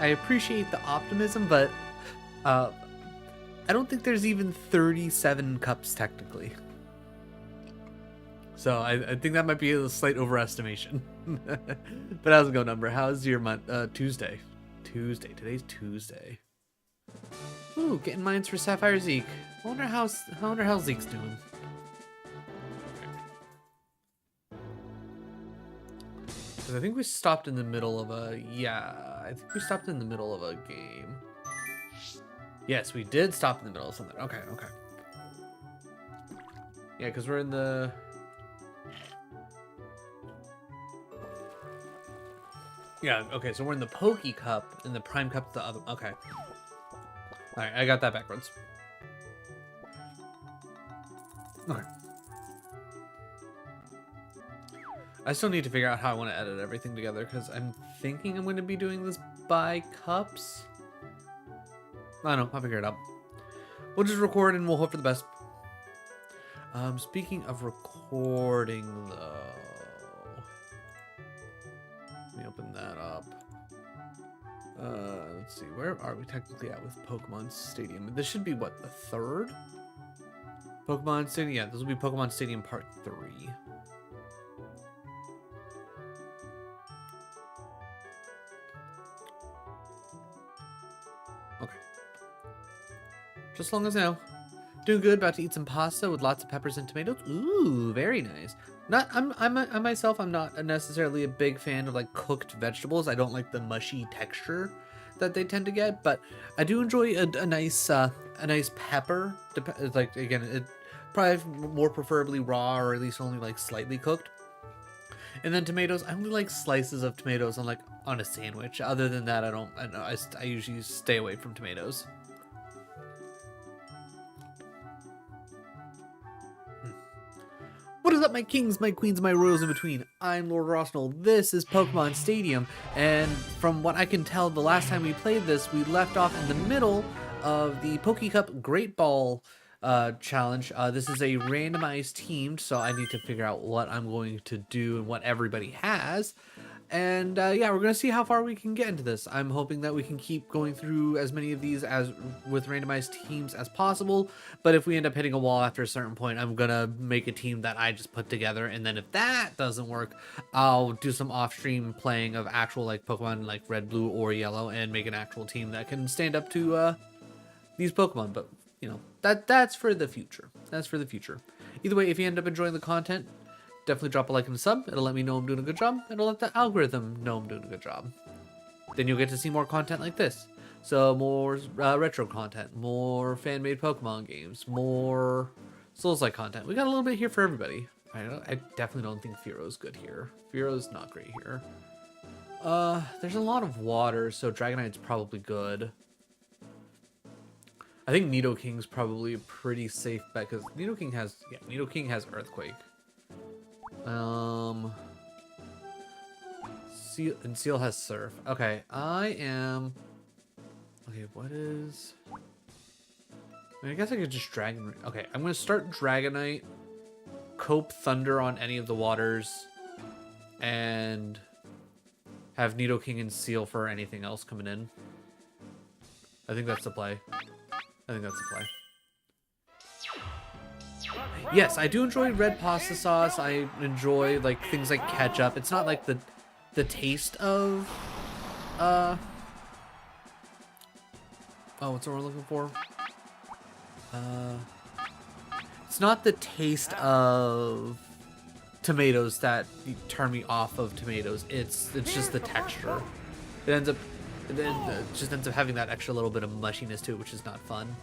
I appreciate the optimism, but I don't think there's even 37 cups technically. So I think that might be a slight overestimation. But how's it go, Number? How's your month? Tuesday. Today's Tuesday. Ooh, getting mines for Sapphire Zeke. I wonder how Zeke's doing. Because I think we stopped in the middle of a game. Yes, we did stop in the middle of something. Okay. Yeah, because we're in the... Yeah, okay, so we're in the Poke Cup, and the Prime Cup's the other... Okay. Alright, I got that backwards. Okay. I still need to figure out how I want to edit everything together, because I'm thinking I'm going to be doing this by cups. I don't know, I'll figure it out. We'll just record and we'll hope for the best. Speaking of recording, though... Let me open that up. Let's see, where are we technically at with Pokemon Stadium? This should be, what, the third? Pokemon Stadium? Yeah, this will be Pokemon Stadium Part 3. Okay. Just as long as I know. Doing good. About to eat some pasta with lots of peppers and tomatoes. Ooh, very nice. I myself, I'm not necessarily a big fan of like cooked vegetables. I don't like the mushy texture that they tend to get, but I do enjoy a nice pepper. Like again, it probably more preferably raw or at least only like slightly cooked. And then tomatoes, I only like slices of tomatoes on a sandwich. Other than that, I usually stay away from tomatoes. What is up, my kings, my queens, my royals in between? I'm Lord Rosnell. This is Pokemon Stadium, and from what I can tell, the last time we played this, we left off in the middle of the Pokecup Great Ball challenge. This is a randomized team, so I need to figure out what I'm going to do and what everybody has. And yeah, we're going to see how far we can get into this. I'm hoping that we can keep going through as many of these as with randomized teams as possible. But if we end up hitting a wall after a certain point, I'm going to make a team that I just put together. And then if that doesn't work, I'll do some off-stream playing of actual like Pokemon like Red, Blue, or Yellow and make an actual team that can stand up to these Pokemon. But, you know, that's for the future. That's for the future. Either way, if you end up enjoying the content, definitely drop a like and a sub. It'll let me know I'm doing a good job. It'll let the algorithm know I'm doing a good job. Then you'll get to see more content like this. So more retro content, more fan-made Pokemon games, more Souls-like content. We got a little bit here for everybody. I definitely don't think Fearo's good here. Fearo's not great here. There's a lot of water, so Dragonite's probably good. I think Nidoking's probably a pretty safe bet because Nidoking has Earthquake. Seal has Surf. Okay, okay, what is... I guess I could just Dragon... Okay, I'm going to start Dragonite, Cope Thunder on any of the waters, and have Nidoking and Seal for anything else coming in. I think that's the play. Yes, I do enjoy red pasta sauce. I enjoy like things like ketchup. It's not like the taste of oh, what's the word I'm looking for? It's not the taste of tomatoes that turn me off of tomatoes. It's just the texture. It just ends up having that extra little bit of mushiness to it, which is not fun.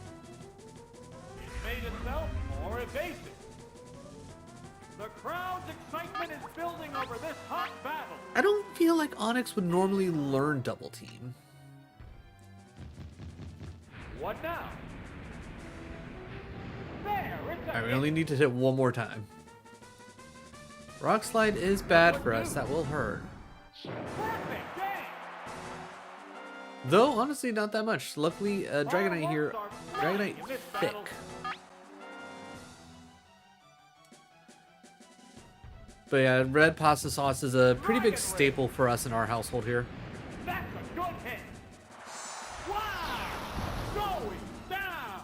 Evasive. The crowd's excitement is building over this hot battle. I don't feel like Onyx would normally learn Double Team. What now? There, it's Alright, we only need to hit one more time. Rock Slide is bad for us. That will hurt. Perfect game. Though, honestly, not that much. Luckily, Dragonite here... Dragonite thick. But yeah, red pasta sauce is a pretty big staple for us in our household here. That's a good hit. Wow! Going down.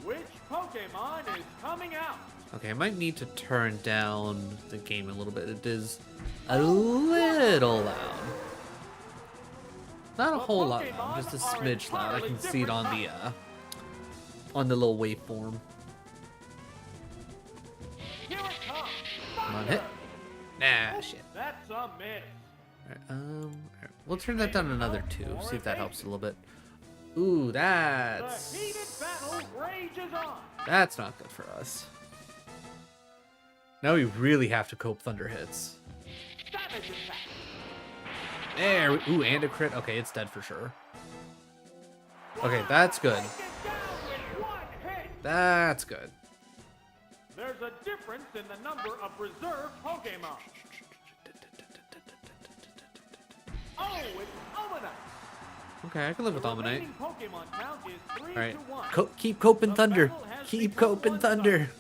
Which Pokemon is coming out? Okay, I might need to turn down the game a little bit. It is a little loud. Not a whole lot loud, just a smidge loud. I can see it on the little waveform. Here it comes. Come on, hit. Nah, shit. That's a miss. Alright, we'll turn that down another 2. See if that helps a little bit. Ooh, that's... The heated battle rages on. That's not good for us. Now we really have to cope Thunder hits. Savage attack. There, ooh, and a crit. Okay, it's dead for sure. Okay, that's good. Take it down with one hit. That's good. There's a difference in the number of reserved Pokemon. Oh, it's Omanite. Okay, I can live with The Almanite. remaining Pokemon count is 3 Alright, to 1. keep coping The Thunder. battle has Keep become coping one-sided. Thunder.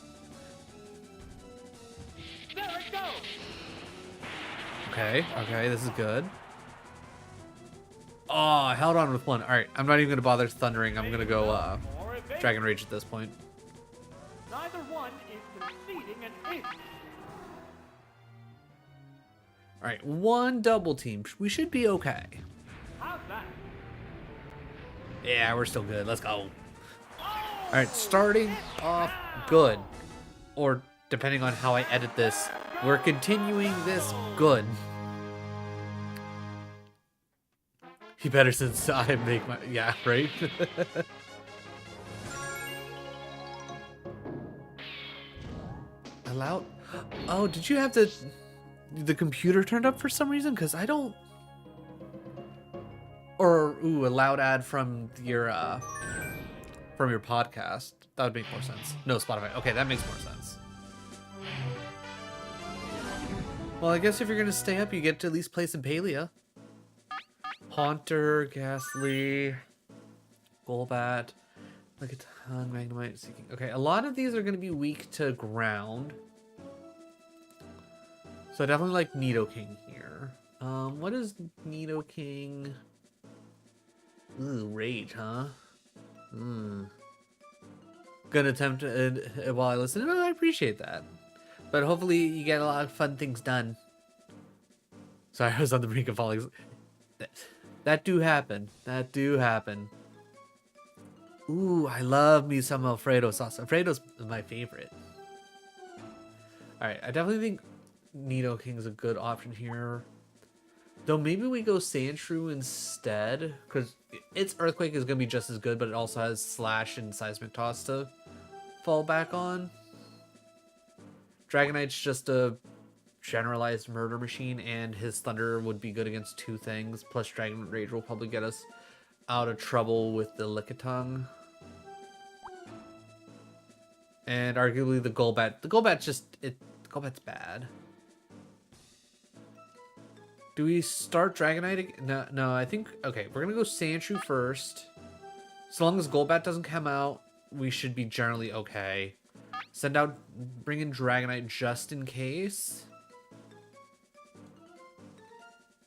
There it goes. Okay, this is good. Oh, I held on with one. Alright, I'm not even going to bother thundering. I'm going to go Dragon Rage at this point. Neither one is conceding an inch. Alright, one double team. We should be okay. How's that? Yeah, we're still good. Let's go. Oh! Alright, starting off good. Or, depending on how I edit this, we're continuing this good. He better since I make my... Yeah, right? Allowed? Oh, did you have the computer turned up for some reason? Because I don't... Or, ooh, a loud ad from your podcast. That would make more sense. No, Spotify. Okay, that makes more sense. Well, I guess if you're going to stay up, you get to at least play some Palia. Haunter, Ghastly, Golbat, Lickitung, Magnemite, Seeking. Okay, a lot of these are going to be weak to ground. So I definitely like Nidoking here. What is Nidoking? Ooh, Rage, huh? Gonna attempt it while I listen. Oh, I appreciate that. But hopefully you get a lot of fun things done. Sorry, I was on the brink of falling. That do happen. That do happen. Ooh, I love me some Alfredo sauce. Alfredo's my favorite. Alright, I definitely think Nidoking's a good option here. Though maybe we go Sandshrew instead. Because its Earthquake is going to be just as good, but it also has Slash and Seismic Toss to fall back on. Dragonite's just a generalized murder machine, and his Thunder would be good against two things. Plus Dragon Rage will probably get us out of trouble with the Lickitung. And arguably the Golbat. The Golbat's just... The Golbat's bad. Do we start Dragonite again? No, I think... Okay, we're going to go Sandshrew first. So long as Golbat doesn't come out, we should be generally okay. Send out... Bring in Dragonite just in case.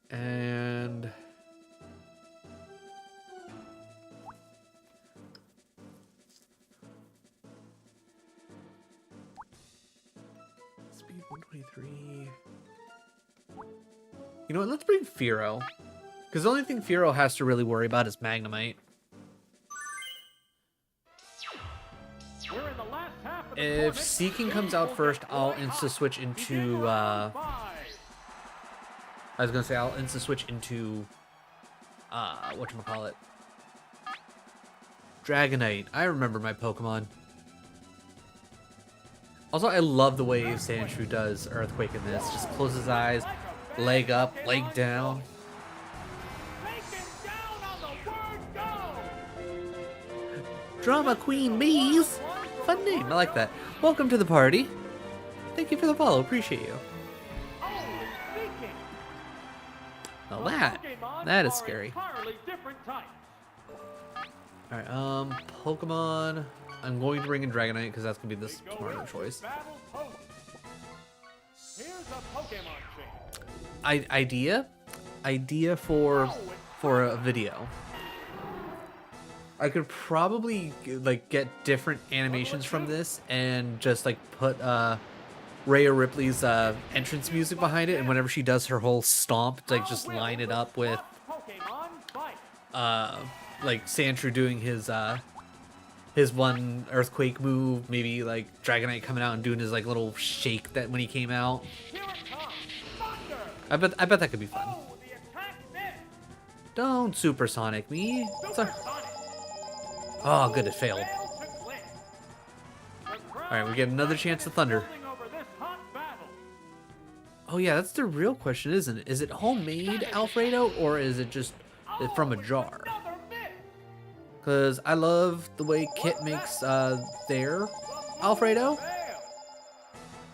And... Speed 123... You know what? Let's bring Fearow. Because the only thing Fearow has to really worry about is Magnemite. If Seeking comes out first, I'll insta-switch into... I was going to say I'll insta-switch into... whatchamacallit? Dragonite. I remember my Pokemon. Also, I love the way Sandshrew does Earthquake in this. Just close his eyes, leg up, leg down. Drama Queen Bees! Fun name, I like that. Welcome to the party. Thank you for the follow, appreciate you. Now that is scary. Alright, Pokemon. I'm going to bring in Dragonite because that's going to be the smarter choice. Idea for a video. I could probably like get different animations from this and just like put Rhea Ripley's entrance music behind it, and whenever she does her whole stomp, like just line it up with like Sandshrew doing his one Earthquake move, maybe like Dragonite coming out and doing his like little shake that when he came out. I bet that could be fun. Don't supersonic me. Oh, good, it failed. Alright, we get another chance of Thunder. Oh yeah, that's the real question, isn't it? Is it homemade Alfredo, or is it just from a jar? Because I love the way Kit makes their Alfredo.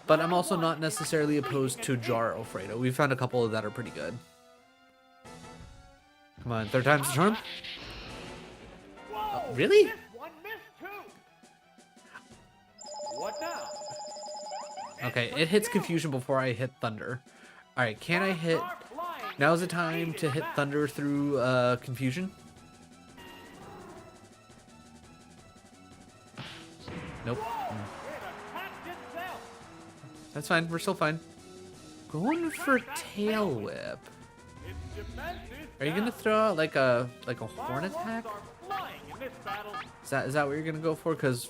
But I'm also not necessarily opposed to jar Alfredo. We found a couple that are pretty good. Come on, third time's the charm. Oh, really? Okay, it hits Confusion before I hit Thunder. Alright, can I hit... Now's the time to hit Thunder through Confusion. Nope. That's fine, we're still fine. Going for Tail Whip. Its defense is Are you gonna down. throw out like a horn attack? Fireworks are flying in this battle. Is that what you're gonna go for? Because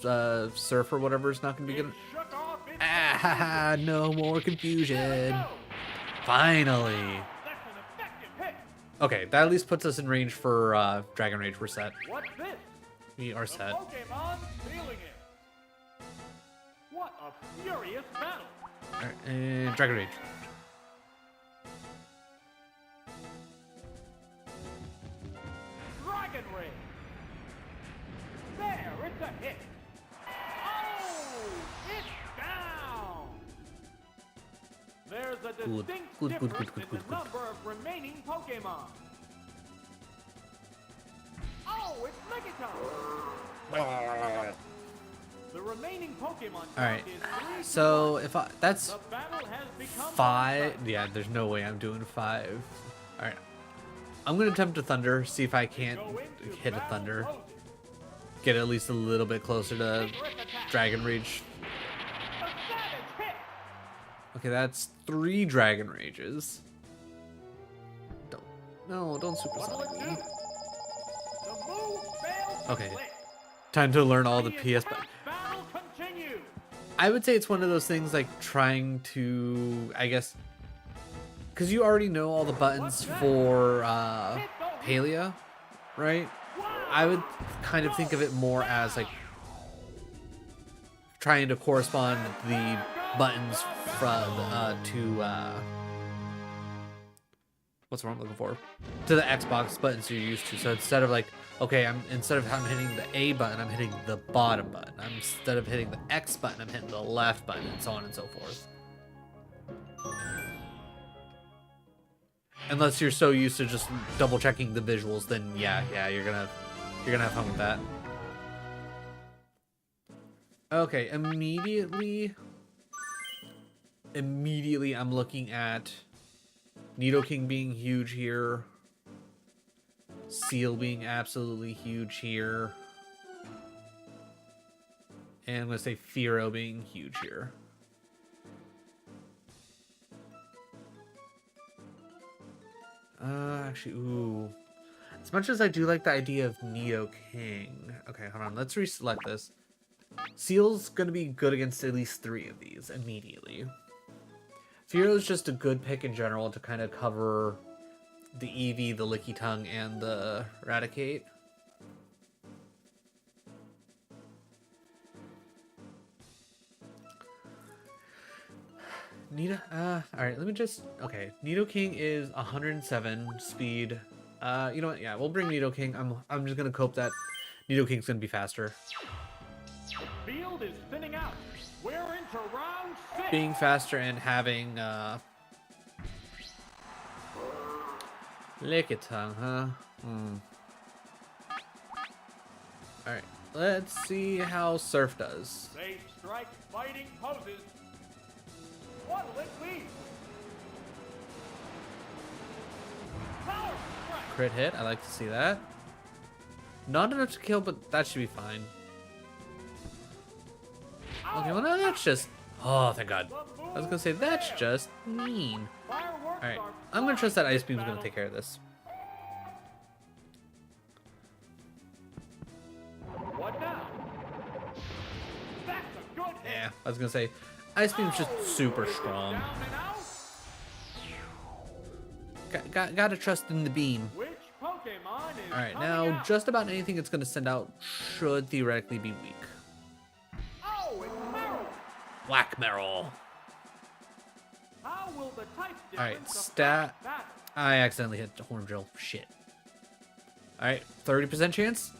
Surf or whatever is not gonna be It good. shook off its Ah, no more There confusion. it goes. Finally. That's an effective hit. Okay, that at least puts us in range for Dragon Rage. We're set. What's this? We are The set. Pokemon feeling it. What a furious battle. Alright, and Dragon Rage. Dragon Ray. There, it's a hit. Oh, it's down. There's a distinct Good, good, difference good, in good, the good. number of remaining Pokemon. Oh, it's Megaton. The remaining Pokemon Alright, count is 3 to so 1. if that's The battle has become 5, one-sided. yeah, there's no way I'm doing 5. Alright, I'm gonna attempt a Thunder, see if I can't Go into hit a battle Thunder. poses. Get at least a little bit closer to Vigorous attack. Dragon Rage. A savage hit. Okay, that's 3 Dragon Rages. Don't What'll it supersonic do? me. The move fails to Okay. click. Time to learn all the The PS. attack battle continues. I would say it's one of those things like trying to, I guess, because you already know all the buttons for Palea, right? I would kind of think of it more as like trying to correspond the buttons from what's the word I'm looking for? To the Xbox buttons you're used to. So instead of like, okay, instead of hitting the A button, I'm hitting the bottom button. Instead of hitting the X button, I'm hitting the left button, and so on and so forth. Unless you're so used to just double checking the visuals, then yeah, you're gonna have fun with that. Okay, immediately I'm looking at Nidoking being huge here. Seal being absolutely huge here. And I'm gonna say Fearow being huge here. Actually, ooh. As much as I do like the idea of Nidoking. Okay, hold on. Let's reselect this. Seal's gonna be good against at least 3 of these immediately. Fearow's just a good pick in general to kind of cover the Eevee, the Licky Tongue, and the Raticate. Alright, let me just, okay. Nidoking is 107 speed. You know what, yeah, we'll bring Nidoking. I'm just gonna cope that Nidoking's gonna be faster. The field is thinning out. We're into round 6. Being faster and having, Licky Tongue, huh? Alright, let's see how Surf does. They strike fighting poses. What'll it be? Power strike. Crit hit, I like to see that. Not enough to kill, but that should be fine. Okay, well, no, that's just... Oh, thank God. I was gonna say, that's just mean. Fireworks Alright, are I'm gonna trust that flying Ice in Beam's this gonna take care of this. battle. What now? That's a good hit. Yeah, I was gonna say, Ice Beam's just super strong. Down and out. Gotta trust in the beam. Which Pokemon is Alright, coming now out? just about anything it's gonna send out should theoretically be weak. Oh, it's Meryl. Whack Meryl. How will the type Alright, difference stat. affect battle? I accidentally hit the Horn Drill. Shit. Alright, 30% chance?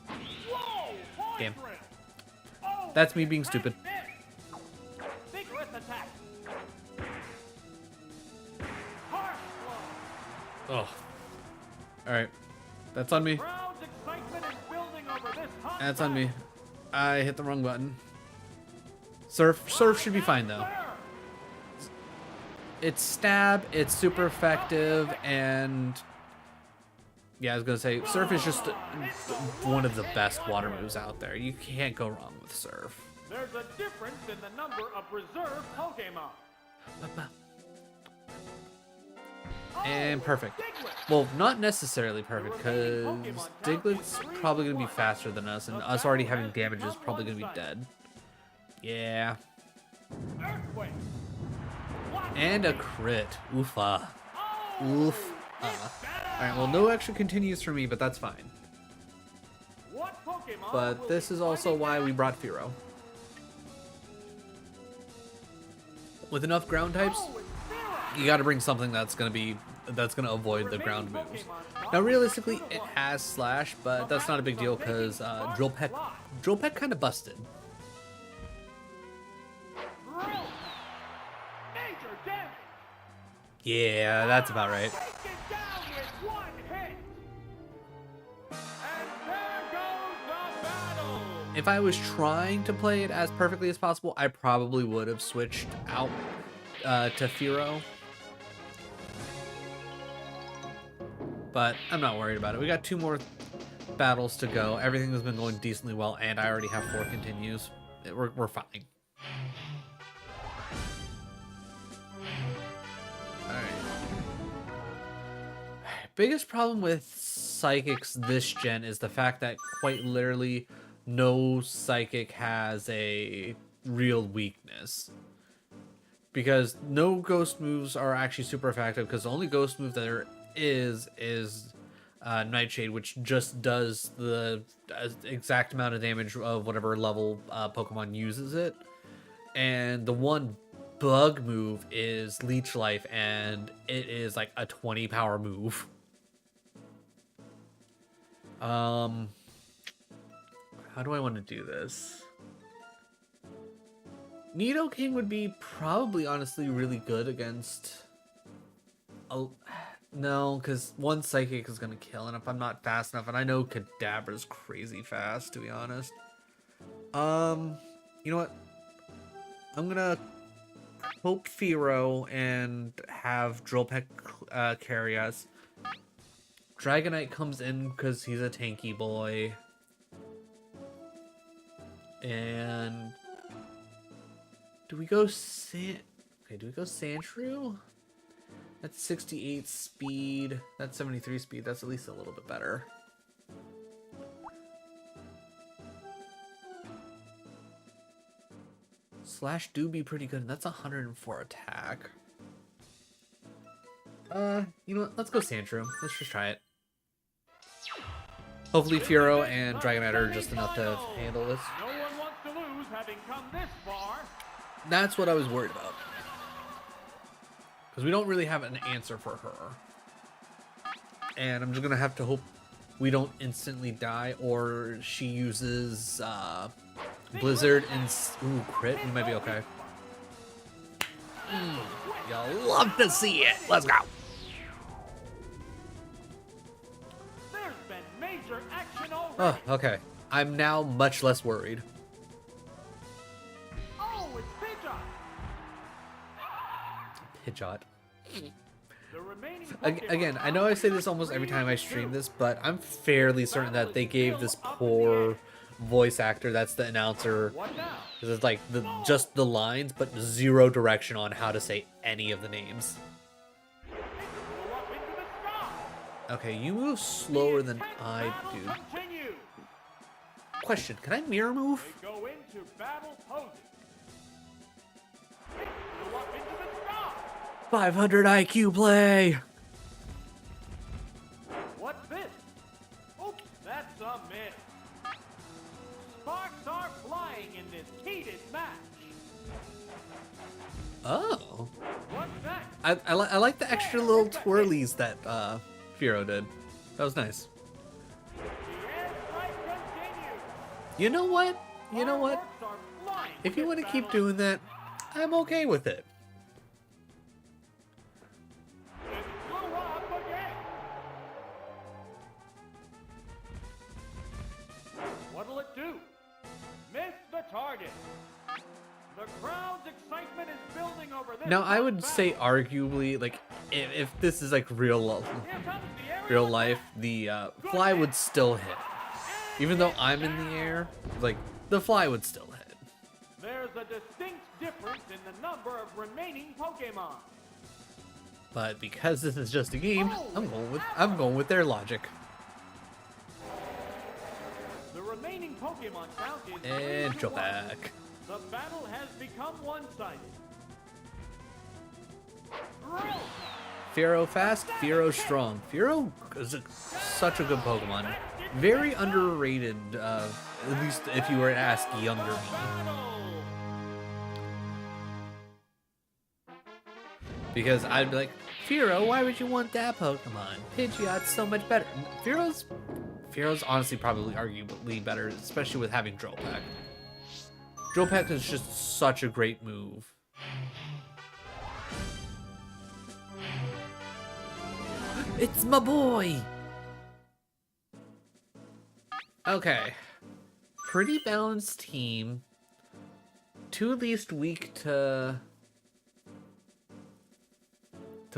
Whoa! Horn Damn. drill. Oh, That's me being stupid. miss. Vigorous attack. Harsh blow. Oh. Alright. That's on me. Crowd's excitement is building over this hot That's on battle. me. I hit the wrong button. Surf should be fine though. It's stab, it's super effective, and yeah, I was gonna say Surf is just one of the best water moves out there. You can't go wrong with Surf. There's a difference in the number of reserve Pokemon. And perfect. Well, not necessarily perfect, because Diglett's probably going to be faster than us, and us already having damage is probably going to be dead. Yeah. Earthquake. And a crit. Oofa. Oof. Alright, well, no extra continues for me, but that's fine. What Pokemon But will this be is also fighting why next? we brought Fearow. With enough ground types, Oh, it's Fearow. you got to bring something that's going to avoid the ground moves. Now, realistically, it has Slash, but that's not a big deal because Drill Peck kind of busted. Drill. Major damage. Yeah, that's about right. Taken down with one hit. And there goes the battle. If I was trying to play it as perfectly as possible, I probably would have switched out to Fearow. But I'm not worried about it. We got 2 more battles to go. Everything has been going decently well, and I already have 4 continues. We're fine. Alright. Biggest problem with Psychics this gen is the fact that quite literally no Psychic has a real weakness. Because no ghost moves are actually super effective, because the only ghost move there is Nightshade, which just does the exact amount of damage of whatever level Pokemon uses it. And the one bug move is Leech Life, and it is like a 20 power move. How do I want to do this? Nidoking would be probably honestly really good against... No, because one Psychic is going to kill, and if I'm not fast enough, and I know Kadabra's crazy fast, to be honest. You know what? I'm going to hope Fearow and have Drill Peck carry us. Dragonite comes in because he's a tanky boy. And... do we go do we go Sandshrew? That's 68 speed. That's 73 speed. That's at least a little bit better. Slash do be pretty good, and that's 104 attack. You know what? Let's go Sandshrew. Let's just try it. Hopefully Fearow and Dragonite are just enough to handle this. No one wants to lose having come this far. That's what I was worried about. Because we don't really have an answer for her. And I'm just going to have to hope we don't instantly die, or she uses Blizzard and... ooh, crit? We might be okay. You'll love to see it. Let's go. There's been major action already. Oh, okay. I'm now much less worried. Oh, it's Pidgeot. Pidgeot. The remaining Again, Pokemon I know I say this almost every time I stream this, but I'm fairly certain that they gave this poor voice actor, that's the announcer, What now? because it's like just the lines, but zero direction on how to say any of the names. Go up into the sky. Okay, you move slower than Intense I battle do. continues. Question, can I mirror move? They go into battle poses. Go up into the sky. 500 IQ play! What's this? Oops, that's a miss. Sparks are flying in this heated match. Oh. What's next? I like the extra little twirlies that Fearow did. That was nice. The airstrike continues. You know what? You know what? Fireworks are flying If you in want to this keep battle. doing that, I'm okay with it. It blew up again. What'll it do? Miss the target. The crowd's excitement is building over this. Now, I would battle. say arguably, like, if this is like Here comes the aerial real life, the fly would still hit. Even though I'm in the air, like, the fly would still hit. There's a distinct difference in the number of remaining Pokemon. But because this is just a game, I'm going with their logic. The remaining Pokemon count is And 3 to drill 1. back. The battle has become one-sided. Drill! Fearow fast, Fearow strong. Fearow is such a good Pokemon. Very underrated, at least if you were to ask younger me. Battle! Because I'd be like, Fearow, why would you want that Pokemon? Pidgeot's so much better. Fearow's honestly probably arguably better, especially with having Drill Peck. Drill Peck is just such a great move. It's my boy! Okay. Pretty balanced team. Two at least weak to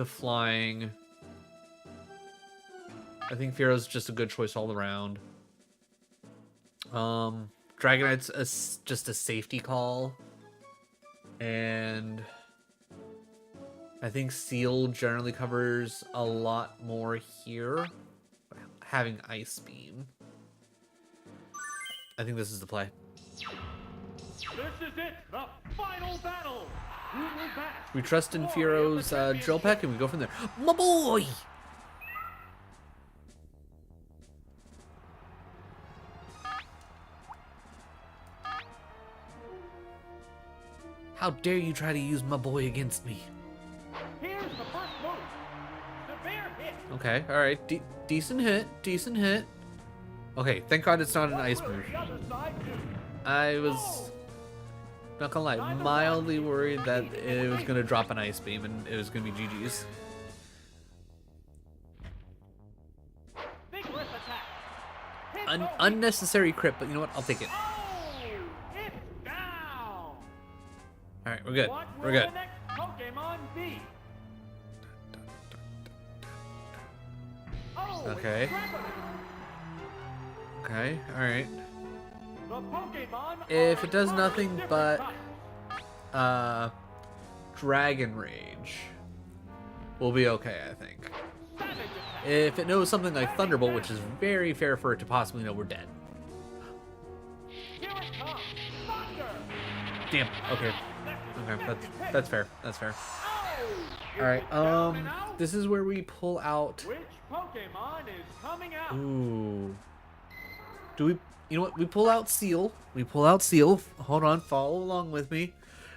flying. I think Fearow's just a good choice all around. Dragonite's just a safety call. And I think Seal generally covers a lot more here. Having Ice Beam. I think this is the play. This is it, the final battle. Who will bat? We trust in Fearow's Drill Peck and we go from there. My boy! How dare you try to use my boy against me? Here's the first move. Severe hit. Okay, alright. Decent hit. Decent hit. Okay, thank God it's not an ice move. The other side do. I was, not gonna lie, mildly worried that it was gonna drop an ice beam and it was gonna be GG's. Vigorous attack. Hit Unnecessary crit, but you know what? I'll take it. Oh, it's down. Alright, we're good. What We're will good. the next Pokemon be? Oh, Okay. it's Dragonite. Okay, alright. The Pokemon If are it does entirely nothing different but types. Dragon Rage, we'll be okay, I think. Savage attack. If it knows something like Thunderbolt, which is very fair for it to possibly know we're dead. Here it comes. Thunder. Damn. Okay. Okay. That's fair. That's fair. Oh, All right. is it down and out? This is where we pull out. Which Pokemon is coming out? Ooh. Do we? You know what? We pull out Seal. We pull out Seal. Hold on. Follow along with me.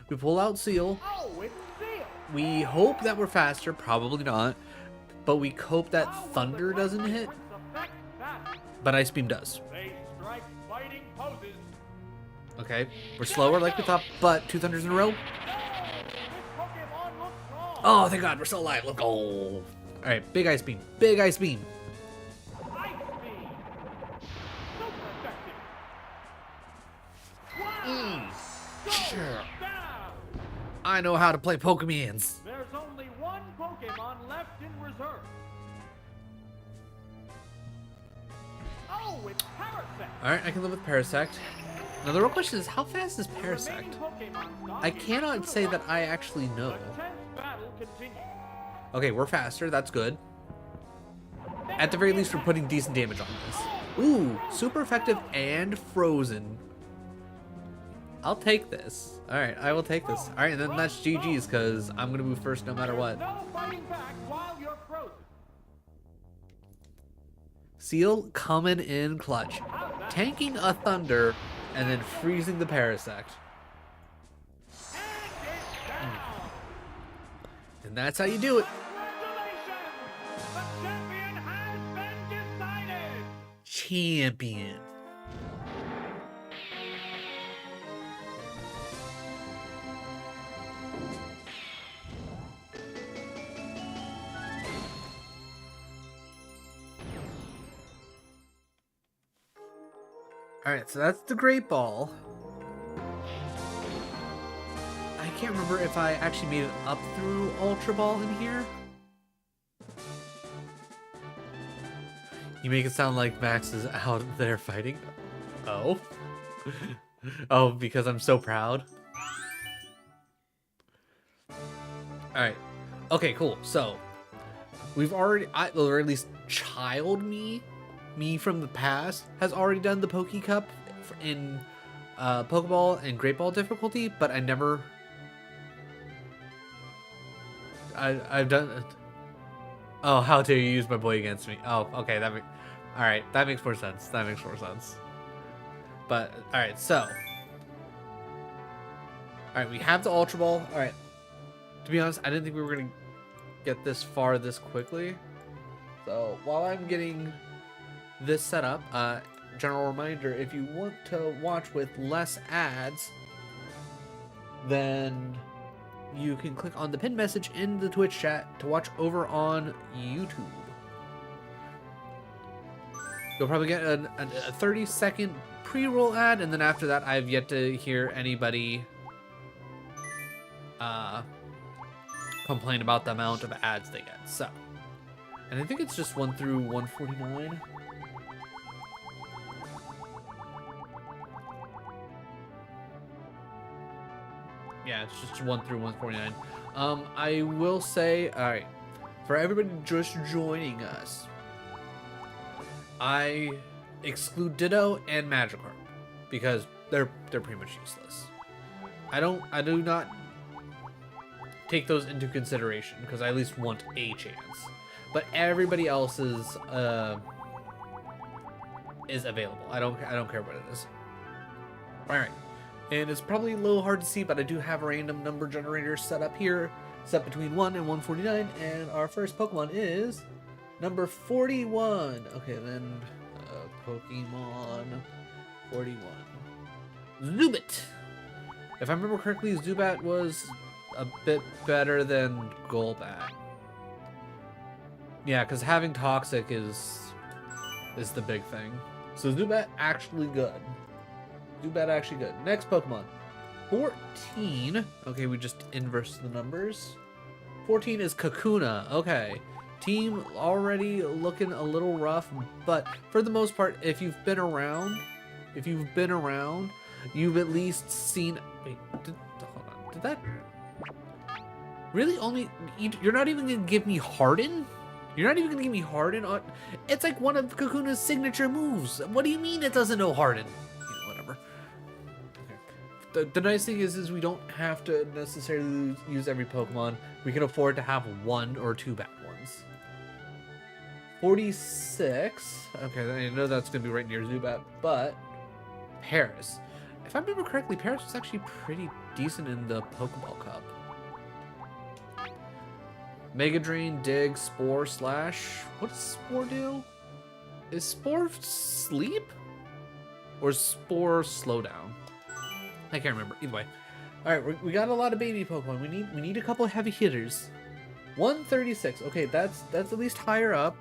We pull out Seal. Oh, it's Seal. We hope that we're faster. Probably not. But we hope that How will Thunder the doesn't Great hit. Prince affect that? But Ice Beam does. They strike fighting poses. Okay. We're slower like we thought, but 2 Thunders in a row. No, this Pokemon looks wrong. Oh, thank God. We're still alive. Let's go. All right. Big Ice Beam. Big Ice Beam. Ice Beam. Super effective. Wow. Go Sure. down. I know how to play Pokemons. There's only one Pokemon left in reserve. Oh, it's Parasect. Alright, I can live with Parasect. Now the real question is, how fast is The remaining Parasect? Pokemon stock I is cannot 2 to say 1. that I actually know. The tense battle continues. Okay, we're faster, that's good. At the very least, we're putting decent damage on this. Ooh, super effective and frozen. I'll take this. Alright, I will take this. Alright, and then that's GG's, because I'm going to move first no matter what. No fighting back while you're frozen. Seal coming in clutch. Tanking a Thunder, and then freezing the Parasect. And it's down. And that's how you do it. Congratulations! The champion has been decided! Champion. Alright, so that's the Great Ball. I can't remember if I actually made it up through Ultra Ball in here. You make it sound like Max is out there fighting. Oh. Oh, because I'm so proud. Alright. Okay, cool. So, we've already, or at least child me from the past, has already done the Poke Cup in Pokeball and Great Ball difficulty, but I never. I've done it. Oh, how dare you use my boy against me? Oh, okay, all right, that makes more sense. That makes more sense. But all right, so all right, we have the Ultra Ball. All right, to be honest, I didn't think we were gonna get this far this quickly. So while I'm getting this set up, general reminder: if you want to watch with less ads, then you can click on the pinned message in the Twitch chat to watch over on YouTube. You'll probably get a 30-second pre-roll ad, and then after that, I've yet to hear anybody complain about the amount of ads they get. So, and I think it's just 1 through 149. Yeah, it's just 1 through 149. I will say, all right, for everybody just joining us, I exclude Ditto and Magikarp because they're pretty much useless. I do not take those into consideration because I at least want a chance. But everybody else is available. I don't care what it is. All right. And it's probably a little hard to see, but I do have a random number generator set up here, set between 1 and 149, and our first Pokemon is number 41. Okay, then Pokemon 41. Zubat! If I remember correctly, Zubat was a bit better than Golbat. Yeah, because having Toxic is the big thing. So Zubat actually good. Zubat actually good. Next Pokemon. 14. Okay, we just inverse the numbers. 14 is Kakuna. Okay. Team already looking a little rough, but for the most part, if you've been around, you've at least seen... Wait, hold on. Did that... Really? Only... You're not even going to give me Harden? You're not even going to give me Harden? It's like one of Kakuna's signature moves. What do you mean it doesn't know Harden? Whatever. Okay. The nice thing is we don't have to necessarily use every Pokemon. We can afford to have 1 or 2 bad ones. 46. Okay, I know that's going to be right near Zubat, but Paris. If I remember correctly, Paris was actually pretty decent in the Pokeball Cup. Mega Drain, Dig, Spore, Slash. What does Spore do? Is Spore sleep? Or is Spore slowdown? I can't remember. Either way. Alright, we got a lot of baby Pokemon. We need a couple of heavy hitters. 136. Okay, that's at least higher up.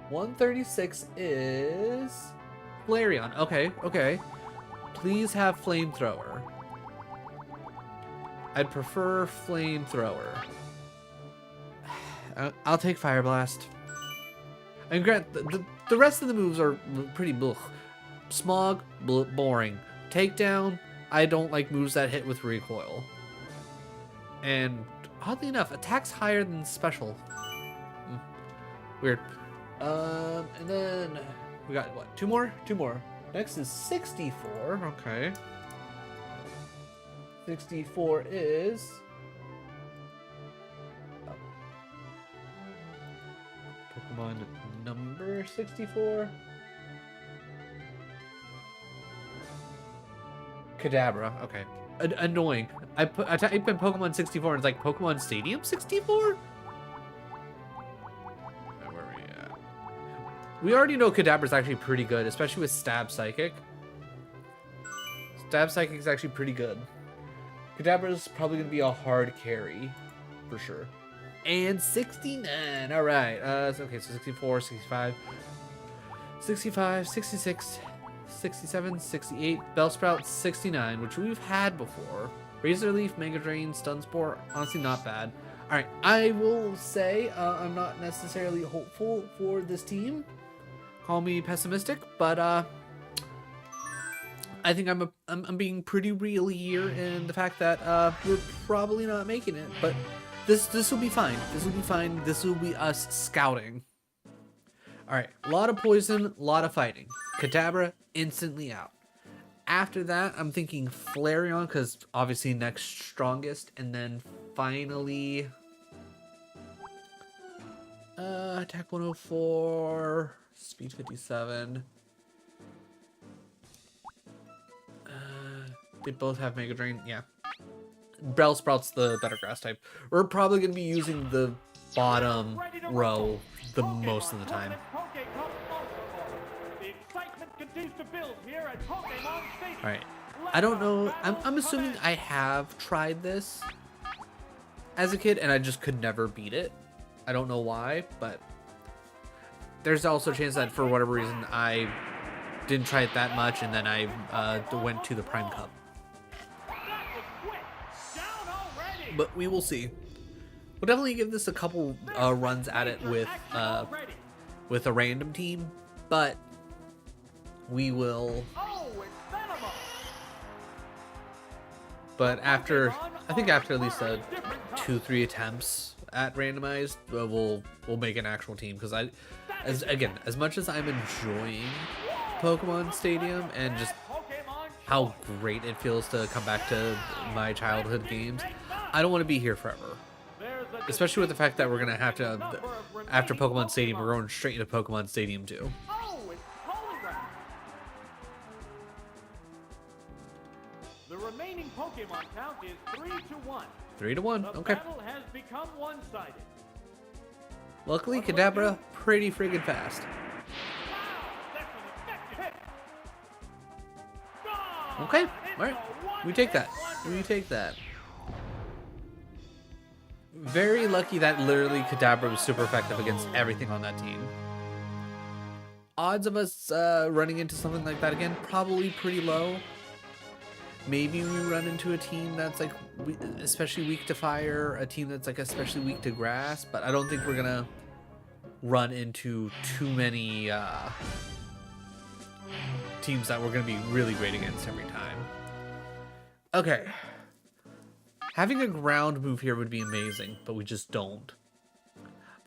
136 is Flareon. Okay. Please have Flamethrower. I'd prefer Flamethrower. I'll take Fire Blast. And grant the rest of the moves are pretty blech. Smog, boring. Takedown, I don't like moves that hit with recoil. And oddly enough, attacks higher than special. Weird. And then we got what? Two more. Next is 64. Okay. 64 is. Pokemon number 64. Kadabra. Okay. Annoying. I type in Pokemon 64 and it's like Pokemon Stadium 64? Where are we at? We already know Kadabra's actually pretty good, especially with Stab Psychic. Stab Psychic is actually pretty good. Kadabra's probably going to be a hard carry, for sure. And 69. All right. Okay, so 64, 65, 65, 66, 67, 68, Bellsprout 69, which we've had before. Razor Leaf, Mega Drain, Stun Spore, honestly not bad. All right, I will say I'm not necessarily hopeful for this team. Call me pessimistic, but I think I'm being pretty real here in the fact that we're probably not making it. But This will be fine. This will be fine. This will be us scouting. All right, a lot of poison, a lot of fighting. Kadabra instantly out. After that, I'm thinking Flareon because obviously next strongest, and then finally attack 104, speed 57. They both have Mega Drain, yeah. Bellsprout's the better grass type. We're probably going to be using the bottom row the most of the time. Alright. I don't know. I'm assuming I have tried this as a kid and I just could never beat it. I don't know why, but there's also a chance that for whatever reason I didn't try it that much and then I went to the Prime Cup. But we will see. We'll definitely give this a couple runs at it with a random team, but we will. But after, I think after at least 2-3 attempts at randomized, we'll make an actual team because as much as I'm enjoying Pokemon Stadium and just how great it feels to come back to my childhood games, I don't want to be here forever. Especially with the fact that we're going to have to, after Pokemon Stadium, we're going straight into Pokemon Stadium 2. The remaining Pokemon count is 3-1. 3-1, okay. The battle has become one-sided. Luckily, Kadabra, pretty friggin' fast. Okay, alright. We take that. We take that. Very lucky that literally Kadabra was super effective against everything on that team. Odds of us running into something like that again, probably pretty low. Maybe we run into a team that's like especially weak to fire, a team that's like especially weak to grass, but I don't think we're gonna run into too many teams that we're gonna be really great against every time. Okay. Having a ground move here would be amazing, but we just don't.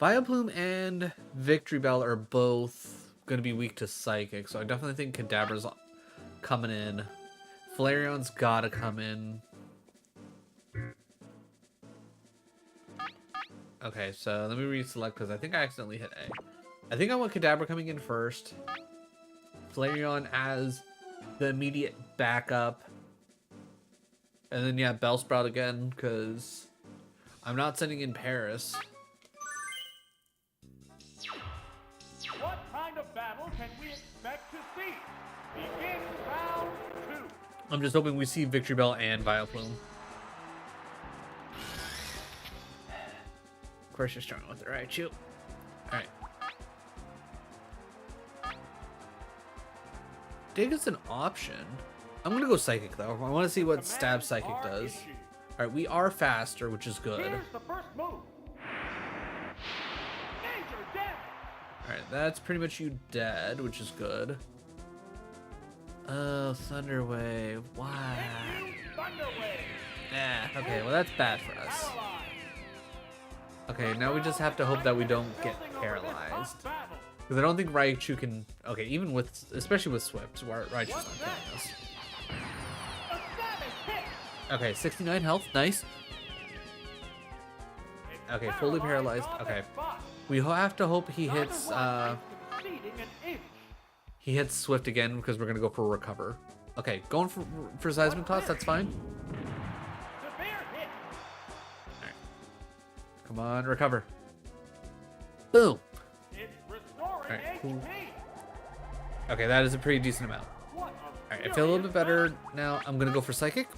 Vileplume and Victory Bell are both going to be weak to Psychic, so I definitely think Kadabra's coming in. Flareon's got to come in. Okay, so let me reselect because I think I accidentally hit A. I think I want Kadabra coming in first. Flareon as the immediate backup. And then, yeah, Bellsprout again, because I'm not sending in Paris. What kind of battle can we expect to see? Begin round 2. I'm just hoping we see Victory Bell and Vileplume. Of course you're starting with it, right, Chew? Alright. Dig is an option. I'm gonna go Psychic though. I want to see what Stab Psychic does. Alright, we are faster, which is good. Here's the first move. Alright, that's pretty much you dead, which is good. Oh, Thunder Wave. Why? Nah, okay, well that's bad for us. Okay, now we just have to hope that we don't get paralyzed. Because I don't think Raichu can... Okay, even with... Especially with Swift, Raichu's not killing us. Okay, 69 health, nice. Okay, fully paralyzed. Okay, we have to hope he hits Swift again because we're gonna go for Recover. Okay, going for Seismic Toss, that's fine. Alright. Come on, Recover. Boom. Alright, cool. Okay, that is a pretty decent amount. Alright, I feel a little bit better now. I'm gonna go for Psychic.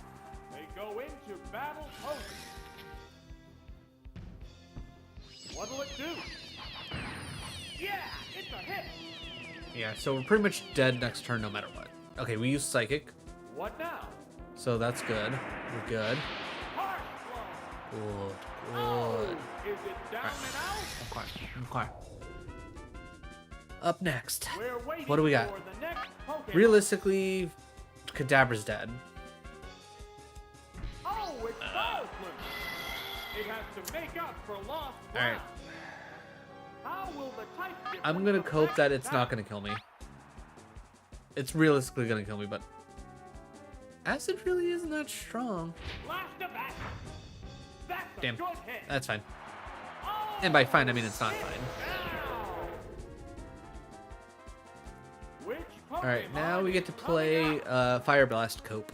What'll it do? Yeah, it's a hit. Yeah, so we're pretty much dead next turn no matter what. Okay, we use Psychic. What now? So that's good. We're good. Good. Good. Is it down and out? Okay. Up next. We're What do we got? for the next Pokemon. Realistically, Kadabra's dead. Oh, it's Vileplume. It has to make up for lost All right. ground. How will the type I'm gonna hope that it's not gonna kill me. It's realistically gonna kill me, but acid really isn't that strong. Blast of acid. That's a Damn. good hit. That's fine. Oh, And by fine, I mean it's not sit fine. down. Which All right, now Pokemon we get is to coming play out? Fire Blast Cope.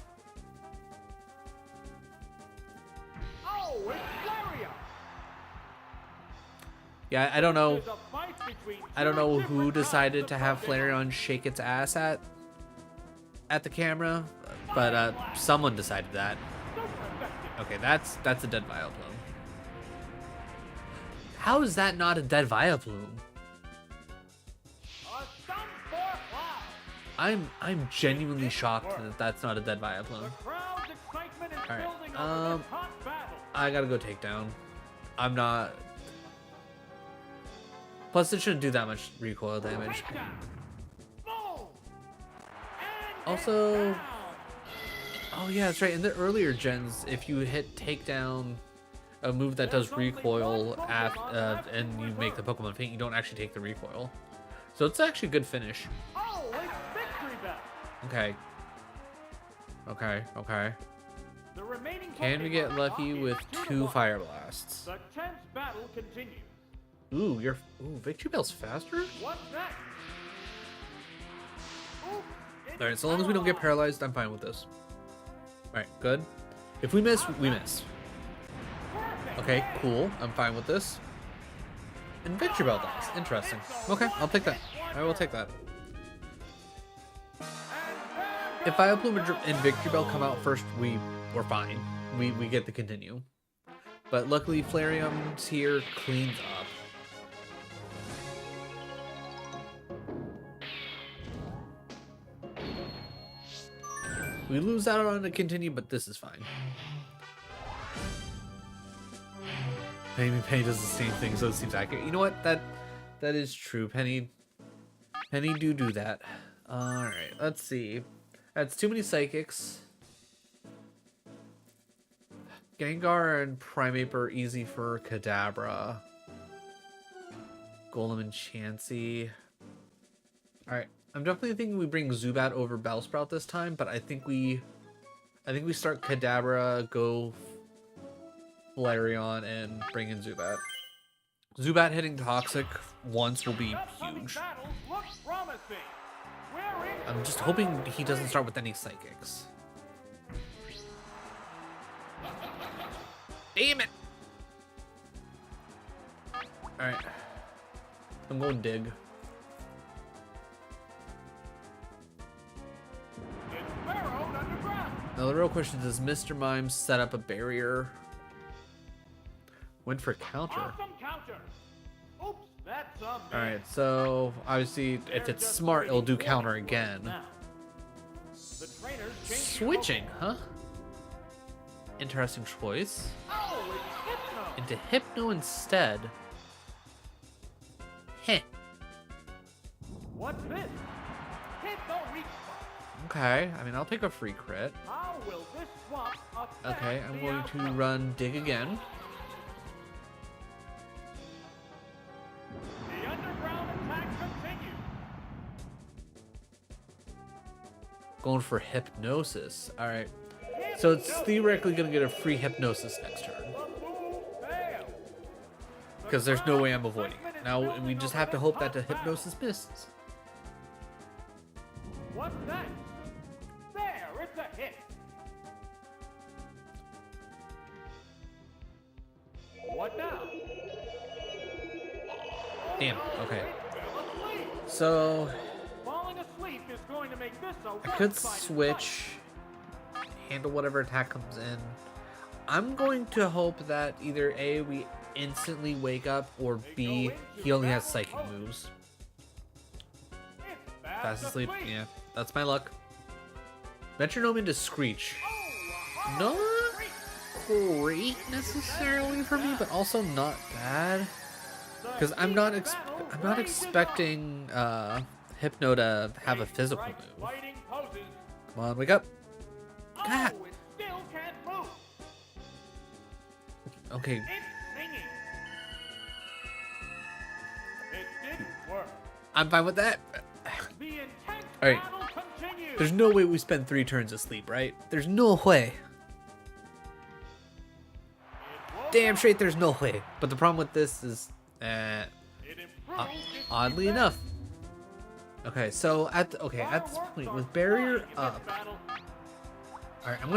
Oh, it's Flareon. Yeah, I don't know. There's a fight between I don't two know different who kinds decided of to have Pokemon. Flareon shake its ass at the camera, but someone decided that. Super effective. Okay, that's a dead Vileplume. How is that not a dead Vileplume? A Sunspore Cloud. I'm genuinely shocked that that's not a dead Vileplume. The crowd's excitement is All right, building over this hot battle. I gotta go take down. I'm not. Plus, it shouldn't do that much recoil damage. Takedown. Boom. And Also, it's down. oh yeah, that's right. In the earlier gens, if you hit takedown, a move that does recoil and you make the Pokemon faint, you don't actually take the recoil. So it's actually a good finish. Oh, it's Victory Bell. Okay. Okay. The remaining Can we get Pokemon lucky are with in 2 2-1. Fire Blasts? The tense battle continues. Ooh, Victory Bell's faster? What's next? Oops, it's Alright, so long as we don't get paralyzed. paralyzed, I'm fine with this. Alright, good. If we miss, we miss. Perfect. Okay, cool. I'm fine with this. And Victory Bell dies. Interesting. Okay, I'll take that. I will take that. If Vileplume and Victory Bell come out first, we're fine. We get the continue. But luckily, Flareon's here cleans up. We lose out on the continue, but this is fine. Penny does the same thing, so it seems accurate. You know what? That is true. Penny do that. All right, let's see. That's too many psychics. Gengar and Primeape are easy for Kadabra. Golem and Chansey. All right, I'm definitely thinking we bring Zubat over Bellsprout this time, but I think we start Kadabra, go Flareon, and bring in Zubat. Zubat hitting Toxic once will be huge. I'm just hoping he doesn't start with any Psychics. Damn it! Alright. I'm going Dig. Now the real question is, does Mr. Mime set up a barrier? Went for counter. Awesome counter. Oops, that's a miss. Alright, so obviously if it's smart, it'll do counter again. Now, the trainer's changing Switching, huh? Interesting choice. Oh, it's Hypno. Into Hypno instead. Heh. What's this? Hypno weak spot. Okay, I mean, I'll take a free crit. How will this swap affect Okay, I'm the going to outcome? run Dig again. The underground attack continues. Going for Hypnosis. Alright. So it's theoretically going to get a free Hypnosis next turn. The move failed. Because there's no way I'm avoiding it. Now we just have to hope that the Hypnosis misses. What's next? There, it's a hit. What now? Damn, okay. Fell asleep. So Falling asleep is going to make this a I could one-sided switch, handle whatever attack comes in. I'm going to hope that either A, we instantly wake up, or B, he only has psychic moves. fight. It's fast Fast asleep, yeah, that's my luck. Metronome into Screech. Not great necessarily for me, but also not bad. Because I'm not expecting Hypno to have a physical move. Fighting poses. Come on, wake up. God. Oh, it still can't move. Okay, It's I'm fine with that. The intense All right. battle continues. There's no way we spend 3 turns asleep, right? There's no way. Damn straight there's no way. But the problem with this is, It improves its oddly defense. enough. Okay, so at this Fireworks point are with barrier flying in this up. battle. All right, I'm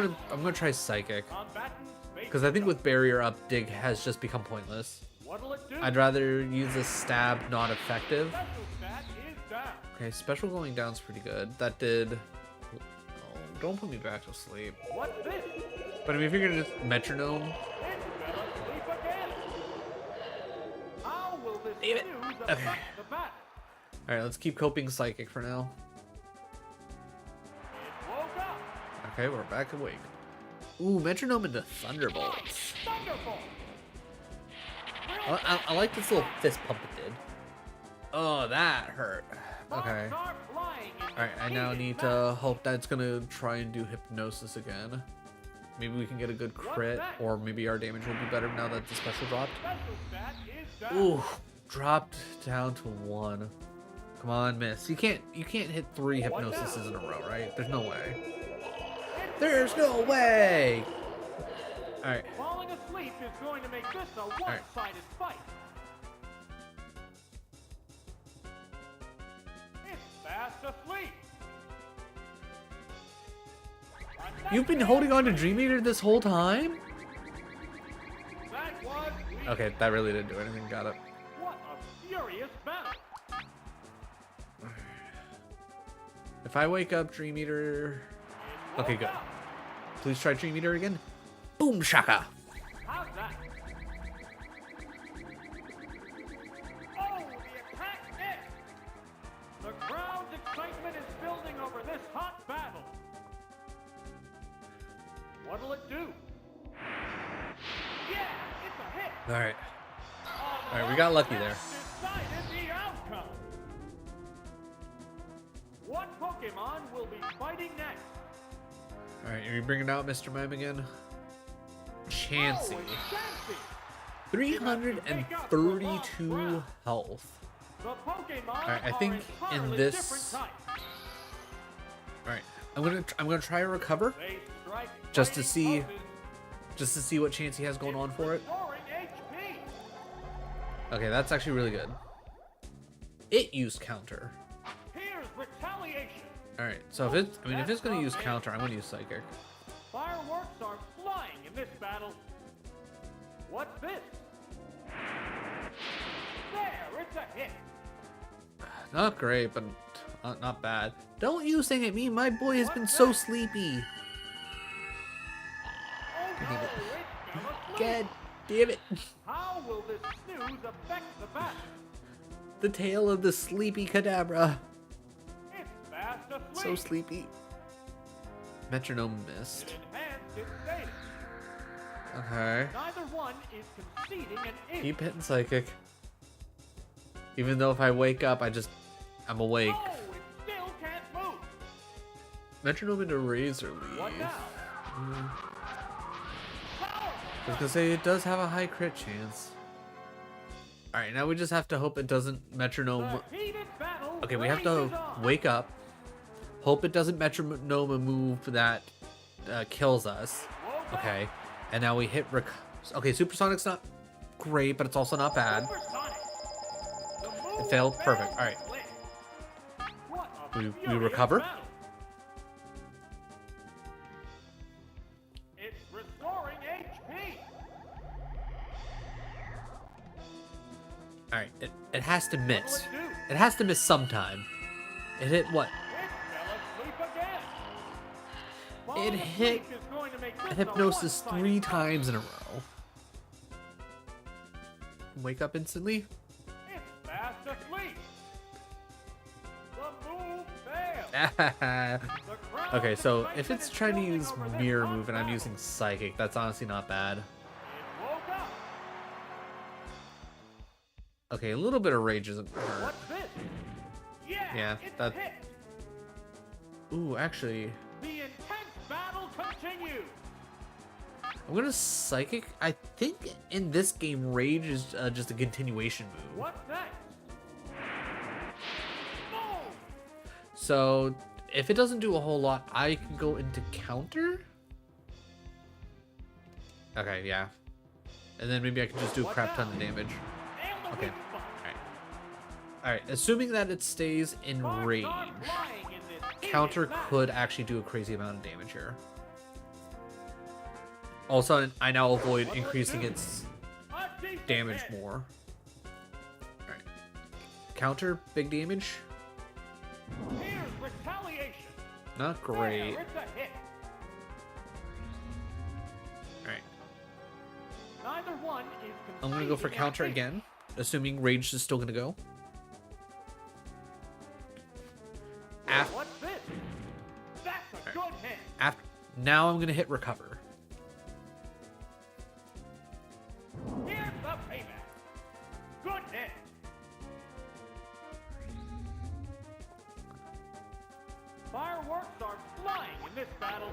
gonna try psychic Combatants face because I think each with barrier up, dig has just become pointless. other. What'll it do? I'd rather use a stab, not effective. Special stat is down. Okay, special going down's pretty good. That did. Oh, don't put me back to sleep. What's this? But I mean, if you're gonna just metronome, It's gonna sleep again. How will this Damn it. news Okay. affect the battle? all right, let's keep coping psychic for now. It woke up. Okay, we're back awake. Ooh, metronome into thunderbolts. Thunderbolt. I like this little fist pump it did. Oh, that hurt. Okay. Sparks are flying in Alright, I now heated need battle. to hope that it's gonna try and do hypnosis again. Maybe we can get a good crit, or maybe our damage will be better now that the special dropped. Special stat is down. Ooh, dropped down to 1. Come on, miss. You can't hit 3 hypnosises in a row, right? There's no way. There's no way! Alright. Falling asleep is going to make this a one-sided fight. It's fast asleep. You've been holding on to Dream Eater this whole time? That was weak. Okay, that really didn't do anything. Got it. What a furious battle. If I wake up Dream Eater... Okay, good. Please try Dream Eater again. Boom shaka! How's that? Oh, the attack missed. The crowd's excitement is building over this hot battle. What'll it do? Yeah, it's a hit. Alright. Alright, we got lucky there. Decided the outcome. What Pokemon will be fighting next? Alright, are you bringing out Mr. Mime again? Chansey. Oh, it's Chansey. 332 health. The Pokemon Alright, I are think in entirely this... different types. Alright, I'm gonna try to recover They strike just to flaming see poses, what Chansey has going on for it. restoring HP. Okay, that's actually really good. It used counter. Here's retaliation. Alright, so if it's gonna use counter, I'm gonna use psychic. Fireworks are flying in this battle. What's this? There, it's a hit. Not great, but not bad. Don't you sing at me, my boy has been so sleepy. Oh no, it's gonna sleep. God damn it. How will this snooze affect the battle? The tail of the sleepy Kadabra. It's fast asleep. So sleepy. Metronome missed. It enhanced its status. Okay. Neither one is conceding an inch. Keep hitting psychic. Even though if I wake up, I'm awake. Oh, it still can't move. Metronome into Razor Leaf. What now? I was gonna say it does have a high crit chance. Alright, now we just have to hope it doesn't metronome. The heated battle Okay, we have to rages on. wake up. Hope it doesn't metronome a move that kills us. Okay, and now we hit okay, Supersonic's not great, but it's also not bad. Supersonic. The move It failed. Perfect. Alright. quick. What a We furious recover. battle. It's restoring HP. Alright, it has to miss. What'll it do? It has to miss sometime. It hit what? It fell asleep again. It Falling hit asleep is going to make this a hypnosis one-sided 3 fight. times in a row. Wake up instantly. It's fast asleep. The move failed. The crowd's Okay, so if excitement it's is trying to building use over this mirror hot move and I'm battle. using psychic, that's honestly not bad. It woke up. Okay, a little bit of rage isn't hurt. What's this? Yeah, it's that- a hit. Ooh, actually, The intense battle continues. I'm gonna psychic. I think in this game, rage is just a continuation move. What's next? So if it doesn't do a whole lot, I can go into counter. Okay, yeah. And then maybe I can just do a crap ton of damage. Okay. Alright. Alright, assuming that it stays in range, counter could actually do a crazy amount of damage here. Also, I now avoid increasing its damage more. Alright. Counter, big damage. Not great. Alright. Neither one is I'm gonna go for counter again, assuming rage is still gonna go. What's this? That's a good hit. Now I'm gonna hit recover. Here's the payback. Good hit. Fireworks are flying in this battle.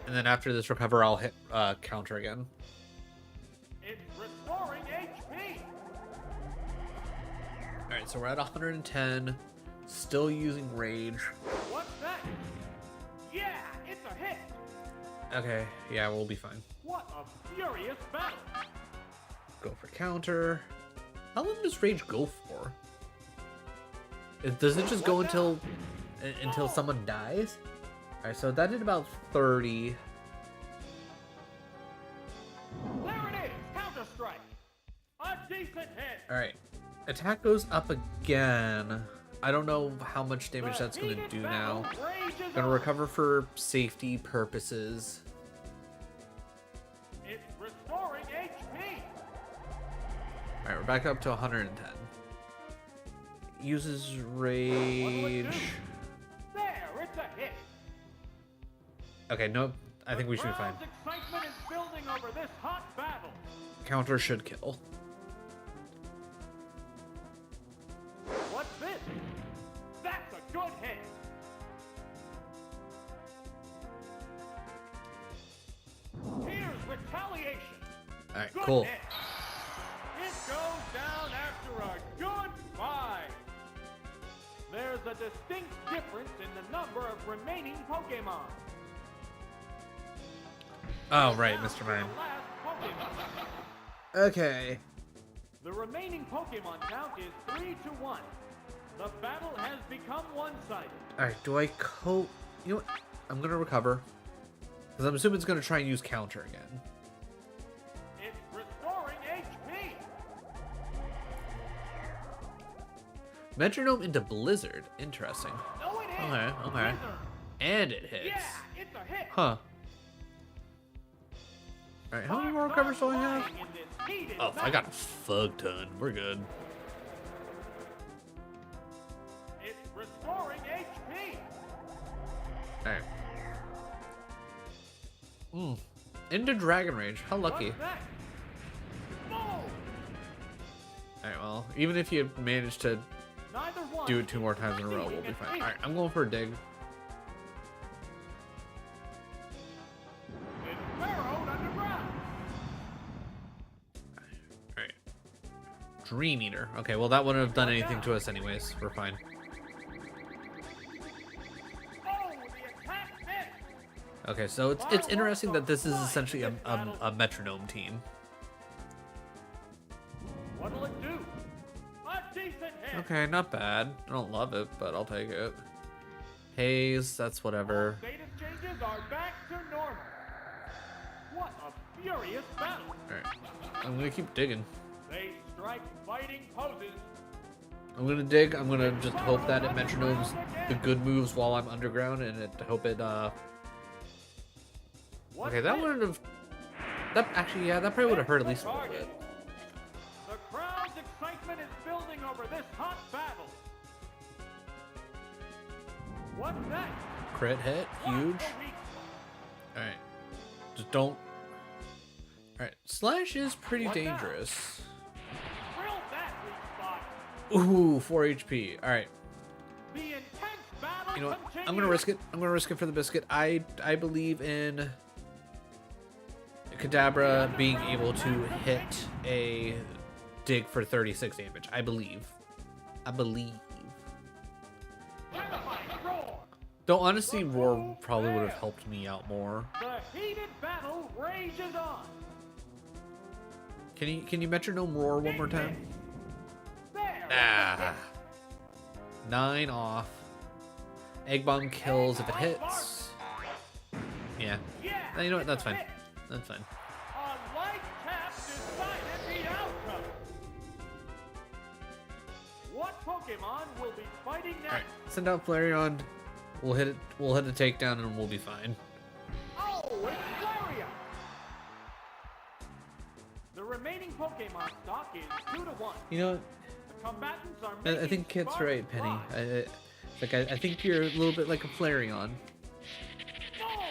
And then after this recover, I'll hit counter again. It's restoring HP. Alright, so we're at 110. Still using rage. What's that? Yeah, it's a hit. Okay, yeah, we'll be fine. What a furious battle. Go for counter. How long does rage go for? Does it just go until someone dies? Alright, so that did about 30. There it is. Counter strike. A decent hit. Alright. Attack goes up again. I don't know how much damage that's going to do now. Gonna recover for safety purposes. It's restoring HP. Alright, we're back up to 110. Uses rage. There, it's a hit. Okay, nope. I think we should be fine. Excitement is building over this hot battle. Counter should kill. What's this? That's a good hit. Here's retaliation. Alright, Good cool. hit. It goes down after a good fight. There's a distinct difference in the number of remaining Pokemon. Oh, right, Mr. Man. Okay. The remaining Pokemon count is 3-1. The battle has become one-sided. Alright, do I cope? You know what? I'm gonna recover. Because I'm assuming it's gonna try and use counter again. It's restoring HP. Metronome into Blizzard. Interesting. No, it is. Okay, okay. Blizzard. And it hits. Yeah, it's a hit. Huh. Alright, how many more recovers do I have? Flying in this heated Oh, I battle. got a fuck ton. We're good. It's restoring HP. Alright. Into Dragon Rage. How lucky. What's that? Boom. Alright, well, even if you manage to Neither one do it 2 more times in a row, succeeding we'll be in fine. eight. Alright, I'm going for a dig. It's burrowed underground. Alright. Dream Eater. Okay, well that wouldn't have done anything to us anyways. We're fine. Oh, the attack missed. Okay, so it's interesting that this is essentially a metronome team. What'll it do? A decent hit. Okay, not bad. I don't love it, but I'll take it. Haze, that's whatever. Status changes are back to normal. What a furious battle. Alright. I'm gonna keep digging. They strike fighting poses. I'm gonna dig. I'm gonna just hope that it metronomes the good moves while I'm underground, and hope it What's okay, that this? wouldn't have. That actually, yeah, that probably would have hurt at least a little Target. bit. The crowd's excitement is building over this hot battle. What's that? Crit hit, What huge. a weak- All right, just don't. All right, slash is pretty What now? dangerous. Drill that weak spot. Ooh, 4 HP. All right, The intense battle you know what? continues. I'm gonna risk it. I'm gonna risk it for the biscuit. I believe in Kadabra being able to hit a dig for 36 damage. I believe. Terrifying Though honestly, Roar probably would have helped me out more. The heated battle rages on. Can you metronome Roar one more time? There. Ah. 9 off. Egg Bomb kills if it hits. Yeah. You know what? That's fine. That's fine. A light tap decided the outcome. What Pokemon will be fighting next? Alright, send out Flareon. We'll hit it. We'll hit a takedown and we'll be fine. Oh, it's Flareon! The remaining Pokemon stock is 2-1. You know, The combatants are I making think Kit's smart right, Penny. strides. I think you're a little bit like a Flareon. Oh!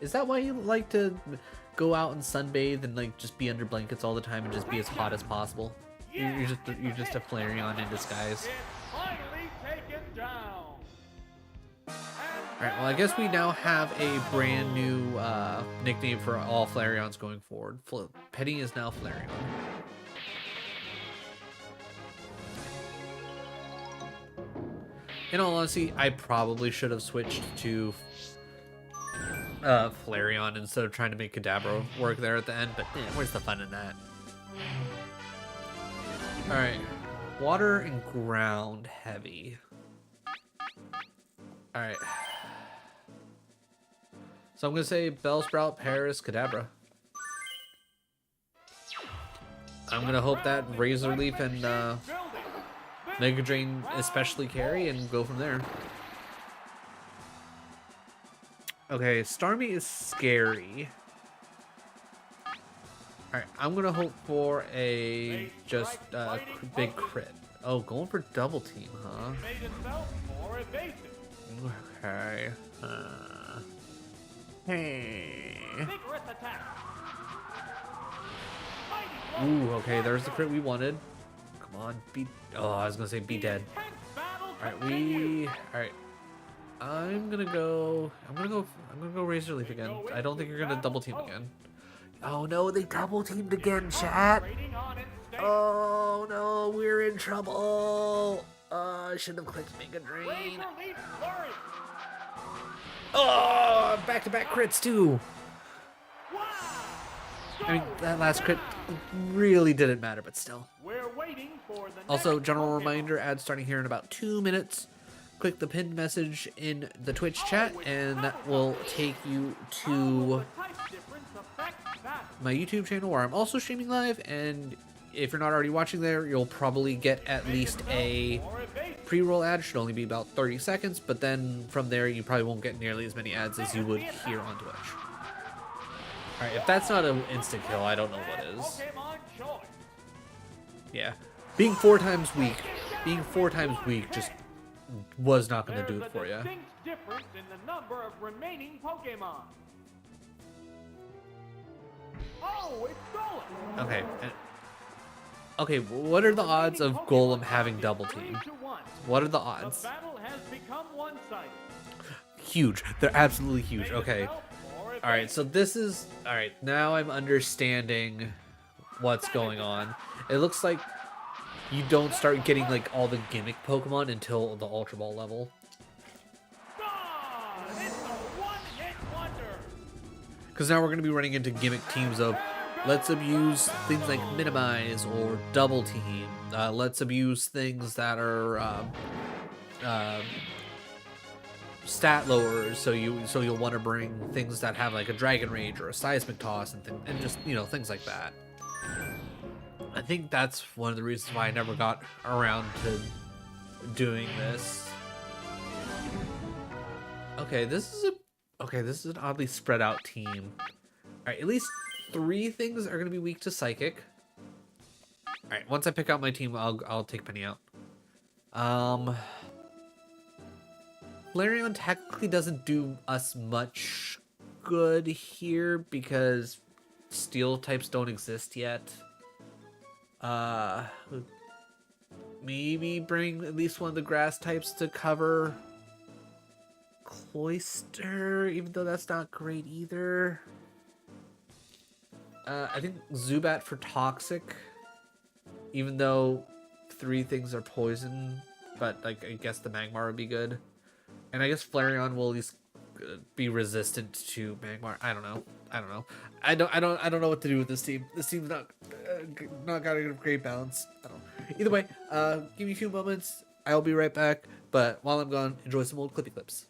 Is that why you like to go out and sunbathe and like just be under blankets all the time and just be as hot as possible? You're just a Flareon in disguise. It's finally taken down. Alright, well I guess we now have a brand new nickname for all Flareons going forward. Penny is now Flareon. In all honesty, I probably should have switched to Flareon instead of trying to make Kadabra work there at the end, but where's the fun in that? Alright, water and ground heavy. Alright. So I'm gonna say Bellsprout, Paris, Kadabra. I'm gonna hope that Razor Leaf and Mega Drain especially carry and go from there. Okay, Starmie is scary. Alright, I'm gonna hope for a just big crit. Oh, going for double team, huh? Made itself more evasive. Okay. Hey. Vigorous attack. Ooh, okay, there's the crit we wanted. Come on, be. Oh, I was gonna say be dead. Alright, alright. I'm gonna go Razor Leaf again. I don't think you're gonna double team again. Oh no, they double teamed again, chat. Oh no, we're in trouble. I shouldn't have clicked Mega Drain. Oh, back-to-back crits too. I mean, that last crit really didn't matter, but still. We're waiting for the Also, general reminder, ad starting here in about 2 minutes. Click the pinned message in the Twitch chat, and that will take you to my YouTube channel where I'm also streaming live. And if you're not already watching there, you'll probably get at least a pre-roll ad. Should only be about 30 seconds, but then from there you probably won't get nearly as many ads as you would here on Twitch. Alright, if that's not an instant kill, I don't know what is. Yeah. Being 4 times weak just was not going to do it for you. Difference in the number of remaining Pokemon. Oh, it's Golem. Okay. Okay, what are the odds of Golem having double team? What are the odds? The battle has become one-sided. Huge. They're absolutely huge. Okay. Alright, so this is... Alright, now I'm understanding what's going on. It looks like you don't start getting like all the gimmick Pokemon until the Ultra Ball level. Because now we're going to be running into gimmick teams of let's abuse things like Minimize or Double Team. Let's abuse things that are stat lowers, so you'll want to bring things that have like a Dragon Rage or a Seismic Toss and just, you know, things like that. I think that's one of the reasons why I never got around to doing this. Okay, this is an oddly spread out team. Alright, at least 3 things are gonna be weak to Psychic. Alright, once I pick out my team, I'll take Penny out. Flareon technically doesn't do us much good here because Steel types don't exist yet. Maybe bring at least one of the grass types to cover Cloyster, even though that's not great either. I think Zubat for Toxic, even though 3 things are poison, but like I guess the Magmar would be good. And I guess Flareon will at least be resistant to Magmar. I don't know. I don't know what to do with this team. This team's not got a great balance. I don't know. Either way, give me a few moments. I'll be right back. But while I'm gone, enjoy some old clippy clips.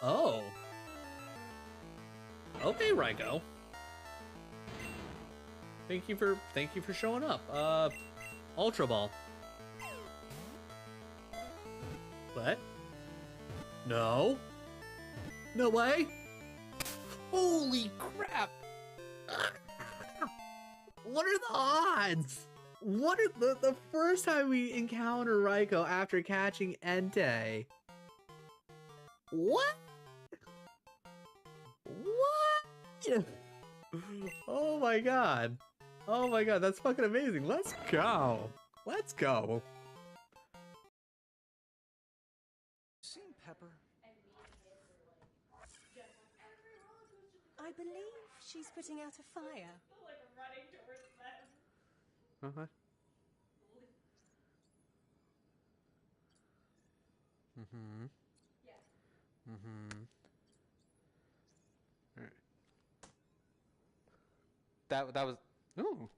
Oh. Okay, Raigo. Thank you for showing up. Ultra Ball. What? No. No way. Holy crap. What are the odds? What are the first time we encounter Raikou after catching Entei? What? What? Oh my god. Oh my god, that's fucking amazing. Let's go. Let's go. Seen Pepper? I believe she's putting out a fire. Like running towards them. Uh-huh. Mm-hmm. Yeah. Mm-hmm. Alright. That was... Ooh.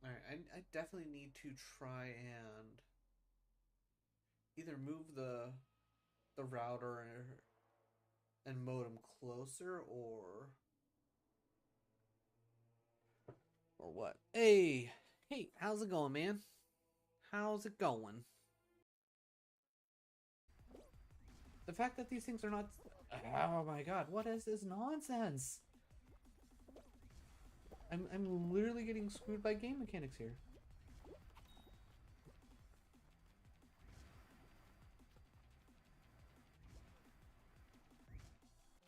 Alright, I definitely need to try and either move the router and modem closer or what? Hey, how's it going, man? How's it going? The fact that these things are not... Oh my god, what is this nonsense? I'm literally getting screwed by game mechanics here.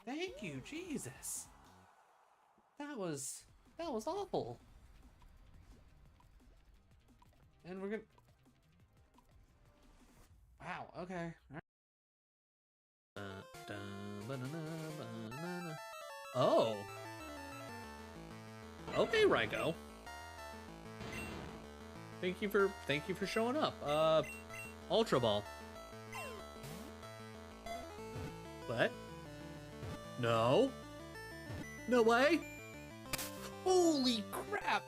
Thank you, Jesus. That was awful. And we're gonna... Wow, okay. Oh. Okay, Raikou. Thank you for showing up. Ultra Ball. What? No. No way. Holy crap.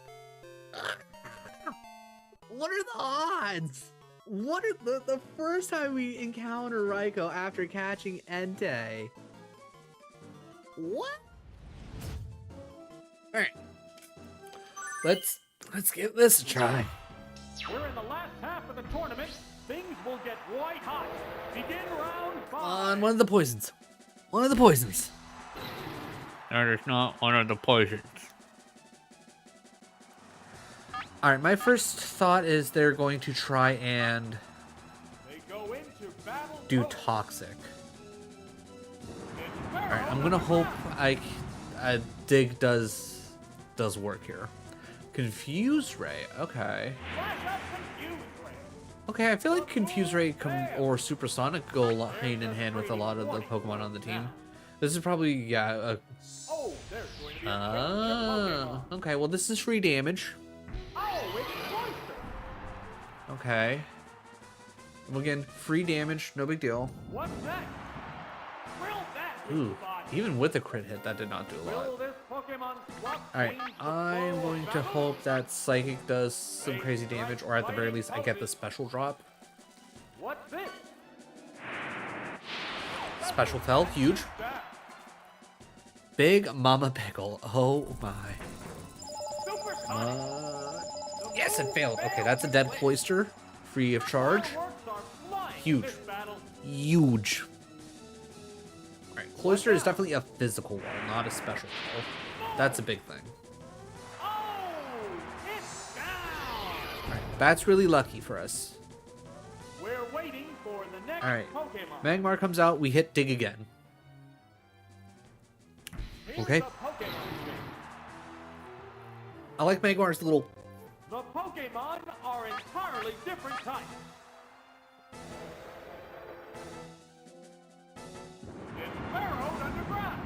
What are the odds? What are the first time we encounter Raikou after catching Entei? What? Alright. Let's give this a try. We're in the last half of the tournament. Things will get white hot. Begin round 5. On one of the poisons. One of the poisons. That is not one of the poisons. Alright, my first thought is they're going to try and They go into battle do mode. toxic. It's Alright, I'm gonna hope Dig does work here. Confuse Ray, okay. Flash up Confuse Ray. Okay, I feel like Confuse Ray or Supersonic go hand in hand with a lot of the Pokemon on the team. This is probably, yeah, Oh, there's going to be a Pokemon. okay, well this is free damage. Oh, it's Cloyster. Okay. Well, again, free damage, no big deal. What's that? Will that Ooh, body? even with a crit hit, that did not do a lot. Will this Pokemon swap Alright, teams to I'm follow going to battle? hope that Psychic does some crazy damage, or at the very least, I get the special drop. What's this? Special fell, huge. That. Big Mama Pickle, oh my. Supersonic. Yes, it failed. Okay, that's a dead Cloyster, free of charge. Fireworks are flying Huge. this battle. Huge. Alright, Cloyster is definitely a physical one, not a special one. That's a big thing. Oh, it's down. Alright, that's really lucky for us. We're waiting for the next Alright, Pokemon. Magmar comes out, we hit Dig again. Here's Okay. the Pokemon thing. I like Magmar's little... The Pokemon are entirely different types. It's burrowed underground.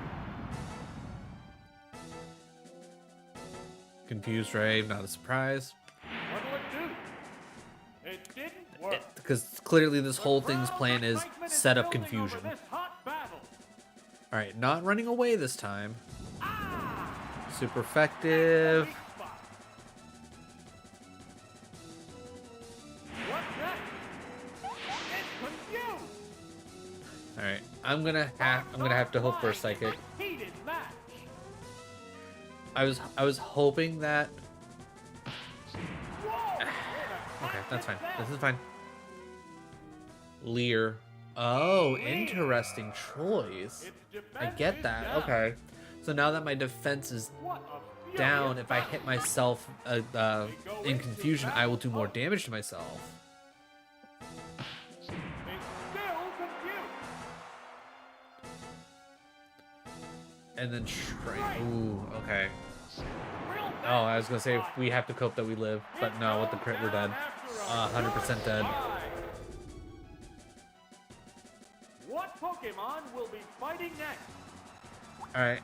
Confused Ray, not a surprise. What'll it do? It didn't work. Because clearly this whole thing's plan is Excitement set up building over confusion. this hot battle. Alright, not running away this time. Ah! Super effective. Weak spot. What's next? It's confused. Alright, I'm gonna have to hope for a psychic. Heated match. I was hoping that. Whoa! Okay, that's fine. This is fine. Lear. Oh, interesting choice. Its defense I get is that. down. Okay. So now that my defense is What a down, furious if I fight. hit myself in confusion, I will do more damage to myself. It's still confused. And then shrink. Ooh, okay. Real Oh, I was gonna say if we have to cope that we live, but no, with the crit we're dead. 100% dead. What Pokemon will be fighting next? All right.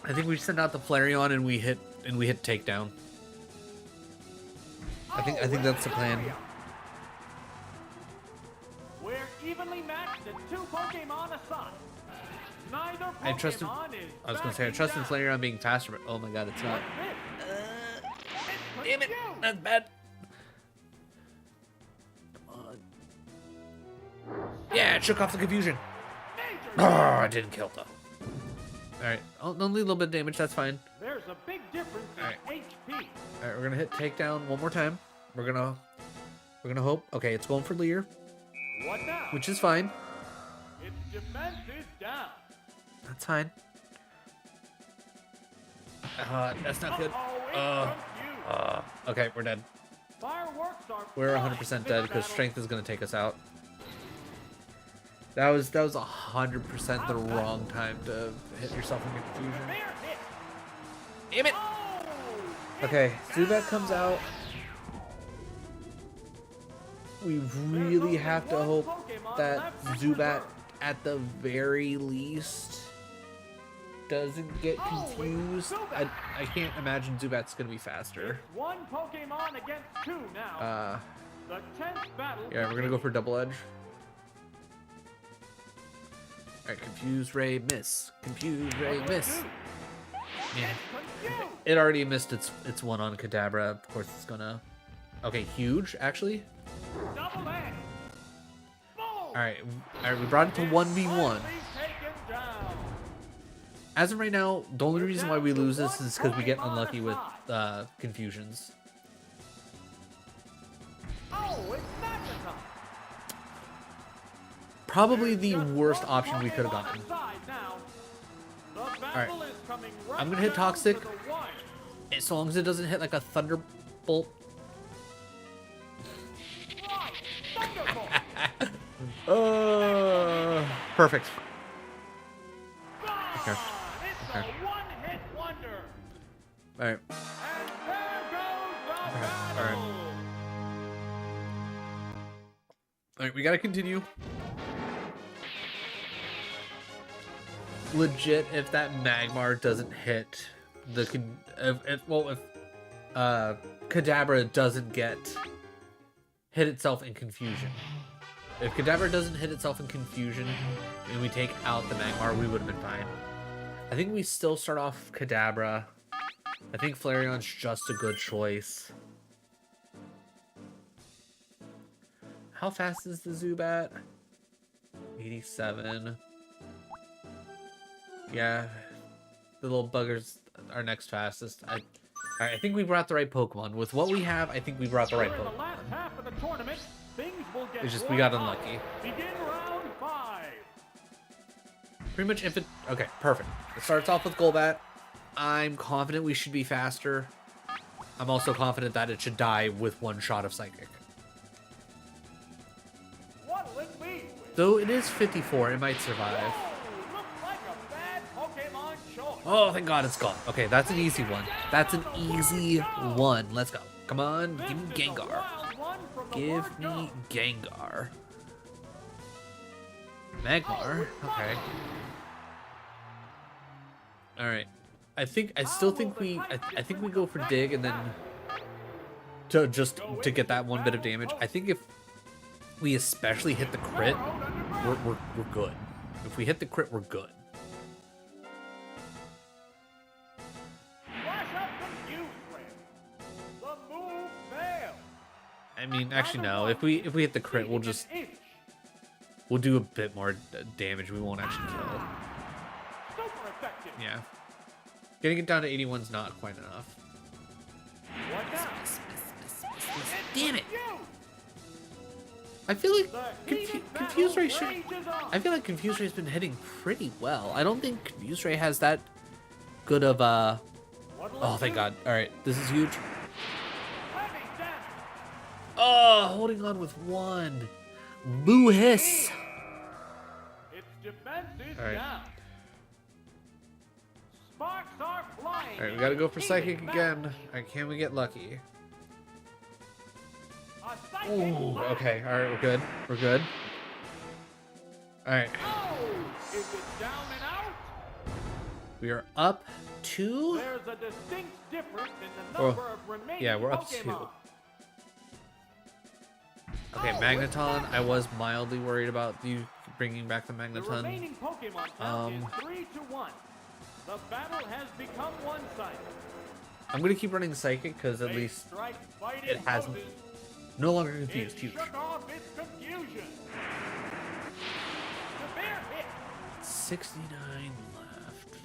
I think we send out the Flareon and we hit takedown. I think that's the plan. We're evenly matched at 2 Pokemon aside. Neither Pokemon I trusted. is I was gonna say I backing trusted down. Flareon being faster, but oh my god, it's not. What's this? It's Damn it! confused. That's bad. Come on. Yeah, it shook off the confusion. Major Oh, I didn't kill though. All right, only a little bit of damage. That's fine. There's a big difference in Alright. HP. All right, we're gonna hit takedown one more time. We're gonna hope. Okay, it's going for Lear, What now? which is fine. Its defense is down. That's fine. That's not good. Uh-oh, it's confused. Okay, we're dead. Fireworks are We're flying 100% this dead because battle. strength is gonna take us out. That was 100% the wrong time to hit yourself in confusion. Fair hit. Damn it! Oh, Okay, it's Zubat down. comes out. We really have to hope that Zubat, at the very least, doesn't get confused. I can't imagine Zubat's gonna be faster. It's 1 Pokemon against 2 now. The 10th battle. Yeah, we're gonna go for double edge. Alright, Confuse Ray, miss. Confuse Ray, miss. Yeah. Confused. It already missed its one on Kadabra. Of course it's gonna... Okay, huge, actually. Double edge. Boom. Alright, we brought it to 1v1. Finally taken down. As of right now, the only reason why we lose this is because we get unlucky with confusions. Oh, it's Magneton. Probably the Just worst one option we could have Pokemon gotten. aside now. The battle is coming right I'm gonna hit down Toxic. to the wire. As long as it doesn't hit like a Thunderbolt. Right. Thunderbolt. Perfect. Gone. Okay. It's Okay. a one-hit wonder. Alright. And there goes the All right. battle. Alright, we gotta continue. Legit, if that Magmar doesn't hit the if Kadabra doesn't hit itself in confusion. If Kadabra doesn't hit itself in confusion and we take out the Magmar, we would have been fine. I think we still start off Kadabra. I think Flareon's just a good choice. How fast is the Zubat? 87. Yeah, the little buggers are next fastest. Alright, I think we brought the right Pokemon. With what we have, I think we brought the right During the Pokemon. last half of the tournament, things will get It's just we got warm unlucky. up. Begin round 5. Pretty much if it... Okay, perfect. It starts off with Golbat. I'm confident we should be faster. I'm also confident that it should die with one shot of Psychic. What'll it be? With? Though it is 54, it might survive. Whoa, looks like a bad Pokemon choice. Oh, thank God it's gone. Okay, that's an easy one. That's an easy one. Let's go. Come on, This give me is a Gengar. wild one from the Give word me go. Gengar. Magmar. Okay. All right. I still think I think we go for dig and then to get that one bit of damage. I think if we especially hit the crit, we're good. If we hit the crit, we're good. Flash up confused ray. The move failed. I mean, actually no. If we hit the crit, we'll do a bit more damage. We won't actually kill. Super effective. Yeah. Getting it down to 81 is not quite enough. What now? Damn it! I feel like Confuse Ray should. I feel like Confuse Ray's been hitting pretty well. I don't think Confuse Ray has that good of a. Oh, thank God! All right, this is huge. Oh, holding on with one. Boo hiss. Its defense is All right. down. Sparks are flying. All right, we gotta go for psychic again. All right, can we get lucky? A psychic Ooh, blast. okay. All right, we're good. We're good. All right, Oh, is it down and out? we are up 2. There's a distinct difference in the Oh, number of remaining yeah, we're up Pokemon. 2. Okay, Magneton. I was mildly worried about you bringing back the The Magneton. remaining Pokemon count is 3-1. The battle has become one-sided. I'm gonna keep running Psychic because at They least strike fighting it hasn't. poses. No longer It confused. Huge. shook off its confusion. Severe hit. 69 left.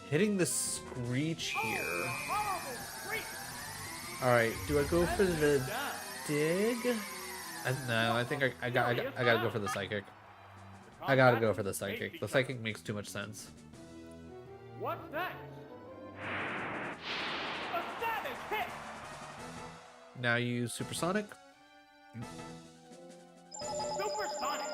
Hitting the Screech here. Horrible freak. All right, do I go for the Down. dig? No, I think I gotta go for the Psychic. I gotta go for the Psychic. The Psychic makes too much sense. What's next? A savage hit. Now use Supersonic. Supersonic.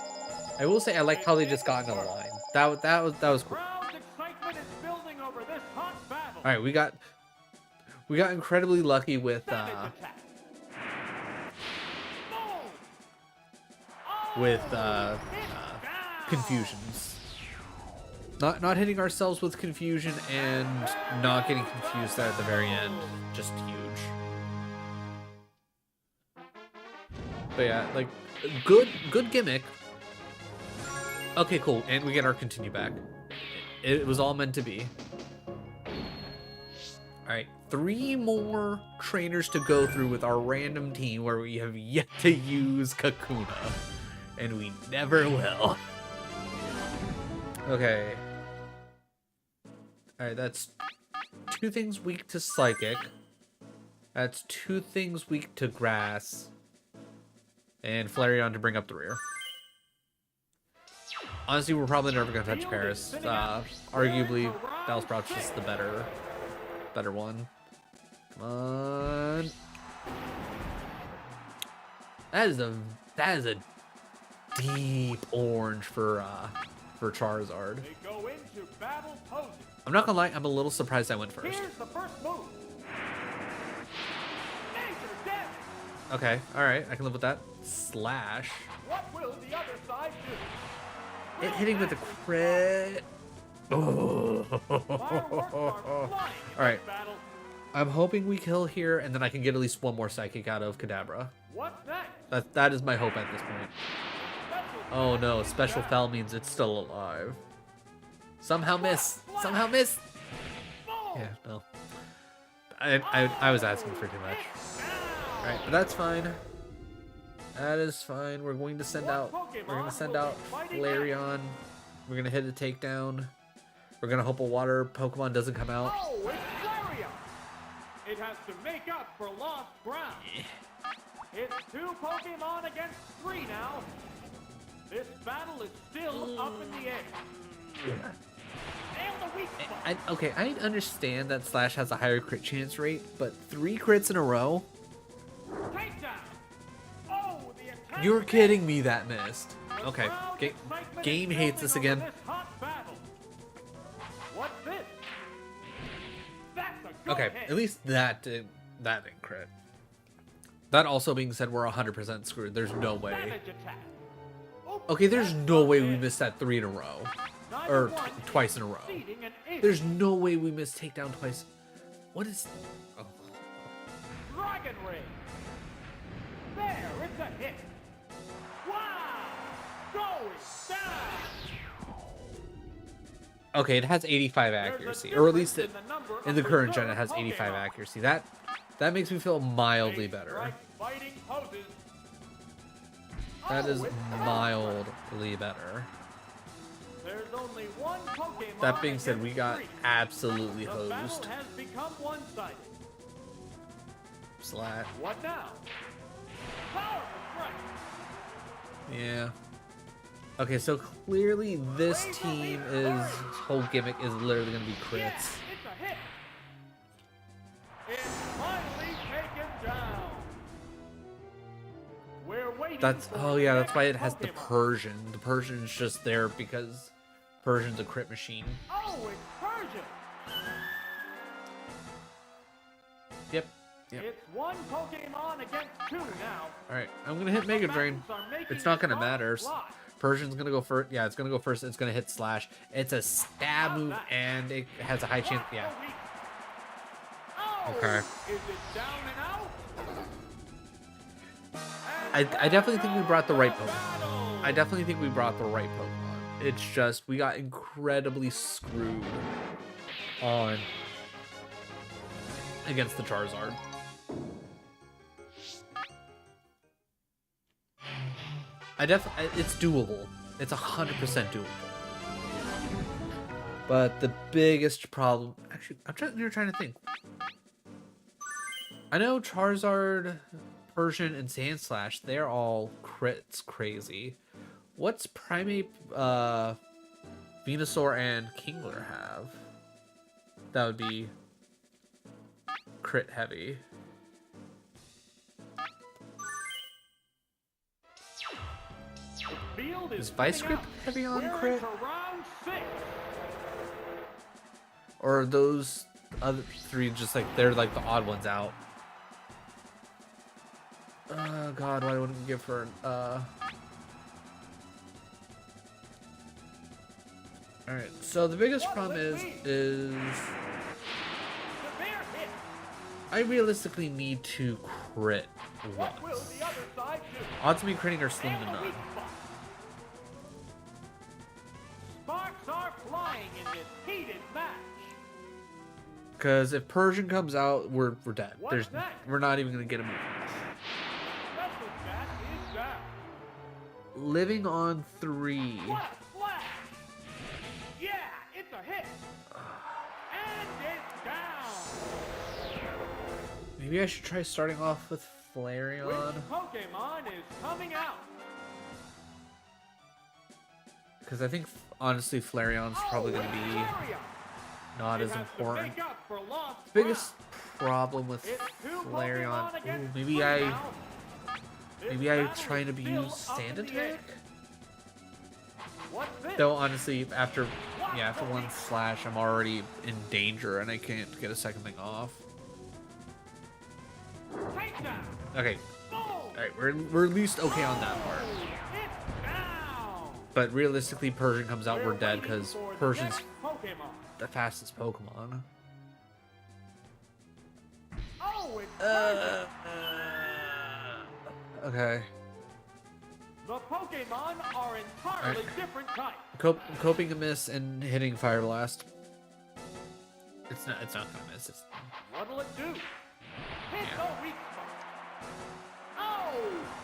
I will say I like how they just got in a line. That was cool. Crowd's excitement is building over this hot battle. All right, we got incredibly lucky with Savage attack. Boom. Oh, with hit down. confusions. Not hitting ourselves with confusion and not getting confused there at the very end. Just huge. But yeah, like good gimmick. Okay, cool. And we get our continue back. It was all meant to be. All right, 3 more trainers to go through with our random team where we have yet to use Kakuna. And we never will. Okay. Alright, that's 2 things weak to Psychic. That's 2 things weak to Grass. And Flareon to bring up the rear. Honestly, we're probably never going to touch Paris. Arguably, Bellsprout's just the better one. Come on. That is a deep orange for Charizard. They go into battle poses. I'm not gonna lie, I'm a little surprised I went first. Here's the first move. Major damage. Okay, alright, I can live with that. Slash. What will the other side do? It hitting with a crit. Oh. Fireworks are flying in Alright, this battle. I'm hoping we kill here and then I can get at least 1 more Psychic out of Kadabra. What's next? That is my hope at this point. Special Oh no, Special Fell means it's still alive. Somehow miss! Somehow miss! Boom. Yeah, no. I was asking for too much. Alright, but that's fine. That is fine. We're going to send out Flareon. We're gonna hit a takedown. We're gonna hope a water Pokemon doesn't come out. Oh, it's Flareon. It has to make up for lost ground. It's 2 Pokemon against 3 now. This battle is still up in the air. And the weak spot. Okay, I understand that Slash has a higher crit chance rate, but 3 crits in a row? Takedown. Oh, the attack. You're kidding me that missed. The Okay, crowd's excitement game is hates building us over again. this hot battle. What's this? That's a good Okay, hit. at least that didn't crit. That also being said, we're 100% screwed. There's no way. Savage attack. Oops, Okay, there's that's no a way we hit. missed that 3 in a row. Neither Or one twice in a row. exceeding an inch. There's no way we missed takedown twice. What is... Oh. Dragon Ring. There, it's a hit. Wow! Going down. Okay, it has 85 accuracy. Or at least it, in the current gen, it has 85 accuracy. That makes me feel mildly better. Fighting poses. That is it's mildly better. There's only one Pokemon That being said, we against got three. absolutely The battle hosed. has become one-sided. Slat. What now? Powerful strike. Yeah. Okay, so clearly this team is whole gimmick is literally gonna be Yeah, crits. it's a hit. It's finally taken down. We're waiting That's for oh the yeah, that's next why it has the Pokemon. Persian. The Persian's just there because Persian's a crit machine. Oh, it's Persian. Yep. Yep. It's one Pokemon against two now. Alright, I'm gonna hit Mega Drain. It's not gonna matter. Persian's gonna go first. Yeah, it's gonna go first. It's gonna hit Slash. It's a stab move and it has a high chance. Yeah. Oh, Okay. is it down and out? I definitely think we brought the right Pokemon. I definitely think we brought the right Pokemon. It's just we got incredibly screwed on against the Charizard. It's doable. It's 100% doable. But the biggest problem, actually, I'm trying to think. I know Charizard, Persian, and Sandslash, they're all crits crazy. What's Primate, Venusaur and Kingler have? That would be crit heavy. Field Is Vice Grip heavy on We're crit? into round 6. Or are those other three just like, they're like the odd ones out? Oh god, why wouldn't we give her Alright, so the biggest problem is The bear hit. I realistically need to crit What will once. the other side do? Odds of me critting are slim to And the none. weak spot. Sparks are flying in this heated match. Because if Persian comes out, we're dead. What's next? We're not even gonna get a move. Special Cat is down. Living on 3. What a flash! Yeah, it's a hit. And it's down. Maybe I should try starting off with Flareon. Which Pokemon is coming out? Because I think, honestly, Flareon's probably going to it's be Flareon. not It as has to important. make up for lost Biggest problem with ground. It's two Flareon. Pokemon Ooh, against maybe three I now. This maybe I battle try is to still use up in Sand the air. Attack. What's this? Though honestly, after one slash, I'm already in danger and I can't get a second thing off. Takedown. Okay, Boom. all right, we're at least okay on that part. It's down. But realistically, Persian comes out, we're dead waiting because for the Persian's next Pokemon. the fastest Pokemon. Oh, it's Persian. Okay. The Pokemon are entirely different types. Coping a miss and hitting Fire Blast. It's not gonna miss. What'll it do? Hit Yeah. the weak spot. Oh,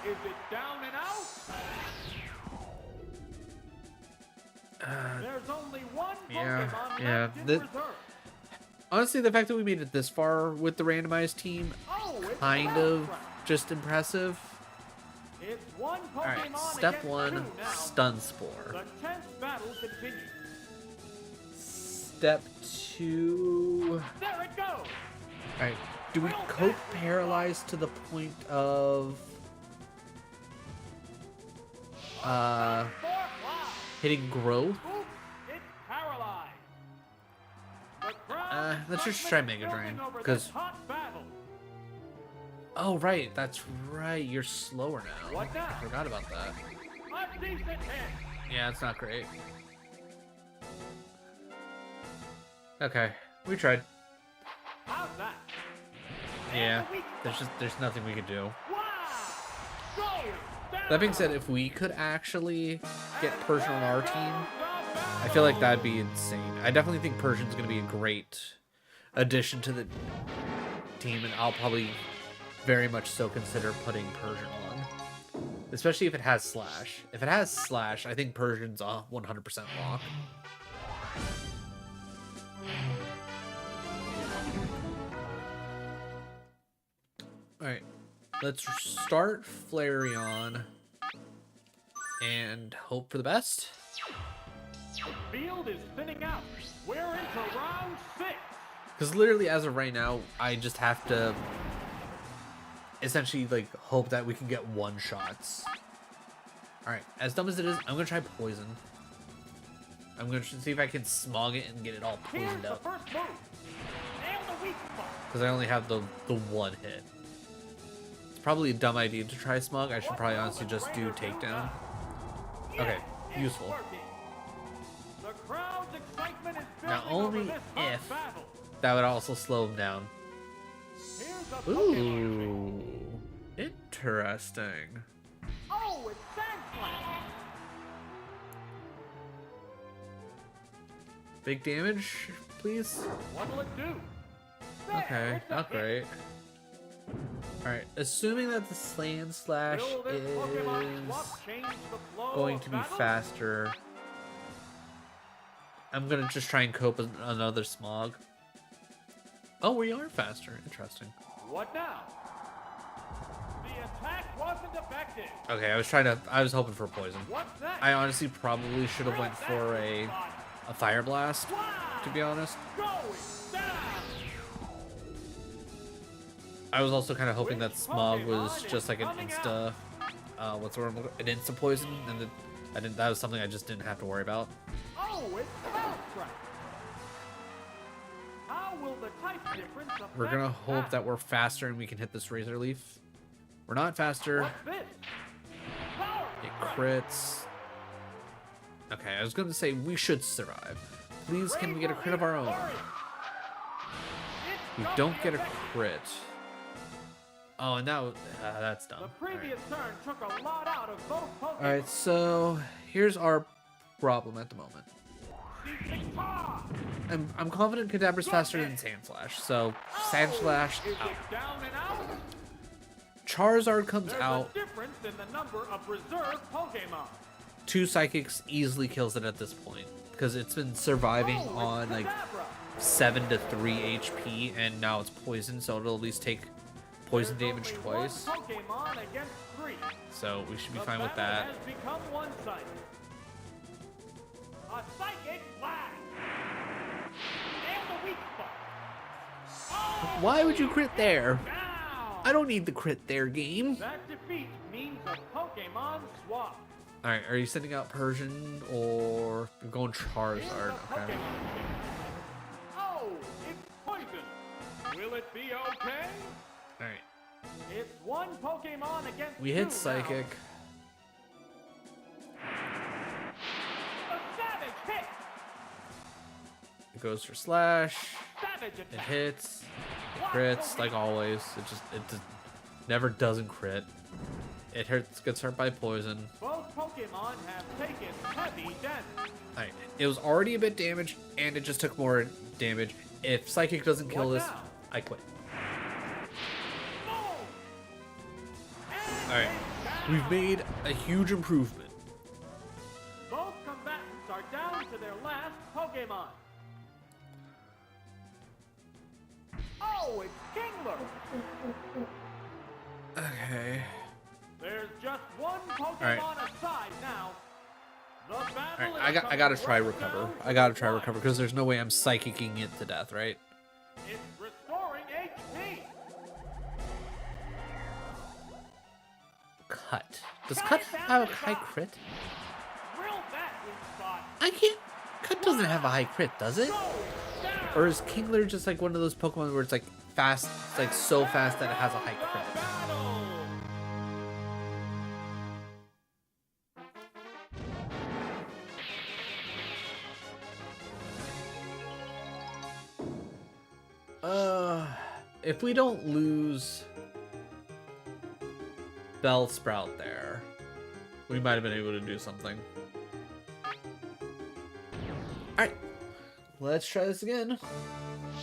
is it down and out? There's only one yeah, Pokemon yeah, left in the- reserve. Honestly, the fact that we made it this far with the randomized team, Oh, it's kind Battle of Ground. just impressive. It's one Pokemon Alright, step against 1, two now. Stun Spore. The tense battle continues. Step 2... There it goes. Alright, do we cope paralyzed to the point of... Wow. hitting growth? Oops, it's paralyzed. The crowd Let's just excitement try is Mega building Drain, over 'cause- this hot battle. Oh, right, that's right, you're slower now. What now? I forgot about that. A decent hit. Yeah, it's not great. Okay, we tried. How's that? Yeah, there's nothing we could do. Wow! Go That being said, if we could actually get Persian on our team, I feel like that'd be insane. I definitely think Persian's going to be a great addition to the team, and I'll probably very much so consider putting Persian on. Especially if it has Slash. If it has Slash, I think Persian's a 100% lock. Alright, let's start Flareon and hope for the best. The field is thinning out. We're into round 6. Because literally, as of right now, I just have to essentially like hope that we can get one shots. Alright, as dumb as it is, I'm gonna try poison. I'm gonna see if I can smog it and get it all Here's poisoned the up. first move. Nail the weak spot. Because I only have the one hit. It's probably a dumb idea to try smog. I should probably honestly just do takedown. Okay, It's useful. working. The crowd's excitement is Now building over only this hot if battle. that would also slow him down. Here's a Pokemon. Ooh, interesting. Oh, it's Sand Slash. Big damage, please. What'll it do? There, Okay, it's a not hit. great. Alright, assuming that the Sand Slash Will this is Pokemon swap change the flow going of to be battle? faster, I'm gonna just try and cope with another smog. Oh, we are faster. Interesting. What now? The attack wasn't effective. Okay, I was hoping for poison. What's next? I honestly probably should have went for a Fire Blast, Wow! to be honest. Going down. I was also kind of hoping that smog was just like an insta, what's the word? An insta poison, and that was something I just didn't have to worry about. Oh, it's Strike. How will the type difference affect We're gonna hope that? that we're faster and we can hit this Razor Leaf. We're not faster. What's this? Power It Strike. crits. Okay, I was gonna say we should survive. Please, can we get a crit of our own? We don't get a crit. Oh, and now that's dumb. The previous turn took a lot out of both Pokemon. Alright, so here's our problem at the moment. I'm confident Kadabra's faster than Sandslash, so Sandslash Is it out. down and out? Charizard comes There's out. a difference in the number of reserve Pokemon. 2 Psychics easily kills it at this point, because it's been surviving Oh, it's on like Kadabra. 7 to 3 HP, and now it's poison, so it'll at least take poison There's damage only one twice. Pokemon against 3. So we should be The fine with battle that. has become one-sided. A Psychic Blast. And the weak spot. Oh, Why would you crit there? down. I don't need the crit there, game. That defeat means a Pokemon swap. Alright, are you sending out Persian or you're going Here's Charizard? a Okay. Pokemon. Oh, it's poison. Will it be okay? Alright. It's one Pokemon against We 2 hit now. Psychic. A savage hit. It goes for Slash. Savage It attack. hits. Crits, like always. Never doesn't crit. It gets hurt by poison. Both Pokemon have taken heavy damage. Alright. It was already a bit damaged, and it just took more damage. If Psychic doesn't kill What this, now? I quit. Boom! And Alright. it's down. We've made a huge improvement. Both combatants are down to their last Pokemon. Oh, it's Kingler. Okay. There's just one Pokemon Alright. aside now. The battle Alright, is I gotta coming try right recover. down to I gotta the try wire. recover because there's no way I'm psychicking it to death, right? It's restoring HP. Cut. Does Cut have a high crit? Drill that weak spot. I can't. Cut doesn't have a high crit, does it? Go down. Or is Kingler just like one of those Pokemon where it's like fast, it's like so fast that it has a high The crit? battle. if we don't lose Bellsprout there, we might have been able to do something. Alright, let's try this again.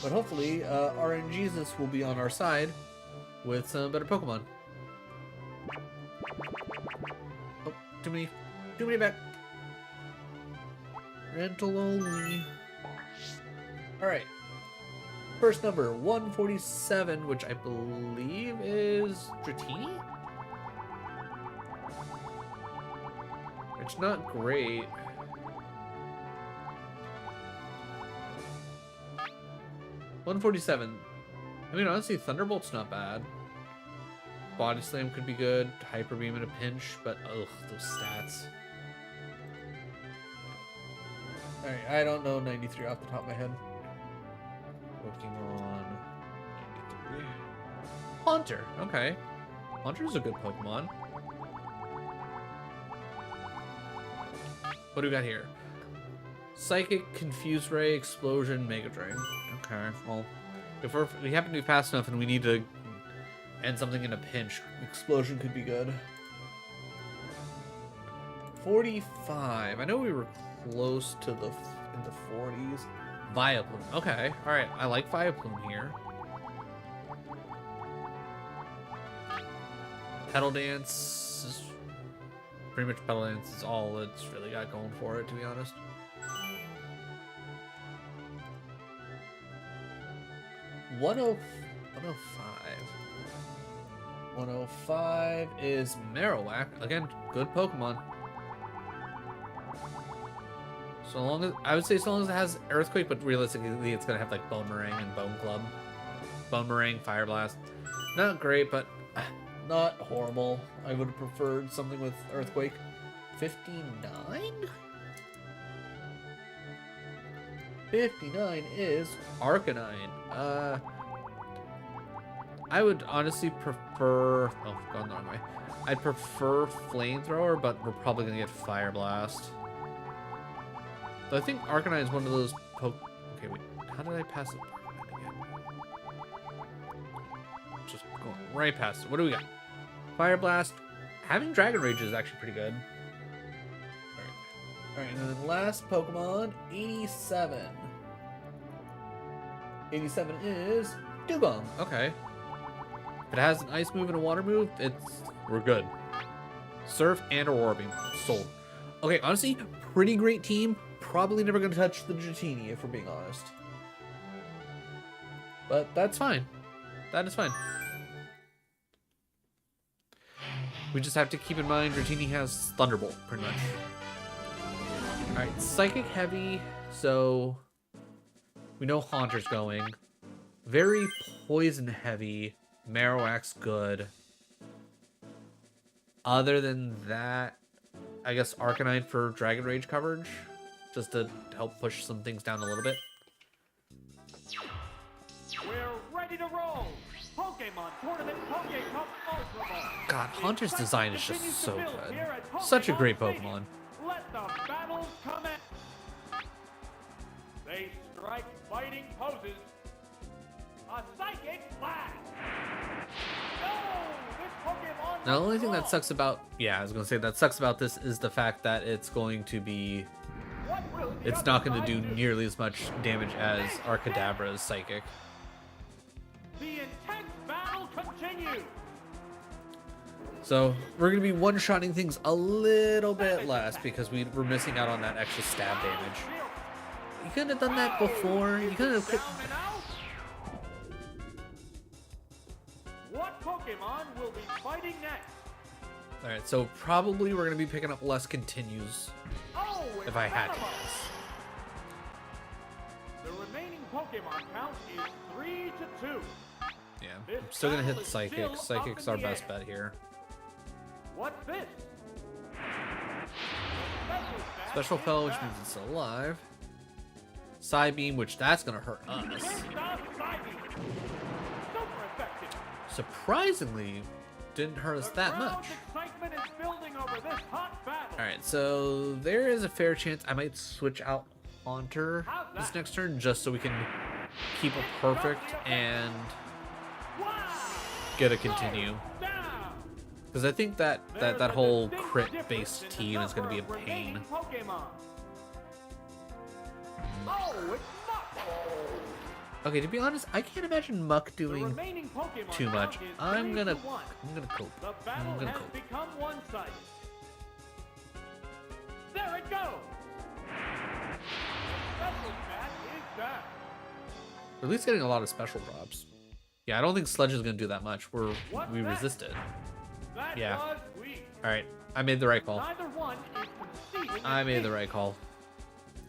But hopefully, RNGesus will be on our side with some better Pokemon. Oh, too many back. Rental only. Alright. First number, 147, which I believe is Dratini? It's not great. $147. I mean, honestly, Thunderbolt's not bad. Body Slam could be good. Hyper Beam in a pinch, but ugh, those stats. Alright, I don't know 93 off the top of my head. Pokemon 93. Haunter, okay. Haunter's a good Pokemon. What do we got here? Psychic, Confuse Ray, Explosion, Mega Drain. Okay, well, if we happen to be fast enough and we need to end something in a pinch, Explosion could be good. 45. I know we were close to in the 40s. Vileplume. Okay, all right. I like Vileplume here. Pedal Dance is pretty much Pedal Dance is all it's really got going for it, to be honest. One oh five. 105 is Marowak. Again, good Pokemon. So long as I would say, so long as it has Earthquake, but realistically, it's gonna have like Boomerang and Bone Club. Boomerang, Fire Blast. Not great, but not horrible. I would have preferred something with Earthquake. 59? 59 is Arcanine. I would honestly prefer... Oh, gone the wrong way. I'd prefer Flamethrower, but we're probably going to get Fire Blast. So I think Arcanine is one of those Okay, wait. How did I pass it? Arcanine again? Just going right past it. What do we got? Fire Blast. Having Dragon Rage is actually pretty good. Alright, and then last Pokemon, 87. 87 is Dugong. Okay. If it has an ice move and a water move, we're good. Surf and Aurora Beam. Sold. Okay, honestly, pretty great team. Probably never going to touch the Dratini, if we're being honest. But that's fine. That is fine. We just have to keep in mind Dratini has Thunderbolt, pretty much. Alright, Psychic Heavy, so we know Haunter's going. Very Poison Heavy. Marowak's good. Other than that, I guess Arcanine for Dragon Rage coverage, just to help push some things down a little bit. We're ready to roll. Pokemon Tournament Pokecup Ultra Ball. God, Haunter's design is just so good. Such a great Pokemon. Let the battles commence. They strike fighting poses. A psychic blast. No, this Pokemon. Now, the only thing that sucks about, I was gonna say that sucks about this is the fact that it's going to be, it's not going to do nearly as much damage as Arcadabra's Psychic. The intense battle continues. So we're going to be one-shotting things a little bit less because we're missing out on that extra stab damage. You couldn't have done that before. You couldn't have. What Pokemon will be fighting next? All right, so probably we're going to be picking up less continues if I had to guess. The remaining Pokemon count is 3-2. Yeah, I'm still going to hit Psychic. Psychic's our best bet here. What's this? Special Spell, which means it's still alive. Psybeam, which that's going to hurt us. Surprisingly, didn't hurt us that much. Alright, so there is a fair chance I might switch out Haunter this next turn just so we can keep it perfect and gonna continue. Down. Because I think that There's a whole distinct crit-based difference in the team is gonna be a number of pain. remaining Pokemon. Oh, it's Muck. Okay, to be honest, I can't imagine Muck The doing remaining Pokemon too much. count is I'm 3 gonna to 1. cope. The battle I'm gonna has cope. become one-sided. There it goes. The special cat is down. We're at least getting a lot of special drops. Yeah, I don't think Sledge is gonna do that much. What's We that? resisted. That Yeah. was weak. All right, I made the right call. Neither one is conceding I made the defeat. right call.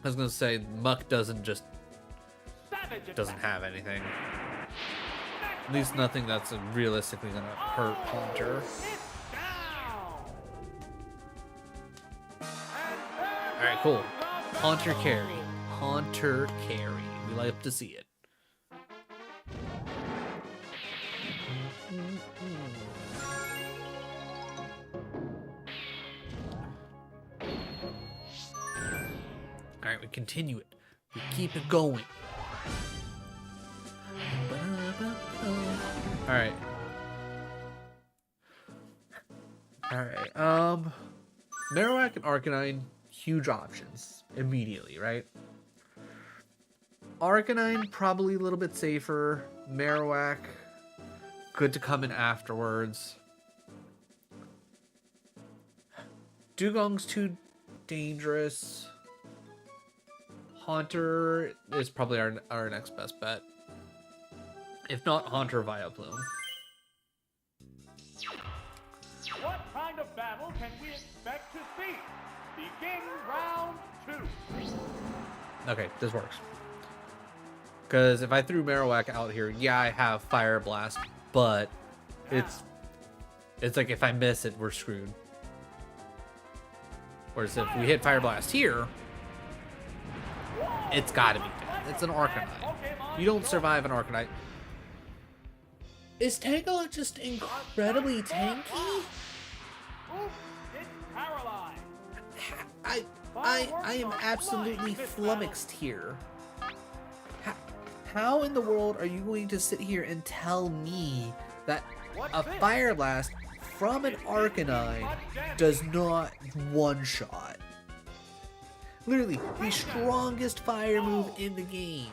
I was gonna say Muck doesn't Savage doesn't attack. have anything. At least nothing that's realistically gonna hurt Haunter. It's down. And there All right, cool. goes the Haunter battle. carry. Haunter carry. We like to see it. All right, we continue it. We keep it going. All right. All right. Marowak and Arcanine, huge options immediately, right? Arcanine probably a little bit safer. Marowak, good to come in afterwards. Dugong's too dangerous. Haunter is probably our next best bet. If not Haunter, Vileplume. What kind of battle can we expect to see? Begin round 2. Okay, this works. Because if I threw Marowak out here, yeah, I have Fire Blast, but it's like if I miss it, we're screwed. Whereas if we hit Fire Blast here, it's gotta be dead. It's an Arcanine. You don't survive an Arcanine. Is Tangela just incredibly tanky? Oops, it's paralyzed. I am absolutely flummoxed here. How in the world are you going to sit here and tell me that a Fire Blast from an Arcanine does not one-shot? Literally, the strongest fire move in the game.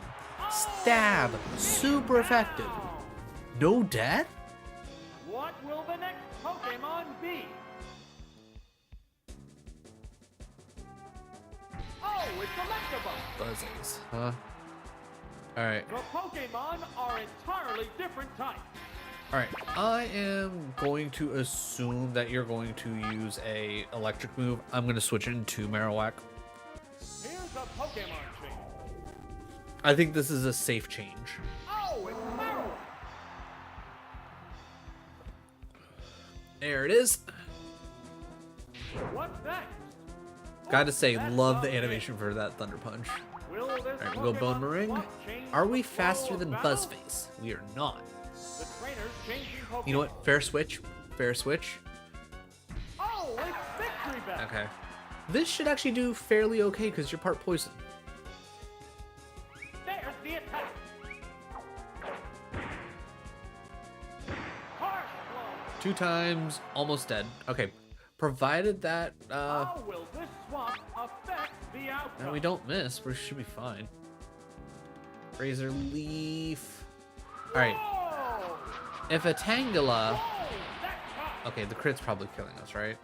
Stab, super effective. No death? What will the next Pokemon be? Oh, it's Electabuzz. Buzzings, huh? Alright, The Pokemon are entirely different types. alright. I am going to assume that you're going to use a electric move. I'm going to switch it into Marowak. Here's a Pokemon change. I think this is a safe change. Oh, it's Marowak. There it is. What's next? Gotta say, That's love not the it. animation for that Thunder Punch. Will this Alright, we'll go Bone Pokemon Maring. swap change Are the we flow faster of than battle? Buzzface? We are not. The trainer's changing Pokemon. You know what? Fair switch. Fair switch. Oh, it's Victory Bell. Okay. This should actually do fairly okay because you're part poison. There's the attack. Harsh blow. 2 times, almost dead. Okay. Provided that How will this swap affect the outcome? and we don't miss, we should be fine. Razor Leaf. Alright. Oh, If a Tangela. oh, that's tough. Okay, the crit's probably killing us, right?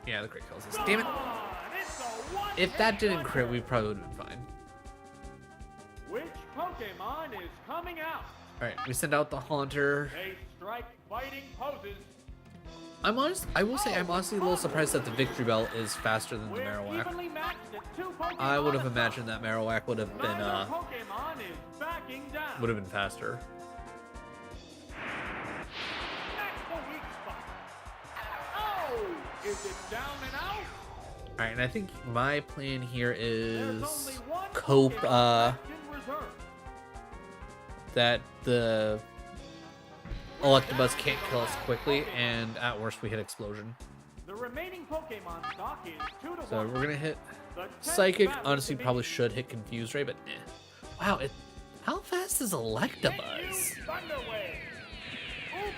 Yeah, the crit kills us. Damn it. It's a one-hit If that didn't wonder. crit, we probably would have been fine. Which Pokemon is coming out? Alright, we send out the Haunter. They strike fighting poses. I will say I'm honestly a little surprised that the Victory Bell is faster than the We're Marowak. evenly matched at 2 Pokemon. I would have aside. imagined that Marowak would have been Neither Pokemon is backing down. faster. That's the weak spot. Oh, is it down and out? Alright, and I think my plan here There's is only one cope Pokemon left in reserve. that the Electabuzz can't kill us quickly, and at worst we hit Explosion. The remaining Pokemon stock is 2 to 1. So we're gonna hit The 10th Psychic. battle Honestly, to be- probably should hit Confuse Ray, but eh. Wow, how fast is Hit you, Electabuzz? Thunder Wave.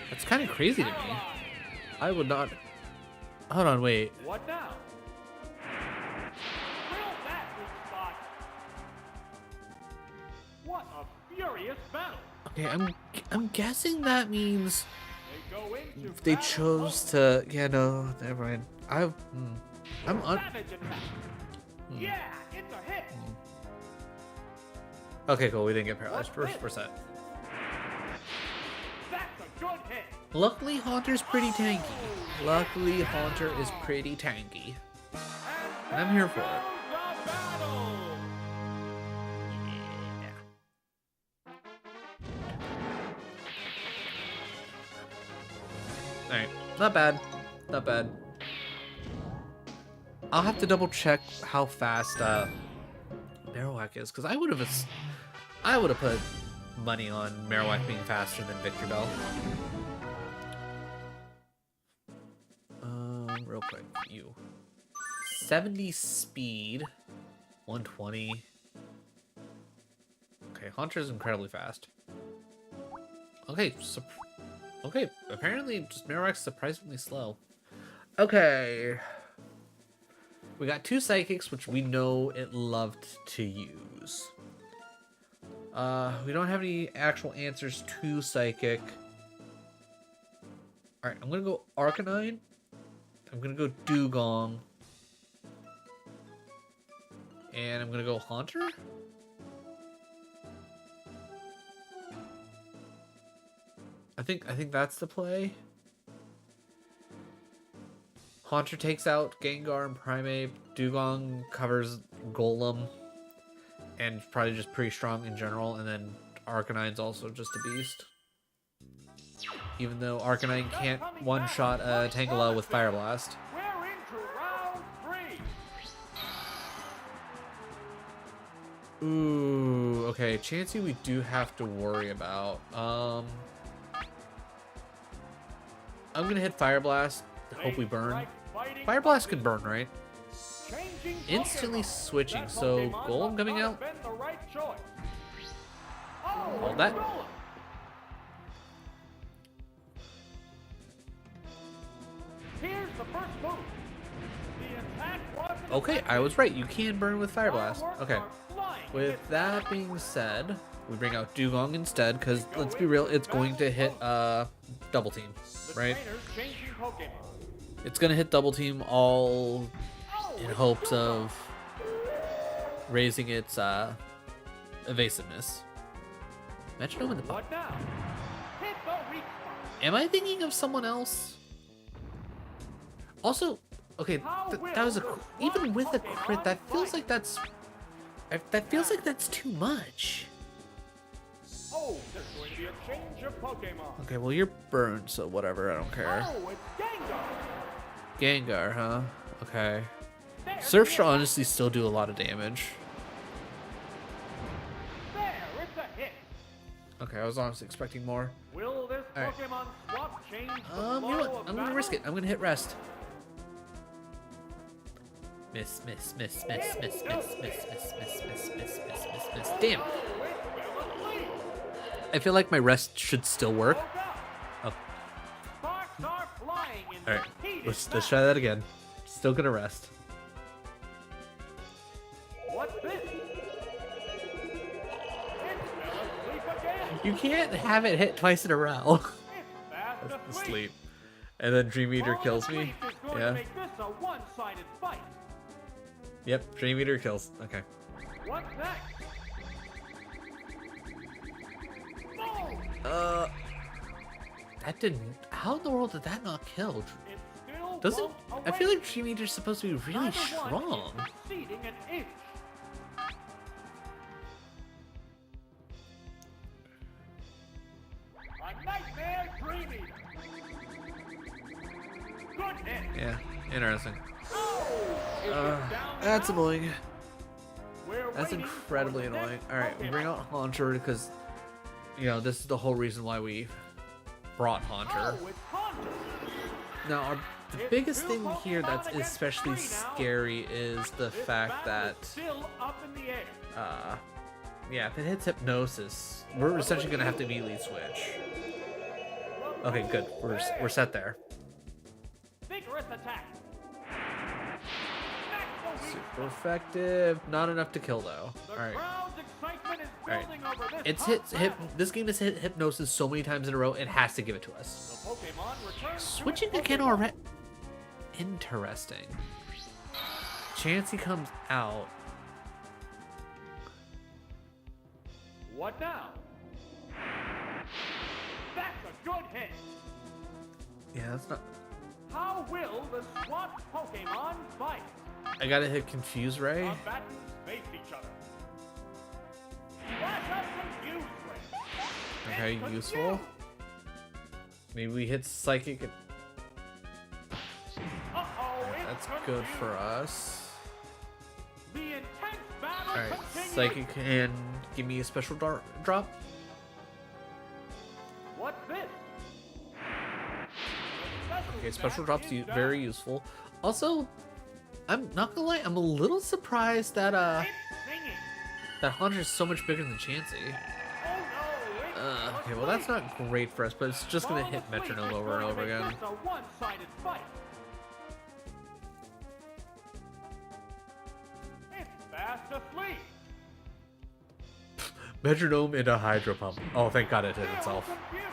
That's kind of crazy to me. I would not. Hold on, wait. What now? Drill that weak spot. What a furious battle. Okay, I'm guessing that means They go into they battle chose mode. to. Yeah, no, never mind. I'm Savage attack. Yeah, it's a hit. Okay, cool. We didn't get paralyzed. We're set. That's a good hit. Luckily, Haunter's pretty tanky. Luckily, Haunter is pretty tanky. And I'm here for it. The battle. Alright, not bad. Not bad. I'll have to double check how fast Marowak is, because I would have put money on Marowak being faster than Victor Bell. Real quick, you 70 speed, 120. Okay, Haunter's incredibly fast. Okay, okay, apparently just Marowak's surprisingly slow. Okay. We got 2 psychics, which we know it loved to use. We don't have any actual answers to psychic. Alright, I'm gonna go Arcanine. I'm gonna go Dugong. And I'm gonna go Haunter? I think that's the play. Haunter takes out Gengar and Primeape. Dugong covers Golem. And probably just pretty strong in general. And then Arcanine's also just a beast. Even though Arcanine can't one-shot Tangela with Fire Blast. We're into round 3. Ooh, okay. Chansey we do have to worry about. I'm gonna hit Fire Blast. Hope we burn. Fire Blast can burn, right? Instantly switching, so Golem coming out. Hold that. Here's the first move. The attack was Okay, I was right. You can burn with Fire Blast. Okay. With that being said, we bring out Dugong instead, because let's be real, it's going to hit Double Team, right? It's gonna hit Double Team all in hopes of raising its evasiveness. Imagine over the button. What now? Hit the weak spot. Am I thinking of someone else? Also, okay, that was even with a crit, that feels like that's too much. Oh, there's going to be a change of Pokemon. Okay, well you're burned, so whatever, I don't care. Oh, it's Gengar. Gengar, huh? Okay. There's Surf the should hit. honestly still do a lot of damage. There, it's a hit. Okay, I was honestly expecting more. Will this All right. Pokemon swap change the You know flow what? of I'm gonna battle? risk it. I'm gonna hit rest. Miss. Damn. Oh, it fell asleep. I feel like my rest should still work. Woke up. Oh, Sparks are flying in all right. this heated Let's battle. try that again. Still gonna rest. What's this? It fell asleep again. You can't have it hit twice in a row. It's fast asleep. Sleep. And then Dream Eater Falling kills me. asleep is going to Yeah. make this a one-sided fight. Yep. Dream Eater kills. Okay. What's next? Uh. That didn't. How in the world did that not kill? It still Doesn't. won't I feel like awake. Dream Eater's supposed to be really Neither one strong. is succeeding an inch. A nightmare Dream Eater. Good hit. Yeah. Interesting. Oh, is it down That's now? annoying. We're That's waiting incredibly for the annoying. next Alright, we bring Pokemon. out Haunter because, you know, this is the whole reason why we brought Haunter. Oh, it's Haunter. Now, the It's biggest two thing here Pokemon that's against especially three now. scary is the This fact battle that, is still up in the air. yeah, if it hits Hypnosis, we're essentially going to have to immediately switch. The Okay, good. We're set there. Vigorous attack. Super effective. Not enough to kill though. The All right. crowd's excitement is All right. building over this It's hot hit. battle. This game has hit hypnosis so many times in a row. It has to give it to us. The Pokemon returns to Switching its again Pokemon. already. Interesting. Chansey comes out. What now? That's a good hit. Yeah, that's not. How will the swapped Pokemon fight? I gotta hit Confuse Ray. Combatants face each other. Flash out Confuse Ray. Okay, It's useful. confused. Maybe we hit Psychic. Uh-oh, it's That's good confused. for us. The intense battle All right, continues. Psychic can give me a special drop. What's this? Okay, special attack drops is down. very useful. Also, I'm not gonna lie, I'm a little surprised that It's singing. that Haunter is so much bigger than Chansey. Oh no, it's Okay, well that's not great for us, but it's just gonna hit Metronome over and over again. It's a one-sided fight. It's fast asleep. Metronome into Hydro Pump. Oh, thank God it hit Still itself. confused.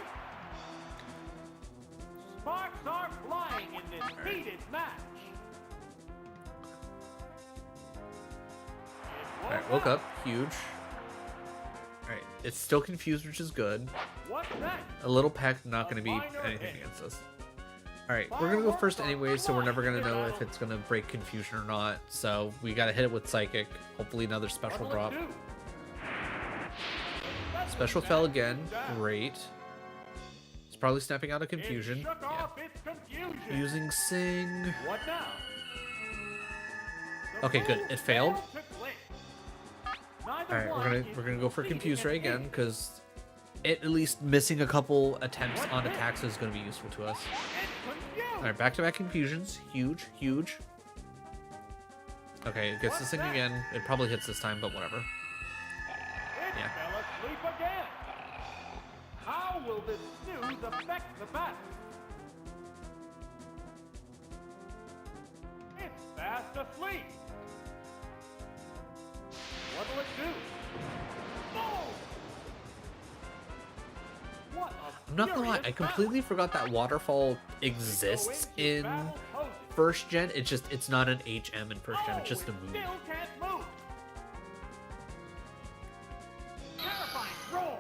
Sparks are flying in this heated match. It Alright, woke up. Huge. Alright, it's still confused, which is good. What's next? A little pack not gonna be anything against us. Alright, we're gonna go first anyway, so we're never gonna know if it's gonna break confusion or not. So we gotta hit it with Psychic. Hopefully another special What'll it drop. do? Special fell again. Great. It's probably snapping out of It confusion. shook Yeah. off its confusion. Using Sing. What now? The Okay, good. move It failed. to click. Neither Alright, one is we're gonna go for succeeding Confuse in Ray aiming. again, because it at least missing a couple attempts on attacks is gonna be useful to us. It's confused. Alright, back-to-back confusions. Huge, huge. Okay, it gets this thing again. It probably hits this time, but whatever. It Yeah. fell asleep again. How will this snooze affect the battle? It's fast asleep. What'll it do? Boom! What a I'm not gonna lie, furious I completely forgot that waterfall exists in first gen. It's not an HM in first gen, it's just a move. Still can't move. Terrifying roar.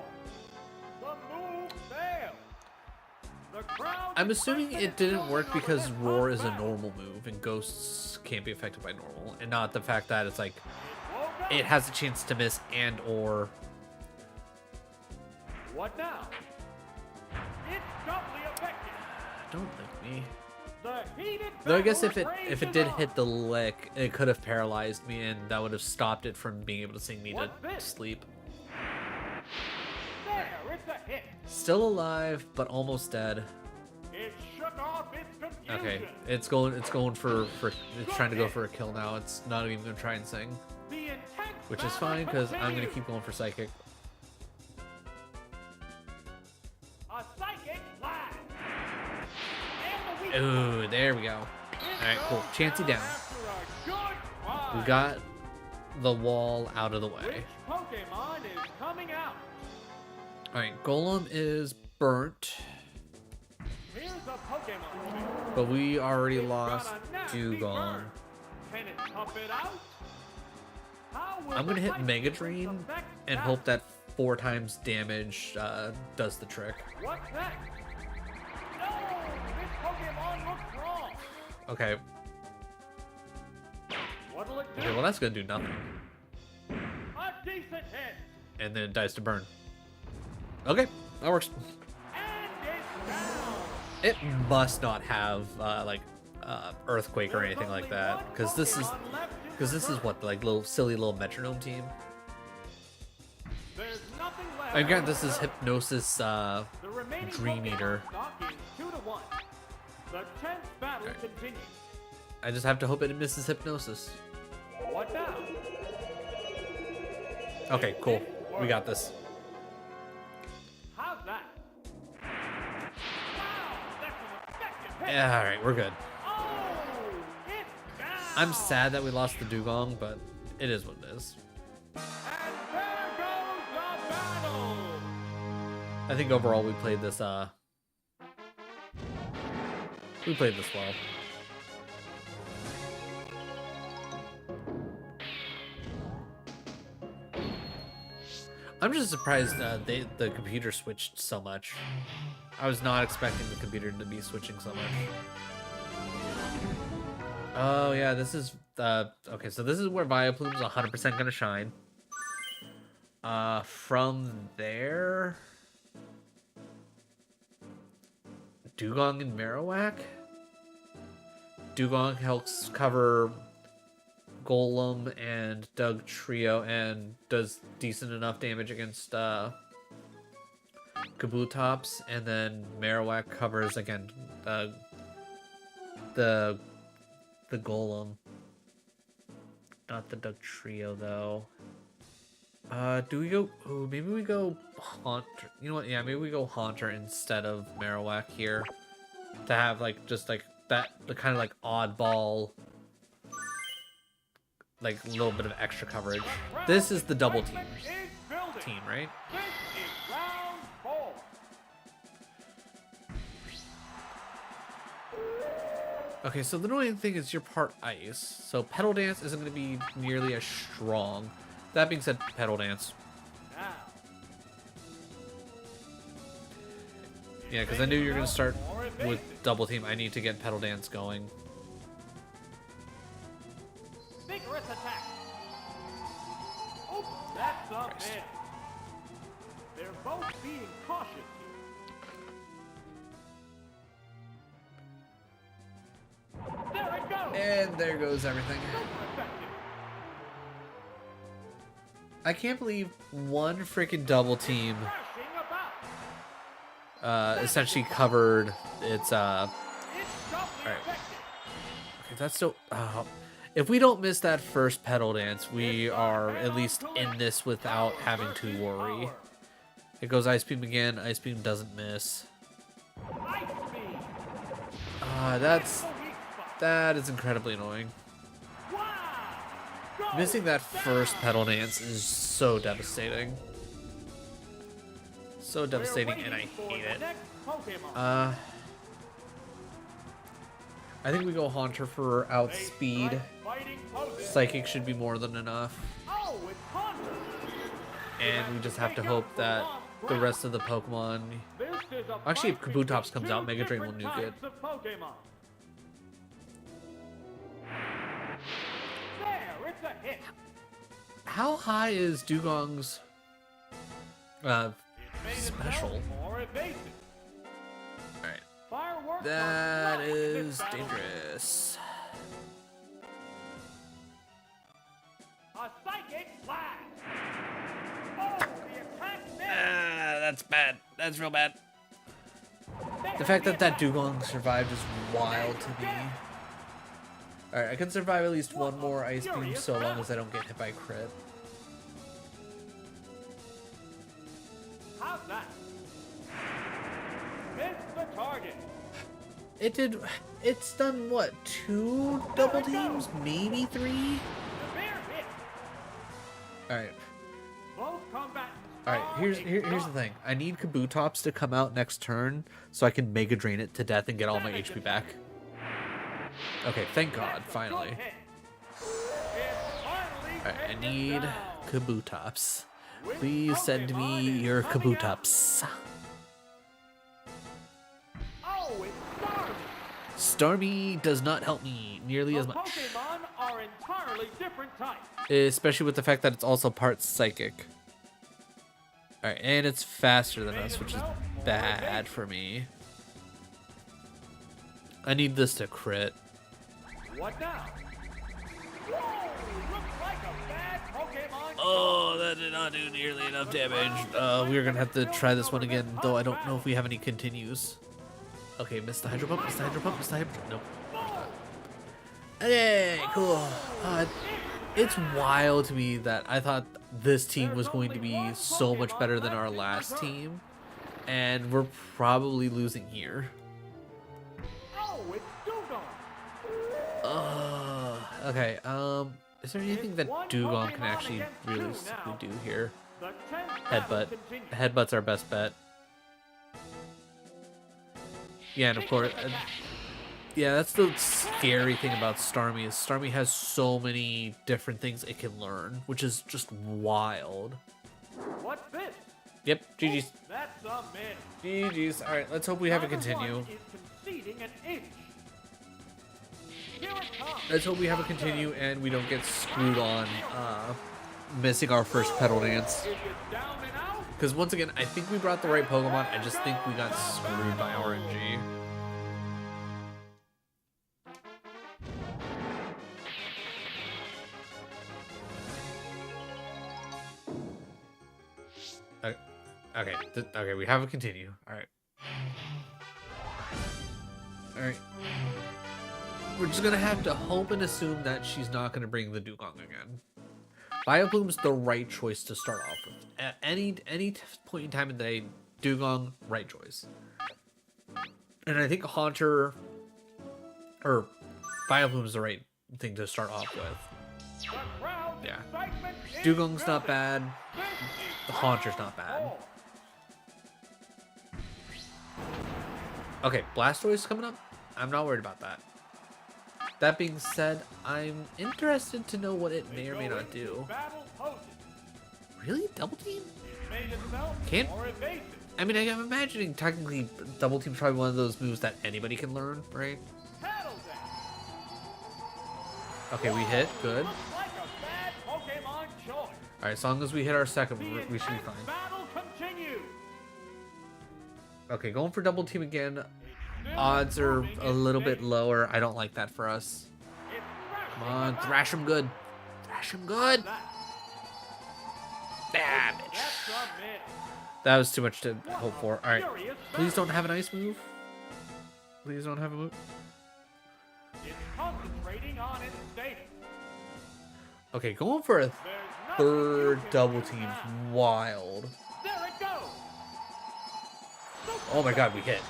The move failed. The crowd I'm assuming it didn't work building over because this Roar hot is a battle. normal move and Ghosts can't be affected by normal, and not the fact that it's like Woke up. it has a chance to miss and or What now? It's doubly effective. don't like me. The heated Though I guess if battle it rages did on. hit the lick, it could have paralyzed me and that would have stopped it from being able to sing me to What's this? sleep. There, it's a hit. Still alive, but almost dead. It shook off its confusion. Okay, it's going for it's trying to go for a kill now. It's not even gonna try and sing, The intense which is battle fine because I'm gonna continues. keep going for Psychic. A psychic blast. And the weak Ooh, there we go. It Alright, cool. goes Chansey down. after a good We fight. got the wall out of the way. Which Pokemon is coming out? Alright, Golem is burnt, Here's a Pokemon trick. but we already It's lost got a nasty to Golem. burn. Can it tough it out? How will I'm gonna the hit Psychic Mega Leap Drain affect and that? hope that 4 times damage does the trick. What's next? No! This Pokemon looks wrong. Okay, What'll it do? okay, well that's gonna do nothing. A decent hit. And then it dies to burn. Okay, that works. And it's down. It must not have earthquake or There's anything like only that, one because this is Pokemon left in the group. what, like little silly little metronome team. There's nothing left. And again, this is Hypnosis. The remaining Dream Pokemon Eater. stock is 2-1. The tense battle Okay. continues. I just have to hope it misses Hypnosis. What now? Okay, cool. We got this. How's that? Yeah, all right, we're good. Oh, it's down. I'm sad that we lost the Dugong, but it is what it is. And there goes the battle. I think overall we played this well. I'm just surprised the computer switched so much. I was not expecting the computer to be switching so much. Oh yeah, this is okay, so this is where Vileplume's 100% gonna shine. From there, Dugong and Marowak. Dugong helps cover Golem and Doug Trio and does decent enough damage against Kabutops, and then Marowak covers again the Golem. Not the Doug Trio though. Do we go? Oh, maybe we go Haunter. You know what? Yeah, maybe we go Haunter instead of Marowak here to have like just like that the kind of like oddball, like a little bit of extra coverage. This is the double team, right? This is round 4. Okay, so the annoying thing is you're part ice, so Petal Dance isn't going to be nearly as strong. That being said, Petal Dance. Now, Yeah, because I knew you were going to start with double team. I need to get Petal Dance going. vigorous attack. Oh, that's a miss. They're both being cautious here. There it goes. And there goes everything. Super effective. I can't believe one freaking double team Crashing about. essentially covered its It's doubly Alright. effective. okay, that's still if we don't miss that first Petal Dance, we are at least in this without having to worry. Power. It goes Ice Beam again. Ice Beam doesn't miss. Ice beam. That's The weak spot. that is incredibly annoying. Wow. Go Missing that down. first Petal Dance is so devastating. So devastating, We're and I waiting for hate the it. next Pokemon. I think we go Haunter for They outspeed. strike fighting poses. Psychic should be more than enough. Oh, it's Haunter. And we just have to hope that the rest of the Pokemon... This is a Actually, if fight Kabutops between comes out, two Mega Drain will different nuke it. types of Pokemon. There, it's a hit. How high is Dugong's It made itself special? more evasive. Alright. Fireworks That are flying in this is battle. dangerous. A psychic blast. Oh, the attack missed. That's bad. That's real bad. There's The fact the that that attack. Dugong survived is wild to me. Alright, I can survive at least one more Ice Beam so long as I don't get hit by crit. How's that? Missed the target. It's done what, 2 double teams? Maybe 3? The bear hit. Alright. Both combatants. Alright, are here's the exhausted. thing. I need Kabutops to come out next turn so I can Mega Drain it to death and get all my HP back. Okay, thank God, finally. Good hit. It's finally Alright, I taken need down. Kabutops. Which Please send Pokemon me is your coming out? Kabutops. Oh, it's Starmie. Stormy does not help me nearly The as much. Pokemon are entirely different types. Especially with the fact that it's also part Psychic. Alright, and it's faster than us, which is bad for me. I need this to crit. What now? Whoa, looks like a bad Pokemon. Oh, that did not do nearly enough damage. We're gonna have to try this one again, though I don't know if we have any continues. Okay, missed the Hydro Pump, missed the Hydro Pump, missed the Hydro Pump. Nope. Okay, cool. It's wild to me that I thought this team was going to be so much better than our last team, and we're probably losing here. Oh, Okay, is there anything that One Dugong can Pokemon actually against two realistically now. do here? The 10th Headbutt. battle continues. Headbutt's our best bet. Yeah, and of course, yeah, that's the scary thing about Starmie is Starmie has so many different things it can learn, which is just wild. What's this? Yep, GG's. That's a miss. GG's. All right, let's hope we have it Neither continue. one is conceding an inch. Here it comes. Let's hope we have it continue and we don't get screwed on missing our first pedal dance. Is it down and out? Because once again, I think we brought the right Pokemon. I just think we got screwed by RNG. Okay, okay, we have it continue. All right. All right. We're just gonna have to hope and assume that she's not gonna bring the Dugong again. Vileplume's the right choice to start off with. At any point in time in the day, Dugong, right choice. And I think Haunter or Vileplume's the right thing to start off with. The crowd's Yeah. excitement is Dugong's not building. bad. This is The Haunter's not bad. round Okay, Blastoise coming up. I'm not worried about that. That being said, I'm interested to know what it four. may or may not do. Battle poses. Really? Double team? Made itself Can't- more evasive. I mean, I'm imagining technically double team's probably one of those moves that anybody can learn, right? Paddle dance. Okay, we hit. Good. Looks like a bad Pokemon choice. All right, as long as we hit our second, The we should be intense fine. battle continues. Okay, going for double team again. Still Odds are improving a its little bit pace. lower. I don't like that for us. It's Come thrashing on, about. thrash him good. Thrash him good. That- Damage. That's a miss. That was too much to hope for. All right, Furious please battle. don't have an ice move. Please don't have a move. It's concentrating on its status. Okay, going for a There's nothing you third can double do team's now. wild. There it goes. Oh my god, we hit.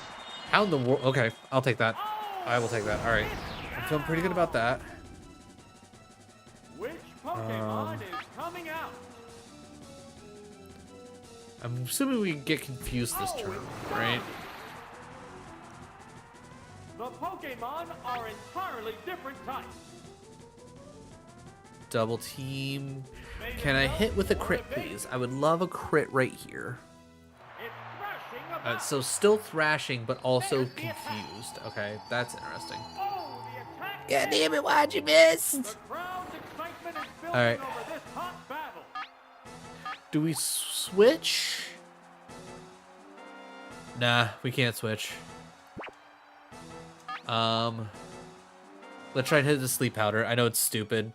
How in the world? Okay, I'll take that. I will take that. All right. I'm feeling pretty good about that. Which Pokemon is coming out? I'm assuming we get confused this turn, right? The Pokemon are entirely different types. Double team. Can I hit with a crit, please? I would love a crit right here. It's thrashing about. So still thrashing, but also confused. Okay, that's interesting. Oh, the attack. God damn it, why'd you miss? The crowd's excitement is building All right. over this hot battle. Do we switch? Nah, we can't switch. Let's try and hit the sleep powder. I know it's stupid.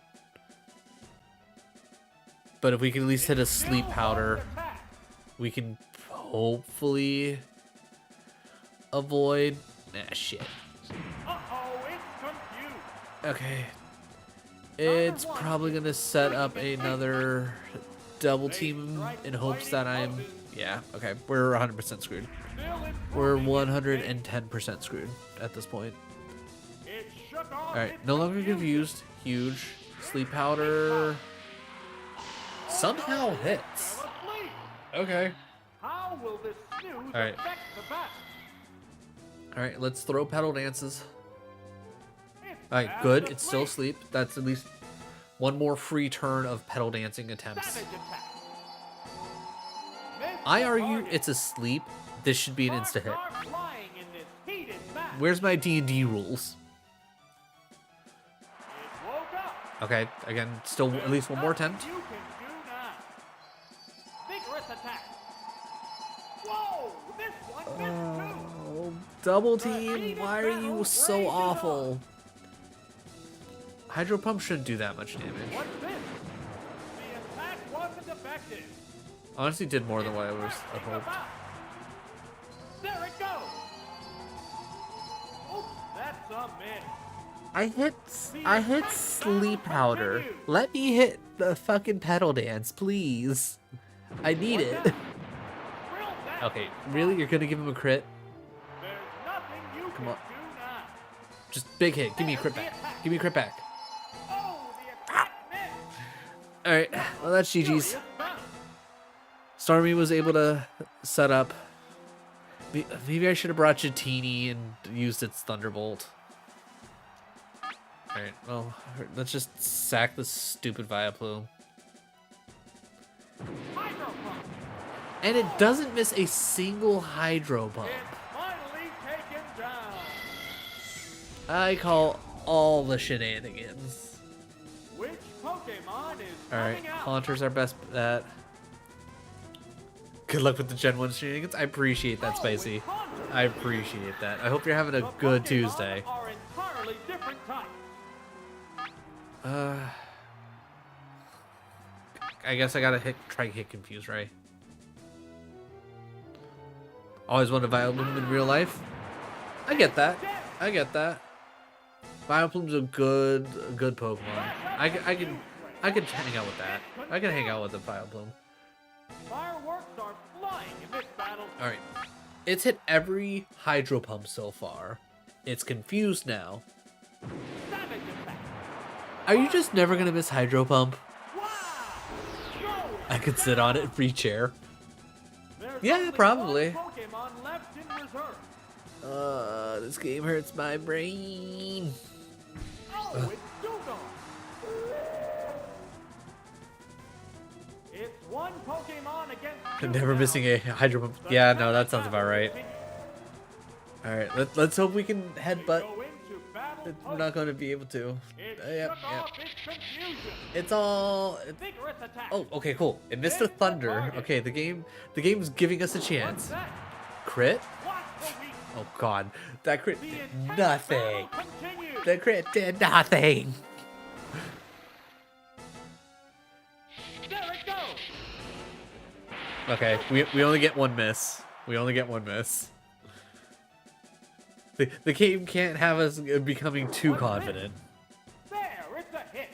But if we can at least hit a sleep Still powder, on attack. we can hopefully avoid. Nah, shit. Uh-oh, it's confused. Okay. It's probably gonna set up another double team in hopes that I'm. Yeah, okay. We're 100% screwed. Still We're improving its 110% screwed at this point. pace. It shook off Alright, its no longer confusion. confused. Huge. Sleep powder. Somehow hits. Fell asleep. Okay. How will this snooze All right. affect the battle? Alright, let's throw pedal dances. It's Alright, fast good. It's still asleep. asleep. That's at least one more free turn of pedal dancing attempts. Savage attack. Missed I the argue target. it's asleep. This should be an insta hit. Sparks are flying in this heated match. Where's my D&D rules? It woke up. Okay, again, still at least one more attempt. Nothing you can do now. Vigorous attack. Whoa, this one missed too. Oh, double team, why are you so awful? Hydro Pump shouldn't do that much damage. What's this? The attack wasn't effective. Honestly, did more than what I was Thrashing hoped. about. There it goes. Oops, that's a miss. I hit sleep powder. Let me hit the fucking pedal dance, please. I need it. Drill that. Okay, really? You're gonna give him a crit? There's nothing you Come can on. do now. Just big hit. Give me a crit back. Give me a crit back. Oh, Alright, well that's GG's. Furious bounce. Stormy was able to set up. Maybe I should have brought Jatini and used its Thunderbolt. Alright, well, let's just sack this stupid Vileplume. Hydro Pump. And it doesn't miss a single Hydro Pump. It's finally taken down. I call all the shenanigans. Which Pokemon is Alright, coming out? Haunter's our best bet. Good luck with the Gen 1 shenanigans. I appreciate that, Spicy. I appreciate that. I hope you're having a The good Pokemon Tuesday. Are entirely different types. I guess I gotta try hit confuse, right? Always wanted Vileplume in real life. I get that. I get that. Vileplume's a good Pokemon. I can hang out with that. I can hang out with the Vileplume. Fireworks are flying in this battle. All right, it's hit every Hydro Pump so far. It's confused now. Savage attack. Are you just never gonna miss Hydro Pump? Wow. Go. I could sit on it, free chair. There's Yeah, only probably. one Pokemon left in reserve. This game hurts my brain. Oh, it's Dugong. It's one Pokemon against two Never now. missing a Hydro Pump. The Yeah, no, that second sounds about battle right. continues. All right, let's hope we can We headbutt. go into battle We're not going to be able to. It Yep, shook yep. off its confusion. It's all. Vigorous attack. Oh, okay, cool. It missed a thunder. Okay, the game's giving us a What's chance. that? Crit? Watch the weak. Oh God, that crit The did intense nothing. battle continues. The crit did nothing. There it goes. Okay, we only get one miss. We only get one miss. The game can't have us becoming too confident. There, it's a hit.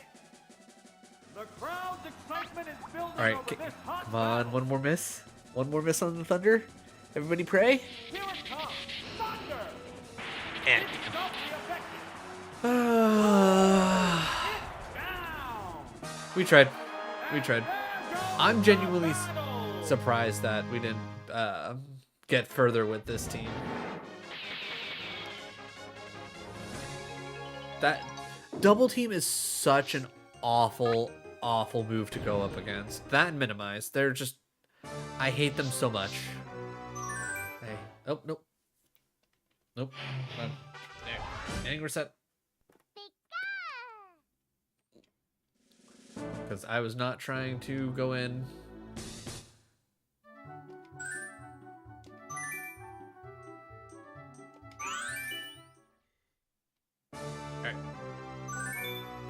The crowd's excitement is building All right, over this hot come on, battle. one more miss. One more miss on the thunder. Everybody pray. Here it comes. Thunder. And It's doubly effective. It's down. we tried. We tried. There goes I'm genuinely the battle. surprised that we didn't get further with this team. That double team is such an awful move to go up against. That and minimize. They're just, I hate them so much. Hey, oh, nope. Nope. There. Anger set. Because I was not trying to go in. Alright.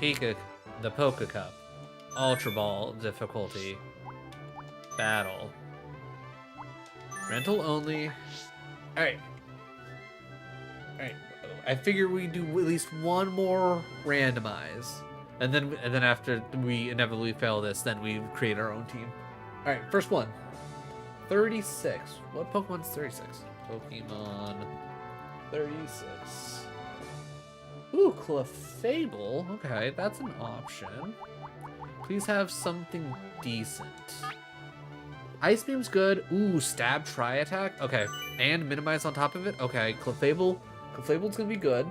Pika, the Poke Cup. Ultra Ball difficulty. Battle. Rental only. Alright. Alright. I figure we do at least one more randomize. And then after we inevitably fail this, then we create our own team. Alright, first one. 36. What Pokemon's 36? Pokemon 36. Ooh, Clefable. Okay, that's an option. Please have something decent. Ice Beam's good. Ooh, Stab, Tri Attack. Okay, and Minimize on top of it. Okay, Clefable. Clefable's gonna be good.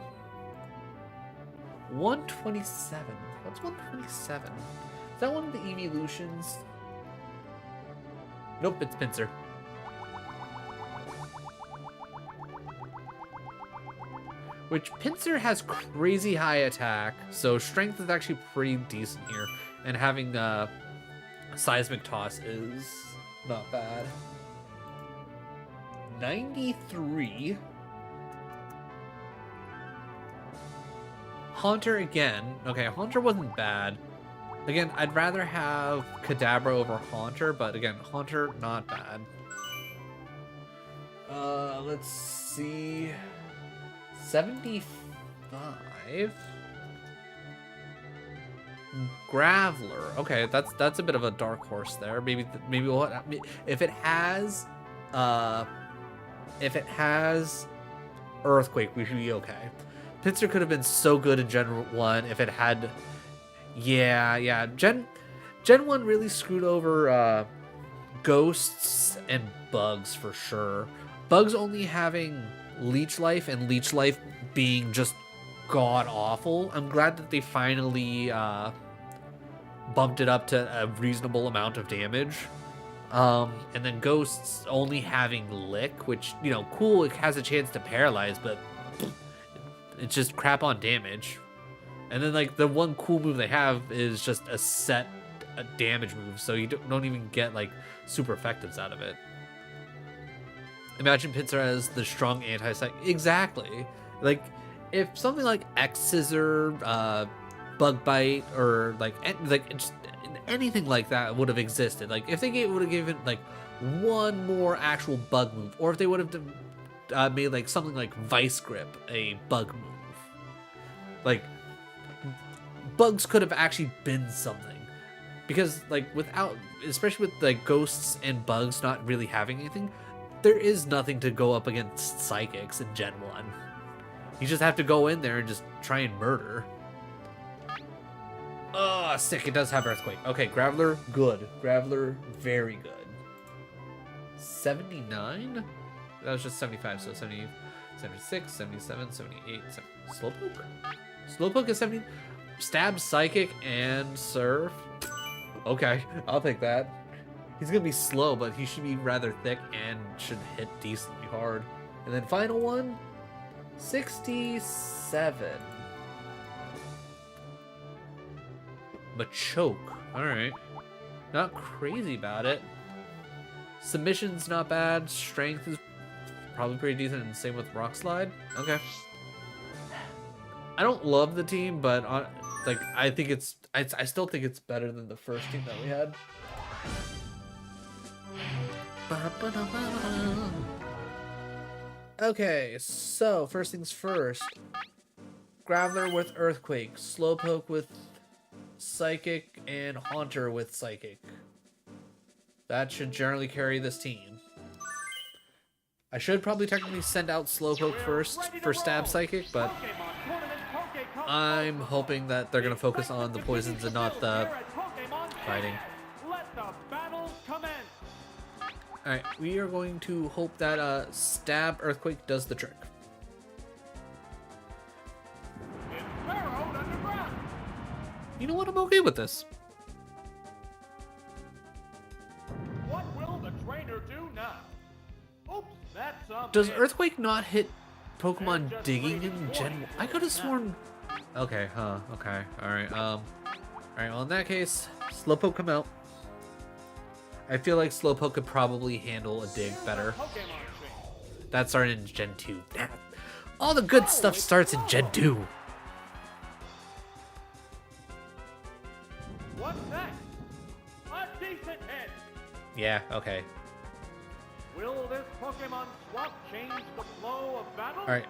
127. What's 127? Is that one of the evolutions? Nope, it's Pinsir. Which Pinsir has crazy high attack, so strength is actually pretty decent here. And having Seismic Toss is not bad. 93. Haunter again. Okay, Haunter wasn't bad. Again, I'd rather have Kadabra over Haunter, but again, Haunter, not bad. Let's see. 75. Graveler. Okay, that's a bit of a dark horse there. Maybe we'll if it has Earthquake, we should be okay. Pinsir could have been so good in Gen 1 if it had. Yeah. Gen 1 really screwed over ghosts and bugs for sure. Bugs only having leech life and leech life being just god awful. I'm glad that they finally bumped it up to a reasonable amount of damage. And then ghosts only having lick, which, you know, cool, it has a chance to paralyze, but it's just crap on damage. And then like the one cool move they have is just a damage move, so you don't even get like super effectives out of it. Imagine Pinsir as the strong anti-psych. Exactly. Like if something like X Scissor, Bug Bite, or like just anything like that would have existed. Like if they would have given like one more actual bug move, or if they would have made like something like Vice Grip a bug move. Like bugs could have actually been something, because like without, especially with like ghosts and bugs not really having anything, there is nothing to go up against psychics in Gen 1. You just have to go in there and just try and murder. Oh, sick. It does have Earthquake. Okay, Graveler, good. Graveler, very good. 79? That was just 75, so 70, 76, 77, 78, 70. Slowpoke? Slowpoke is 70. Stab, Psychic, and Surf. Okay, I'll take that. He's gonna be slow, but he should be rather thick and should hit decently hard. And then final one, 67. Machoke. Alright. Not crazy about it. Submission's not bad. Strength is probably pretty decent, and same with Rock Slide. Okay. I don't love the team, but I think I still think it's better than the first team that we had. Okay, so first things first. Graveler with Earthquake, Slowpoke with Psychic, and Haunter with Psychic. That should generally carry this team. I should probably technically send out Slowpoke first for Stab Psychic, but I'm hoping that they're going to focus on the poisons and not the fighting. Alright, we are going to hope that Stab Earthquake does the trick. You know what? I'm okay with this. What will the trainer do now? Oops, that's a Does miss. Earthquake not hit Pokemon digging in Gen 1? I could have sworn... Okay, huh, okay, alright, alright, well in that case, Slowpoke come out. I feel like Slowpoke could probably handle a dig better. That started in Gen 2. Damn it. All the good stuff starts in Gen 2. What's next? A decent hit. Yeah, okay. Will this Pokemon swap change the flow of battle? Alright.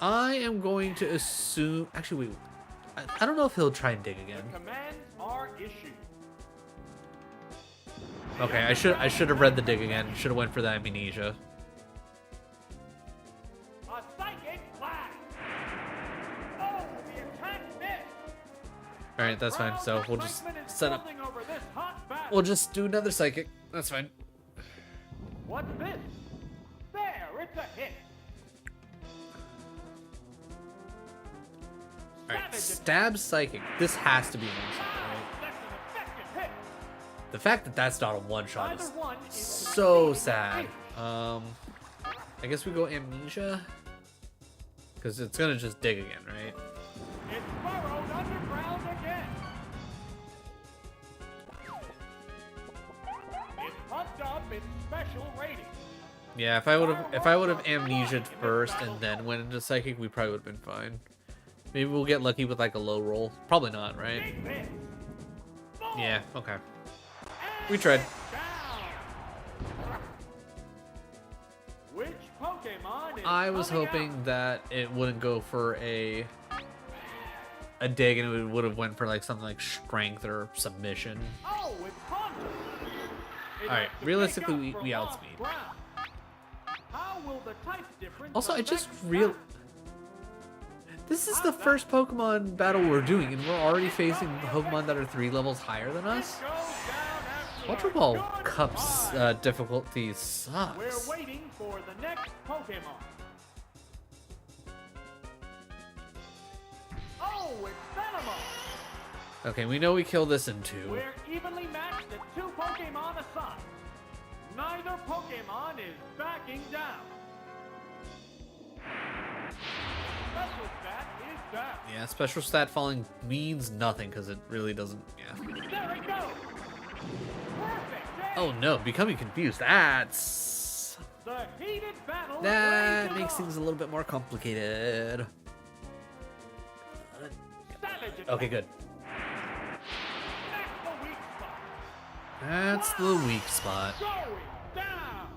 I am going to assume... Actually, wait. I don't know if he'll try and dig again. Commands are issued. Okay, I should have read the dig again. Should have went for the amnesia. A psychic blast. Oh, the attack missed. Alright, that's fine. So we'll just set up... Over this hot battle. We'll just do another psychic. That's fine. What's this? There, it's a hit. Alright, Stab Psychic. This has to be an one-shot, right? That's an effective hit. The fact that that's not a one-shot Either is one is so completely sad. safe. I guess we go Amnesia. Because it's gonna just dig again, right? It's burrowed underground again. It pumped up its special rating. Yeah, if I would have Amnesia'd first and then went into Psychic, we probably would have been fine. Maybe we'll get lucky with like a low roll. Probably not, right? Big miss. Boom. Yeah, okay. We tried. Down. Which Pokemon is I was coming hoping out? that it wouldn't go for a dig and it would have went for like something like Strength or Submission. Oh, it's Haunter. It Alright, has to realistically, make up we for lost outspeed. ground. How will the type difference Also, I just affect real. that? This is the first Pokemon battle we're doing, and we're already facing Pokemon that are 3 levels higher than us. Goes down after Ultra a Ball good Cup's fight. difficulty We're sucks. waiting for the next Pokemon. Oh, it's Venomoth. Okay, we know we kill this in 2. We're evenly matched at 2 Pokemon aside. Neither Pokemon is backing down. Special stat is down. Yeah, special stat falling means nothing because it really doesn't. Yeah. There it goes. Perfect. Oh no, becoming confused. That's The heated battle that rages makes on. things a little bit more complicated. Savage attack. Okay, good. That's the weak spot. That's the weak spot. Going down.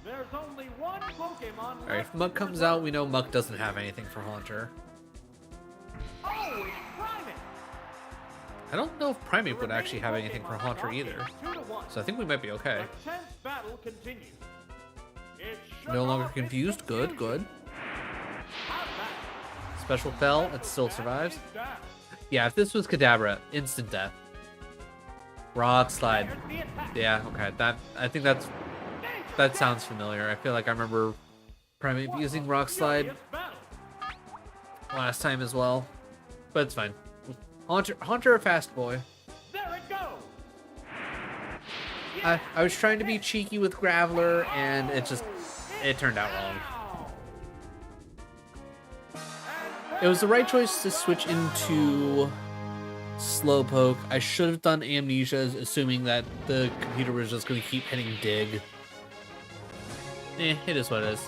There's only one Pokemon All right, left if Muck in the comes out, battle. we know Muck doesn't have anything for Haunter. Oh, it's Primate. I don't know if Primate The would actually have remaining anything for Pokemon Haunter stock either. is 2-1. So I think we might be okay. The tense battle continues. It shook No longer off its confused. Good, good. How's that? Special Fell, it still Special survives. stat is down. Yeah, if this was Kadabra, instant death. Rock Slide. There's the attack. Yeah, okay. I think that sounds familiar. I feel like I remember Primate What using a Rock Slide furious battle. last time as well. But it's fine. Haunter a fast boy. There it goes. I was trying to be cheeky with Graveler and it turned out wrong. It was the right choice to switch into Slowpoke. I should have done Amnesia, assuming that the computer was just going to keep hitting Dig. It is what it is.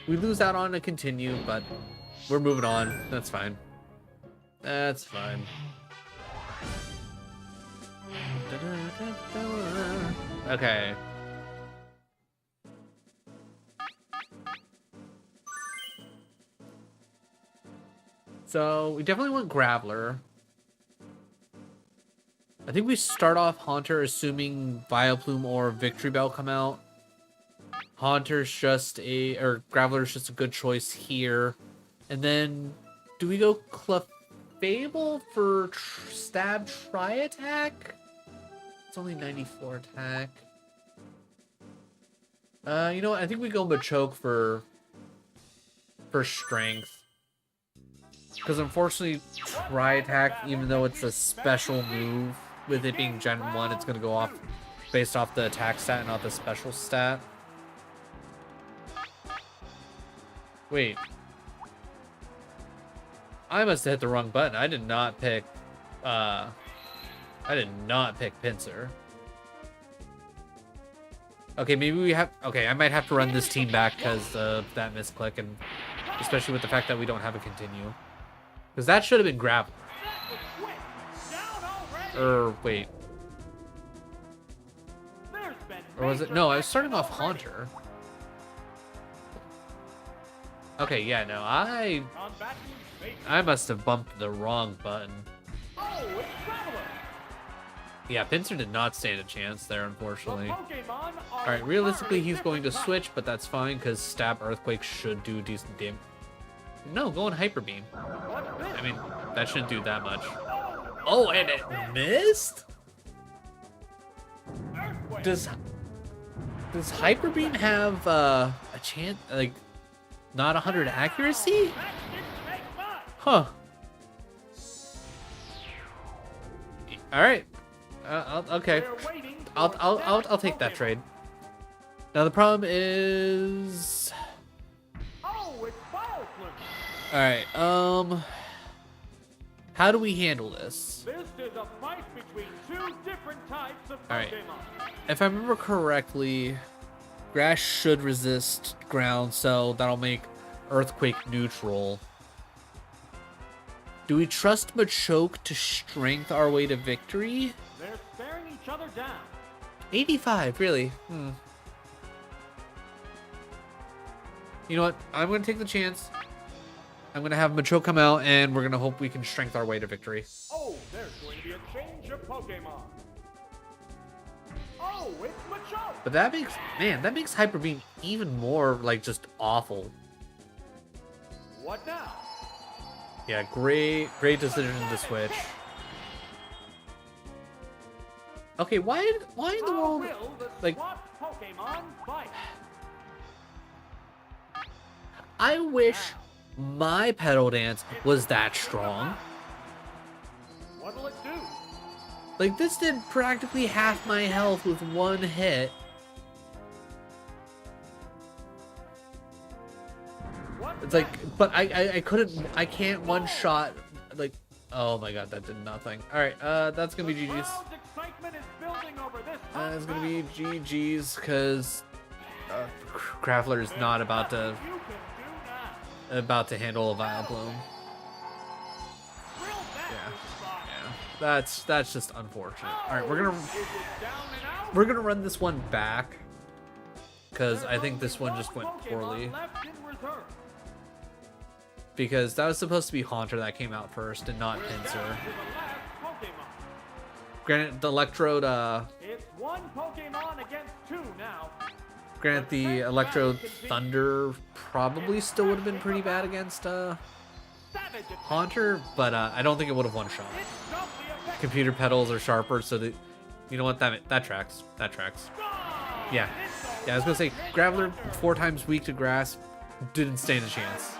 We lose out on a continue, but we're moving on. That's fine. That's fine. Okay. So we definitely want Graveler. I think we start off Haunter assuming Vileplume or Victory Bell come out. Haunter's just Graveler's just a good choice here. And then do we go Clefable for Stab Tri-Attack? It's only 94 attack. You know what? I think we go Machoke for strength. Because unfortunately, Tri-Attack, even though it's a special move, with it being Gen 1, it's going to go off based off the attack stat and not the special stat. Wait. I must have hit the wrong button. I did not pick Pinsir. Okay, maybe we have... Okay, I might have to run this team back because of that misclick, and especially with the fact that we don't have a continue. Because that should have been Gravel. Wait. Or was it? No, I was starting off Haunter. Okay, yeah, no, I must have bumped the wrong button. Yeah, Pinsir did not stand a chance there, unfortunately. Alright, realistically, he's going to switch, but that's fine, because Stab Earthquake should do decent damage. No, go on Hyper Beam. I mean, that shouldn't do that much. Oh, and it missed? Does Hyper Beam have a chance, like, not 100 accuracy? Huh. Alright. Okay. I'll take that trade. Now the problem is... Alright, how do we handle this? This is a fight between two different types of Alright. Pokemon. If I remember correctly, Grass should resist ground, so that'll make Earthquake neutral. Do we trust Machoke to strength our way to victory? They're staring each other down. 85, really? You know what? I'm going to take the chance. I'm going to have Machoke come out, and we're going to hope we can strength our way to victory. Oh, there's going to be a change of Pokemon. Oh, it's Machoke. But that makes Hyper Beam even more, like, just awful. What now? Yeah, great decision to switch. Okay, why in the How world, will the like, swap Pokemon fight? I wish my pedal dance was that strong. What'll it do? Like, this did practically half my health with one hit. What It's like, but I can't one shot, like, oh my god, that did nothing. Alright, that's gonna be GG's. crowd's excitement is building over this It's gonna be GG's, because Graveler is not about to you can do now. handle a Vileplume. Real Yeah, that's just unfortunate. Alright, we're Is it down and out? gonna run this one back, because I think this one just went poorly. Left in reserve. Because that was supposed to be Haunter that came out first and not Down Pinsir. to the last Pokemon. Granted, the Electrode, It's one Pokemon against two now. granted the Electrode Thunder probably still would have been pretty bad against Savage attack. Haunter, but I don't think it would have one shot. It's doubly effective. Computer pedals are sharper, so that, you know what, that tracks. That tracks. Yeah. Yeah, I was gonna say, Graveler 4 times weak to grass, didn't stand a chance.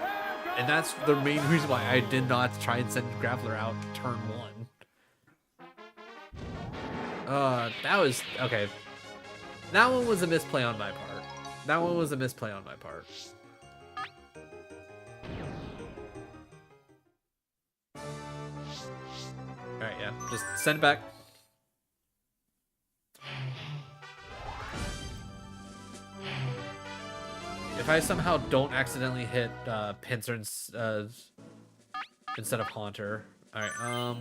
And that's the main reason why I did not try and send Graveler out turn 1. That was, okay. That one was a misplay on my part. Alright, yeah, just send it back. If I somehow don't accidentally hit Pinsir instead of Haunter. Alright,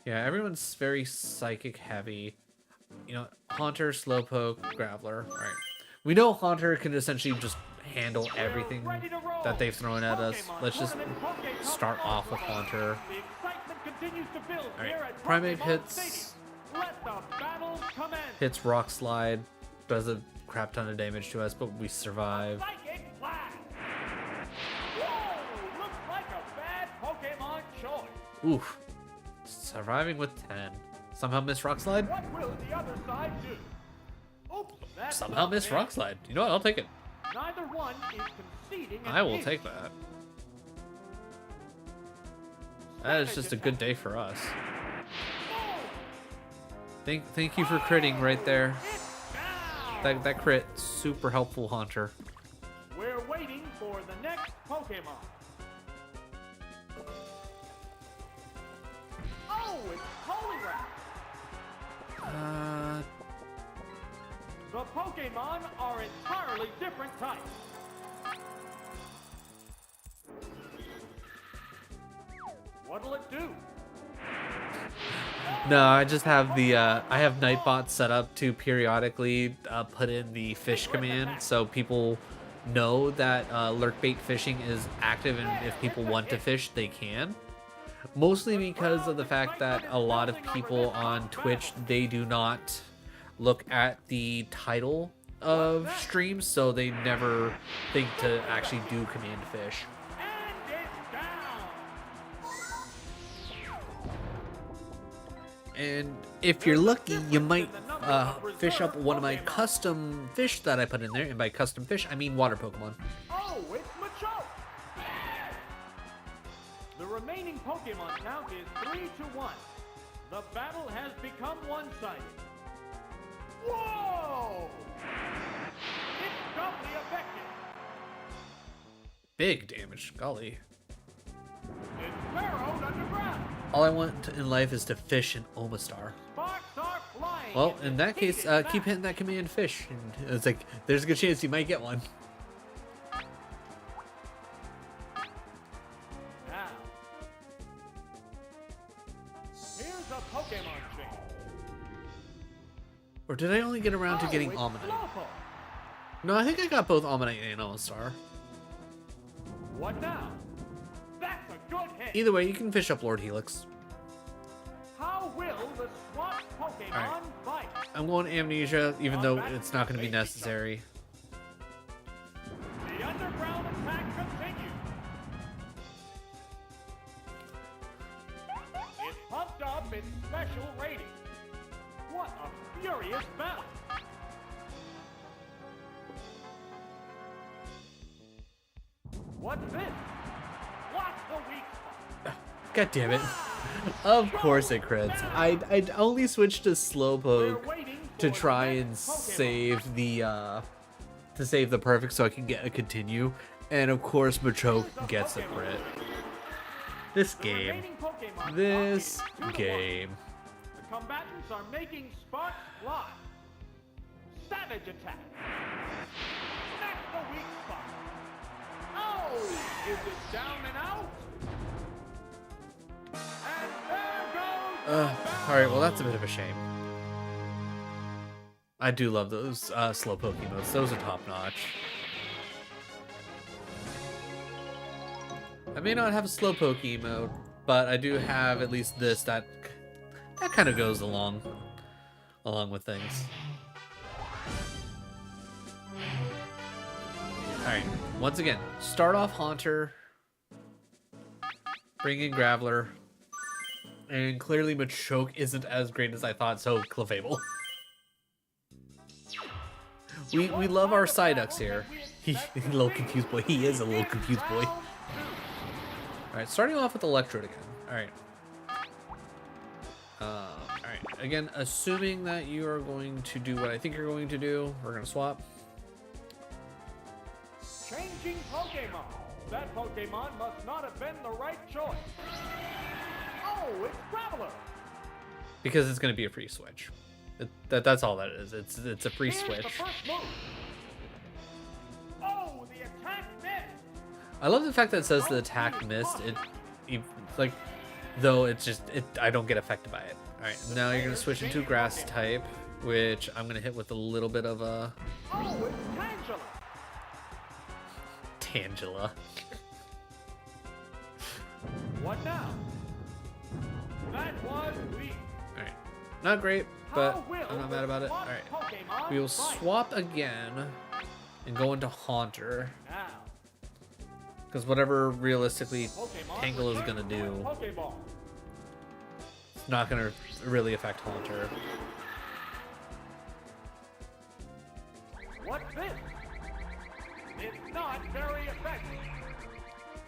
yeah, everyone's very psychic heavy. You know, Haunter, Slowpoke, Graveler. Alright. We know Haunter can essentially just handle everything that they've thrown at us. Let's just start off with Haunter. The excitement continues to build here Alright, at Primate Pokemon hits. Stadium. Let the battle commence. Hits Rock Slide. Does a crap ton of damage to us, but we survive. Psychic Blast. Whoa, looks like a bad Pokemon choice. Oof. Surviving with 10. Somehow miss Rock Slide? What will the other side do? Oops, that's Somehow not miss fair. Rock Slide. You know what? I'll take it. Neither one is conceding. an I will inch. take that. That is just a good day for us. Thank you for critting right there. It's down. That crit, super helpful, Haunter. We're waiting for the next Pokemon. Oh, it's Poliwrath. The Pokemon are entirely different types. What'll it do? No, I just have the I have Nightbot set up to periodically put in the fish command, so people know that lurkbait fishing is active, and if people want to fish, they can. Mostly because of the fact that a lot of people on Twitch, they do not look at the title of streams, so they never think to actually do command fish. And it's down. And if you're lucky, you might fish up one of my custom fish that I put in there. And by custom fish, I mean water Pokemon. Oh, it's Machoke. The remaining Pokemon count is 3-1. The battle has become one-sided. Whoa! It's doubly effective. Big damage, golly. It's burrowed underground. All I want in life is to fish an Omastar. Sparks are flying. Well, in that case, keep hitting that command fish. And it's like, there's a good chance you might get one. Now, here's a Pokemon chain. Or did I only get around to getting it's Almanite? Slowpoke. No, I think I got both Almanite and Omastar. What now? That's a good hit. Either way, you can fish up Lord Helix. How will the swamp Pokemon Alright. fight? I'm going Amnesia, even though it's not going to be necessary. The underground attack continues. its special rating. What a furious battle! What's this? What's the weak spot? God damn it. Of course it crits. I'd only switched to Slowpoke to try and save the perfect so I can get a continue. And of course Machoke gets a crit. This game. This game. The combatants are making sparks fly. Savage attack. Smack the weak spot. Oh, is it down and out? And there goes the Alright, well that's a bit of a shame. I do love those Slowpoke emotes. Those are top notch. I may not have a Slowpoke emote, but I do have at least this that kind of goes along with things. Alright, once again, start off Haunter, bring in Graveler, and clearly Machoke isn't as great as I thought, so Clefable. We love our Psyducks here. He's a little confused boy. He is a little confused boy. Alright, starting off with Electrode again. Alright. Alright, again, assuming that you are going to do what I think you're going to do, we're going to swap. Changing Pokemon. That Pokemon must not have been the right choice. Oh, it's Graveler. Because it's going to be a free switch. That's all that is. It's a free Here's switch. the first move. Oh, the attack missed. I love the fact that it says the attack missed. Like, though I don't get affected by it. All right, now you're gonna switch into Grass type, which I'm gonna hit with a little bit of a Oh, it's Tangela. Tangela. What now? That was weak. All right, not great, but I'm not mad about it. All right, Pokemon we will fight? swap again and go into Haunter, Now, because whatever realistically Pokemon Tangle is return gonna to its do, Pokeball. it's not gonna really affect Haunter. What's this? It's not very effective.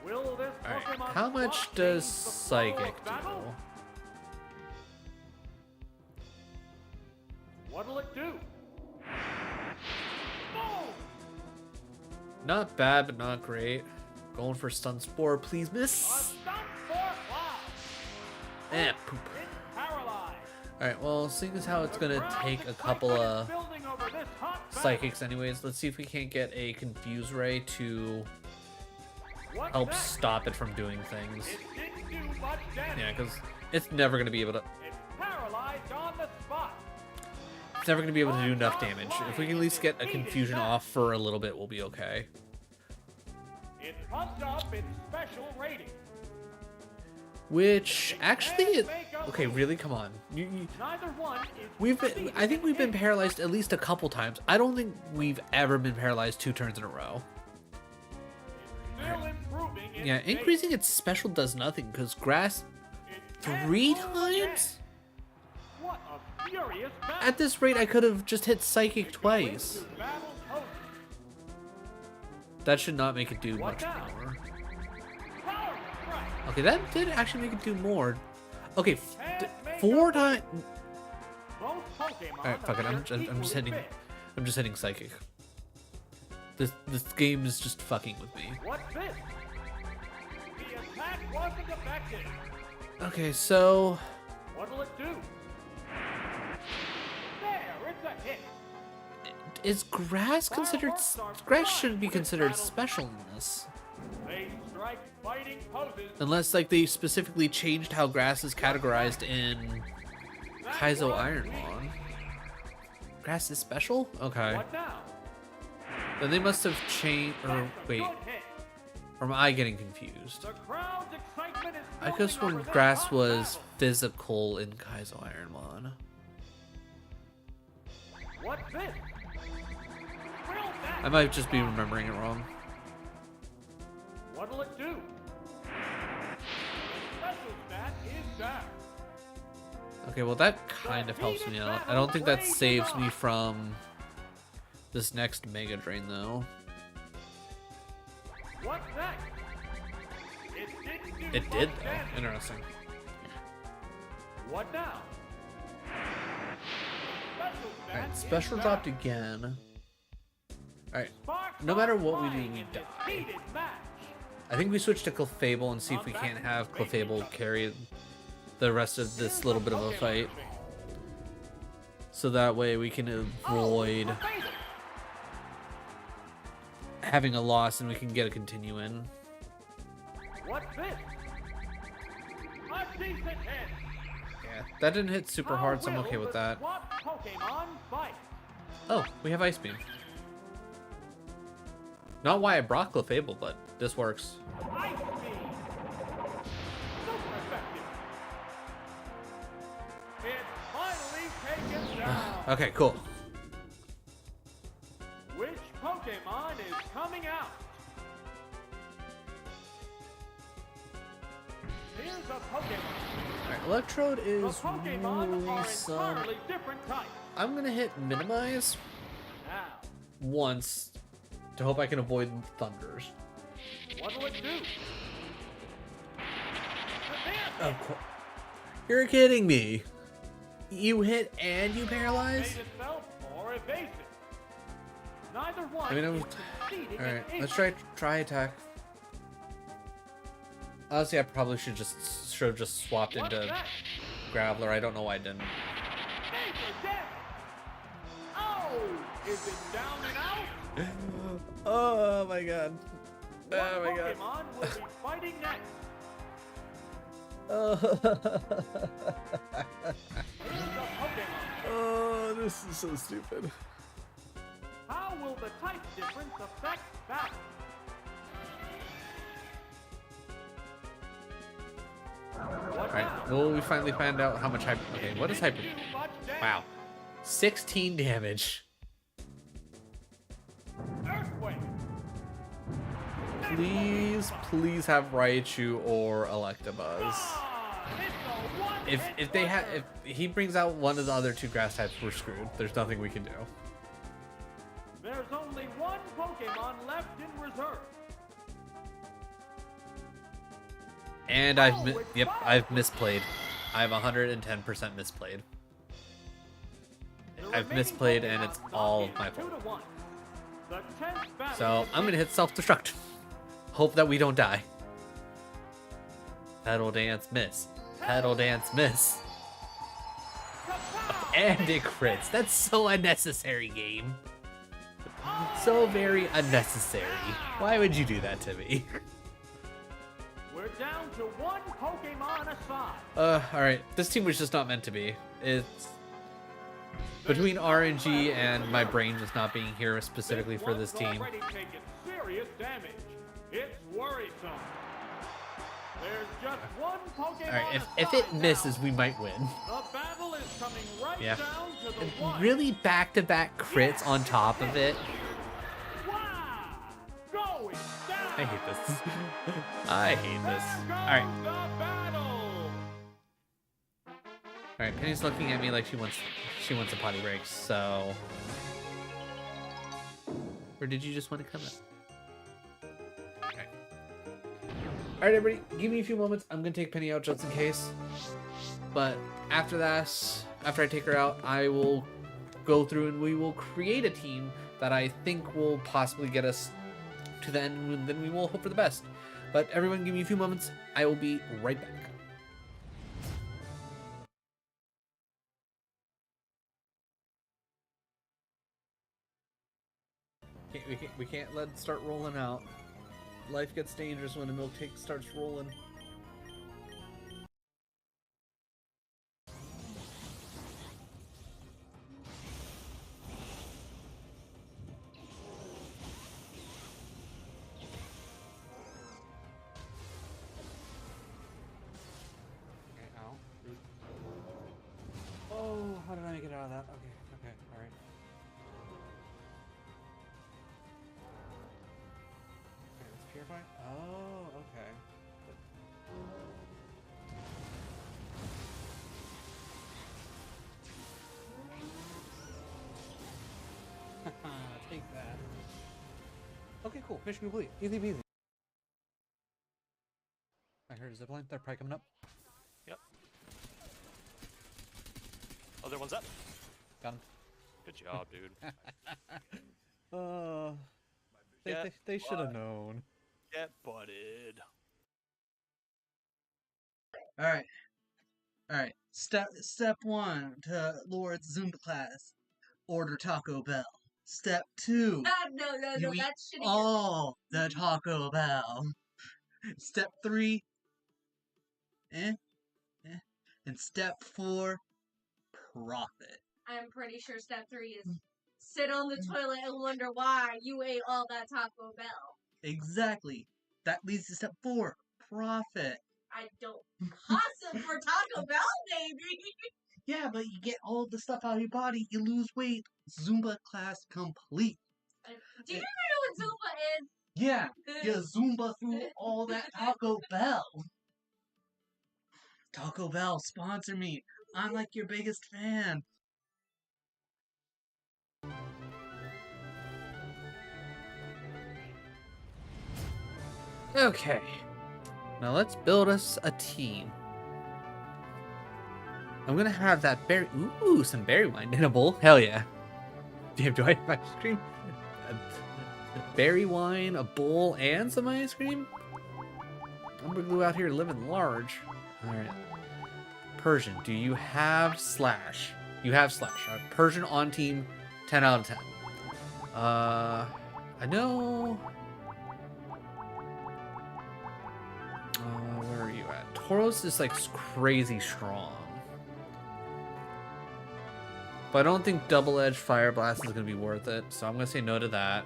Will this All right, Pokemon how much swap does change the flow Psychic of do? battle? What'll it do? Boom! Not bad, but not great. Going for Stun Spore, please A miss. stun for wow! Eh, poop. It's paralyzed. Alright, well, seeing as how it's The gonna crowd's take a couple excitement of is building over this hot battle. Psychics anyways, let's see if we can't get a Confuse Ray to What's help next? stop it from doing things. It didn't do much damage. Yeah, because it's never gonna be able to It's paralyzed on the spot. it's never gonna be able to do enough damage. If we can at least get a confusion off for a little bit, we'll be okay. It pumped up its special rating. Which actually okay, really, come on. Neither one is I think we've been paralyzed at least a couple times. I don't think we've ever been paralyzed 2 turns in a row. still improving its Yeah, base. increasing its special does nothing because Grass It 3 can't move again. times? What a furious battle. At this rate, I could have just hit Psychic It twice. wins to battle post. That should not make it do What much now? more. Power strike. Okay, that did actually make it do more. Okay, Can't make 4 up times. Both Pokemon Alright, fuck it. I'm just appear hitting. equally fit. I'm just hitting Psychic. This game is just fucking with me. What's this? The attack wasn't effective. Okay, so What'll it do? There, it's a hit. is Grass considered? Grass shouldn't be considered special in this. They strike fighting poses. Unless, like, they specifically changed how Grass is categorized in That Kaizo was Ironmon. weak. Grass is special? Okay. What now? Then they must have changed. Or That's a wait, good hit. or am I getting confused? The crowd's excitement is I could have building sworn over this Grass hot was battle. physical in Kaizo Ironmon. What's this? Drill that. I might just be remembering it wrong. What'll it do? The special stat is down. Okay, well that kind of helps me out. I don't think that saves me from this next Mega Drain though. What's next? It did though. Interesting. What now? Alright, special dropped again. Alright, no matter what we do, we die. I think we switch to Clefable and see if we can't have Clefable carry the rest of this little bit of a fight. So that way we can avoid having a loss and we can get a continue in. What's this? A decent hit. Yeah, that didn't hit super hard, so I'm okay with that. Oh, we have Ice Beam. Not why I brought Clefable, but this works. Ice Beam. Super effective. It's finally taken down. Okay, cool. Which Pokemon is coming out? Here's a Pokemon. Alright, Electrode The is Pokemon really are some... entirely different types. I'm gonna hit Minimize Now, once to hope I can avoid Thunders. what'll it do? Of course. You're kidding me. You hit and you paralyze? Made itself more evasive. Neither one I mean, is conceding an alright, inch. let's try attack. Honestly, I probably should have just swapped What's into that? Graveler. I don't know why I didn't. Major damage. Oh, is it down and out? Oh my god. What Oh my god. Pokemon will be fighting next? Oh. Here's a Pokemon. Oh, this is so stupid. How will the type difference affect battle? What Alright, now? well, we finally find out how much hyper. Okay, what is hyper? Too much damage. Wow. 16 damage. Earthquake. Please have Raichu or Electabuzz. Ah, it's a one-hit If they have, wonder. if he brings out one of the other two grass types, we're screwed. There's nothing we can do. There's only one Pokemon left in reserve. And I've misplayed. I've 110% misplayed. The I've remaining misplayed and it's Pokemon all is my 2 fault. to 1. The 10th battle So is I'm gonna hit self-destruct. Hope that we don't die. Pedal dance miss. Pedal dance miss. Kapow! And it crits. That's so unnecessary, game. So very unnecessary. Why would you do that to me? We're down to one Pokemon aside. Alright. This team was just not meant to be. It's between RNG and my brain just not being here specifically for this one's team. already taken serious damage. It's worrisome. There's just one Pokemon Alright, if it aside misses, now. we might win. The battle is coming right Yeah. down to the one. Really back-to-back crits on top of it. Wow! Going down. I hate this. I hate this. There Alright. goes the battle. Alright, Penny's looking at me like she wants a potty break, so. Or did you just want to come up? Alright, everybody, give me a few moments. I'm gonna take Penny out just in case. But after that, after I take her out, I will go through and we will create a team that I think will possibly get us to the end, and then we will hope for the best. But everyone, give me a few moments. I will be right back. We can't let it start rolling out. Life gets dangerous when the milk take starts rolling. Okay, ow. Oh, how did I make it out of that? Okay, alright. Okay, let's purify. Oh, okay. Cool. Mission complete. Easy peasy. I heard a zipline. They're probably coming up. Yep. Other one's up. Got him. Good job, dude. They should have known. Get butted. All right. Step one to Lord's Zumba class. Order Taco Bell. Step 2. No, You eat that's shitty. all the Taco Bell. Step 3. And step 4. Profit. I'm pretty sure step 3 is sit on the toilet and wonder why you ate all that Taco Bell. Exactly. That leads to step 4. Profit. I don't hustle for Taco Bell, baby. Yeah, but you get all the stuff out of your body, you lose weight. Zumba class complete. Do you even know what Zumba is? Yeah, you Zumba through all that Taco Bell. Taco Bell, sponsor me. I'm like your biggest fan. Okay. Now let's build us a team. I'm gonna have that berry. Ooh, some berry wine in a bowl. Hell yeah. Damn, do I have ice cream? Berry wine, a bowl, and some ice cream? Umber Glue out here living large. Alright. Persian, do you have Slash? You have Slash. Right. Persian on team, 10 out of 10. I know. Where are you at? Tauros is like crazy strong. But I don't think double-edged Fire Blast is going to be worth it, so I'm going to say no to that.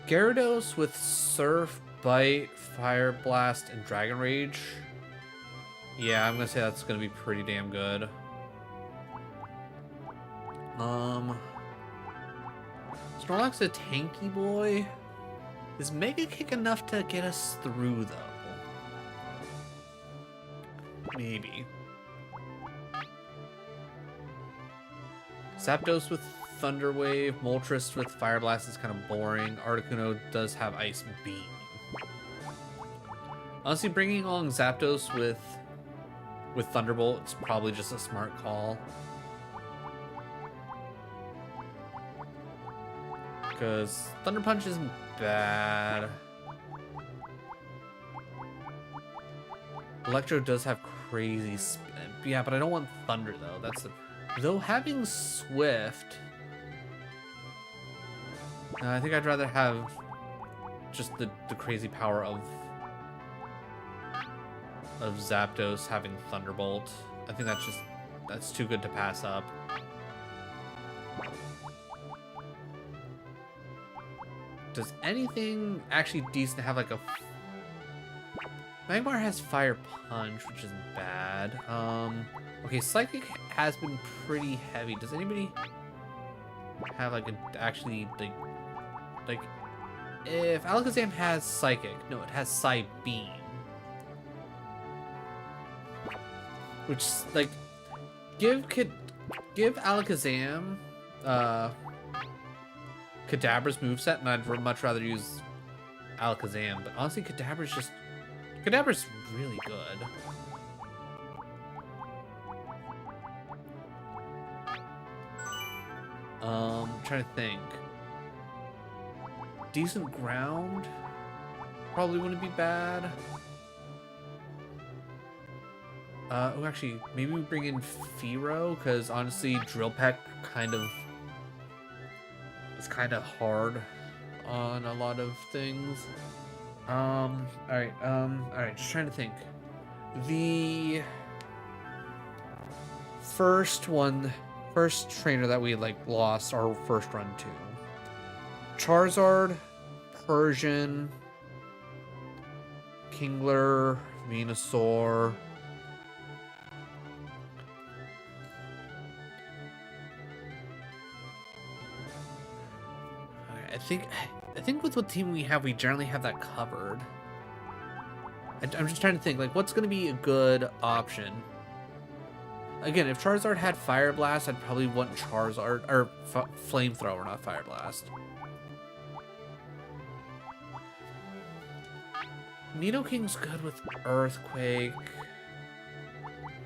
Gyarados with Surf, Bite, Fire Blast, and Dragon Rage. Yeah, I'm going to say that's going to be pretty damn good. Snorlax's a tanky boy. Is Mega Kick enough to get us through, though? Maybe. Zapdos with Thunder Wave, Moltres with Fire Blast is kind of boring. Articuno does have Ice Beam. Honestly, bringing along Zapdos with Thunderbolt is probably just a smart call. Because Thunder Punch isn't bad. Electro does have crazy spin. Yeah, but I don't want Thunder, though. That's the... Though having Swift... I think I'd rather have just the crazy power of Zapdos having Thunderbolt. I think that's too good to pass up. Does anything actually decent have like a... Magmar has Fire Punch, which isn't bad. Okay, Psychic has been pretty heavy. Does anybody have like like if Alakazam has Psychic, no, it has Psy Beam, which like give Alakazam Kadabra's moveset, and I'd much rather use Alakazam. But honestly, Kadabra's really good. Trying to think. Decent ground probably wouldn't be bad. Oh, actually, maybe we bring in Fearow, because honestly, Drill Peck is kind of hard on a lot of things. Alright, just trying to think. The first trainer that we lost our first run to. Charizard, Persian, Kingler, Venusaur. I think with what team we have, we generally have that covered. I'm just trying to think, what's going to be a good option? Again, if Charizard had Fire Blast, I'd probably want Charizard or Flamethrower, not Fire Blast. Nidoking's good with Earthquake.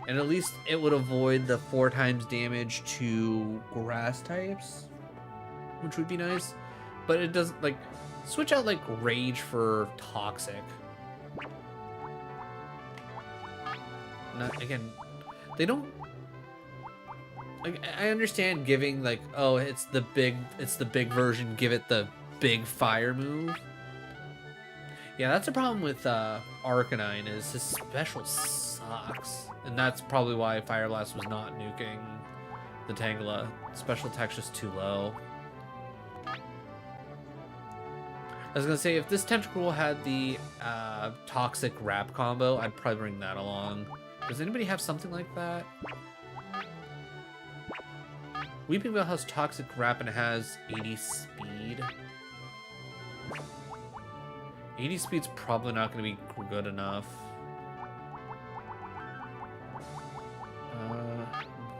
And at least it would avoid the 4 times damage to grass types, which would be nice. But it doesn't, like, switch out, like, Rage for Toxic. Not, again, they don't, like, I understand giving, like, oh, it's the big version, give it the big fire move. Yeah, that's a problem with Arcanine, is his special sucks. And that's probably why Fire Blast was not nuking the Tangela. Special attack's just too low. I was gonna say, if this Tentacruel had the Toxic Wrap combo, I'd probably bring that along. Does anybody have something like that? Weeping Bell has Toxic Wrap and it has 80 speed. 80 speed's probably not going to be good enough.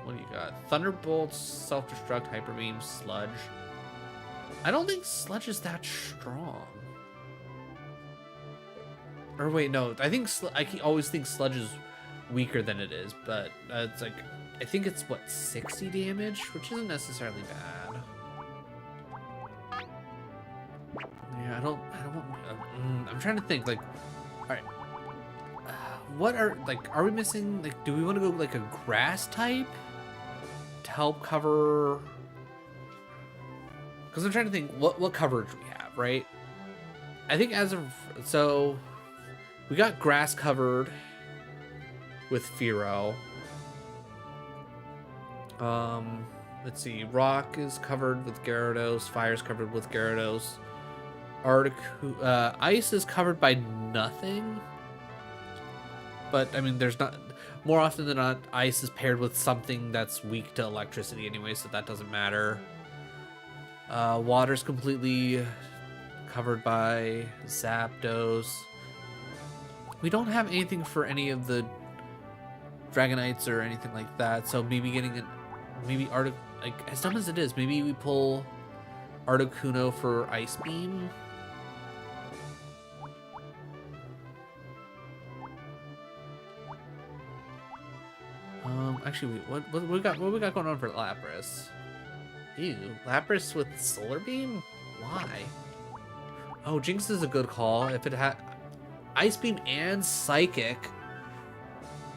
What do you got? Thunderbolt, Self-Destruct, Hyper Beam, Sludge. I don't think Sludge is that strong. Or wait, no. I think I always think Sludge is weaker than it is, but it's like, I think it's what, 60 damage, which isn't necessarily bad. Yeah, I don't I'm trying to think, like, all right, what are, like, are we missing, like, do we want to go like a grass type to help cover? Because I'm trying to think what coverage we have, right? I think as of, so we got grass covered with Fearow. Let's see, Rock is covered with Gyarados, Fire's covered with Gyarados. Ice is covered by nothing. But, I mean, there's not... More often than not, Ice is paired with something that's weak to electricity anyway, so that doesn't matter. Water's completely covered by Zapdos. We don't have anything for any of the Dragonites or anything like that, so maybe getting it... Maybe like, as dumb as it is, maybe we pull Articuno for Ice Beam. Actually, what we got going on for Lapras? Ew, Lapras with Solar Beam? Why? Oh, Jinx is a good call. If it had Ice Beam and Psychic,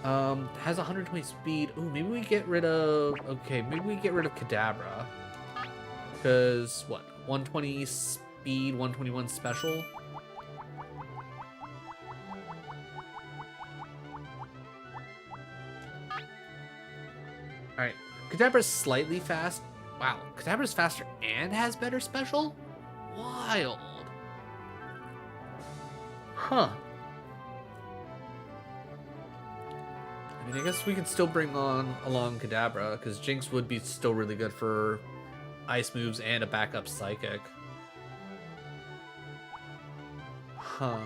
has 120 speed. Ooh, maybe we get rid of. Okay, maybe we get rid of Kadabra. Because what? 120 speed, 121 special. Alright, Kadabra's slightly fast. Wow, Kadabra's faster and has better special? Wild. Huh. I mean, I guess we could still bring along Kadabra, because Jinx would be still really good for ice moves and a backup Psychic. Huh.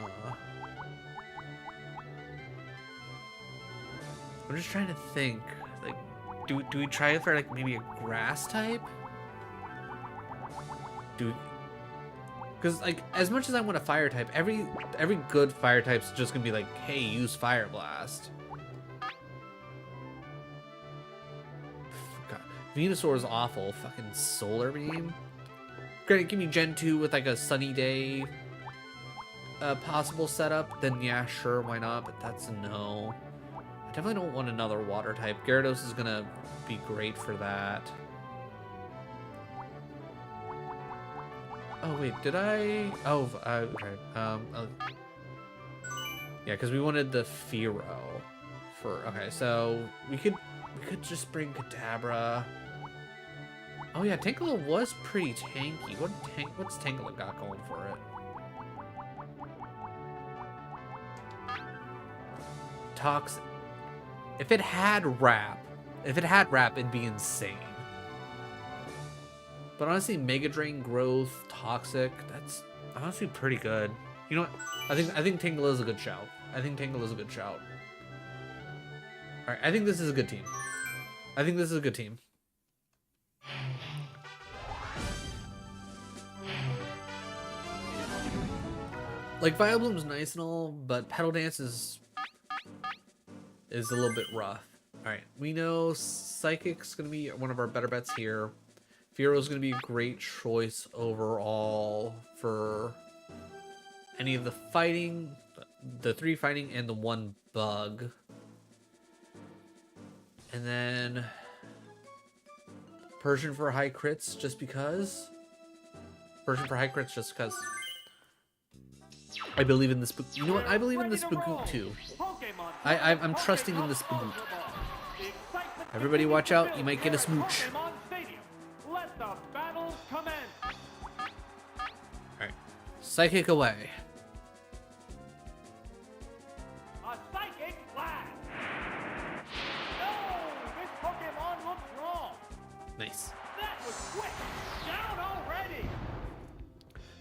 I'm just trying to think. Like, do we try for like maybe a grass type? Because like as much as I want a fire type, every good fire type's just gonna be like, hey, use Fire Blast. God, Venusaur is awful. Fucking Solar Beam. Granted, give me Gen 2 with like a sunny day possible setup, then yeah, sure, why not? But that's a no. I definitely don't want another water type. Gyarados is gonna be great for that. Oh wait, did I? Oh, okay. Yeah, because we wanted the Fearow for. Okay, so we could just bring Kadabra. Oh yeah, Tangela was pretty tanky. What's Tangela got going for it? Toxic. If it had Wrap, it'd be insane. But honestly, Mega Drain, Growth, Toxic, that's honestly pretty good. You know what? I think Tangela is a good shout. Alright, I think this is a good team. I think this is a good team. Like, Vileplume's nice and all, but Petal Dance is a little bit rough. Alright, we know Psychic's going to be one of our better bets here. Fearo's going to be a great choice overall for any of the fighting, the 3 fighting, and the 1 bug. And then Persian for high crits just because. Persian for high crits just because. I believe in this. You know what? I believe in this Bagoot too. I'm trusting in this Bagoot. Everybody watch out. You might get a smooch. Let the battle commence. Alright. Psychic away. A psychic blast. No! This Pokemon looks wrong. Nice. That was quick. Down already.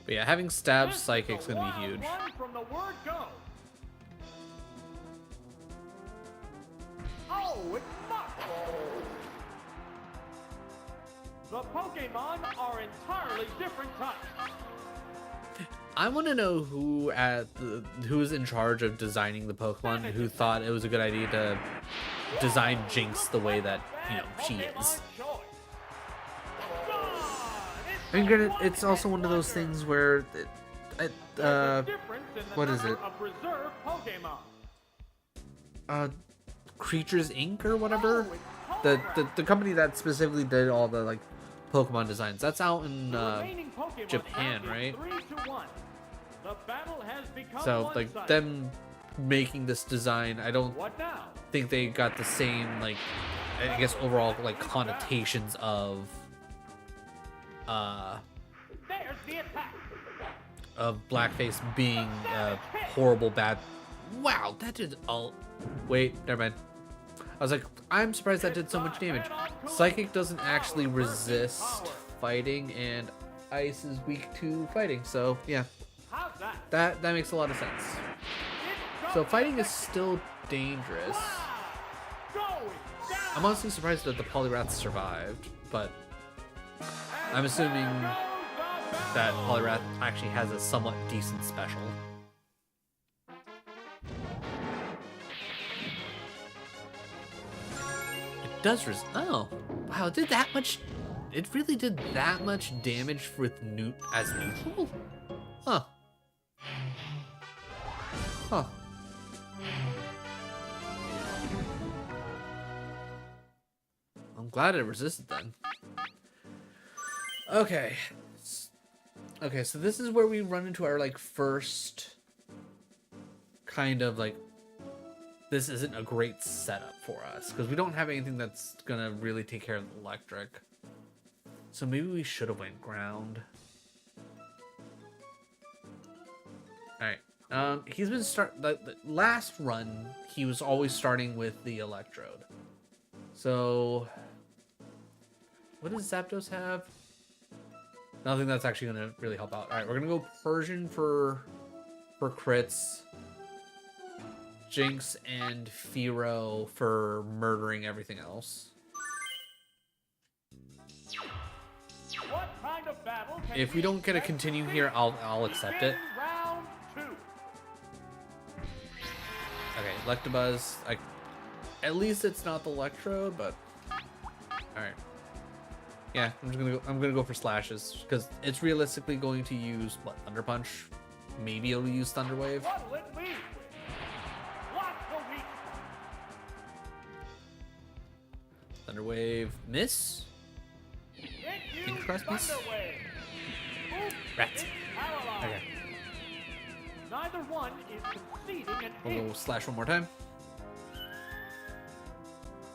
But yeah, having stab This is Psychic's a gonna be wild huge. one from the word go. Oh, it's not. The Pokemon are entirely different types. I want to know who's in charge of designing the Pokemon, who thought it was a good idea to design Jinx the way that, you know, she is. I mean, granted, it's also one of those things where, what is it? Creatures Inc. or whatever? The company that specifically did all the, like, Pokemon designs. That's out in, Japan, right? So, like, them making this design, I don't think they got the same, like, I guess overall, like, connotations of Blackface being a horrible bad. Wow, that did all. Wait, never mind. I was like, I'm surprised that did so much damage. Psychic doesn't actually resist fighting, and Ice is weak to fighting. So yeah, that makes a lot of sense. So fighting is still dangerous. I'm honestly surprised that the Poliwrath survived, but I'm assuming that Poliwrath actually has a somewhat decent special. It does oh, wow, it did that much. It really did that much damage with as neutral? Huh. Huh. I'm glad it resisted then. Okay. Okay, so this is where we run into our, like, first kind of, like, this isn't a great setup for us, because we don't have anything that's gonna really take care of the electric. So maybe we should have went ground. Alright, he's been the last run, he was always starting with the electrode. So, what does Zapdos have? Nothing that's actually gonna really help out. Alright, we're gonna go Persian for crits. Jinx and Fearow for murdering everything else. What kind of battle can If we don't get a continue here, I'll accept it. Round 2. Okay, Electabuzz. At least it's not the Electrode, but alright. Yeah, I'm gonna go for slashes because it's realistically going to use what, Thunder Punch? Maybe it'll use Thunder Wave. What'll it lead with? What's the weak? Thunder Wave, miss. King Crust miss. Rats. Okay. Neither one is conceding an We'll go slash one more time.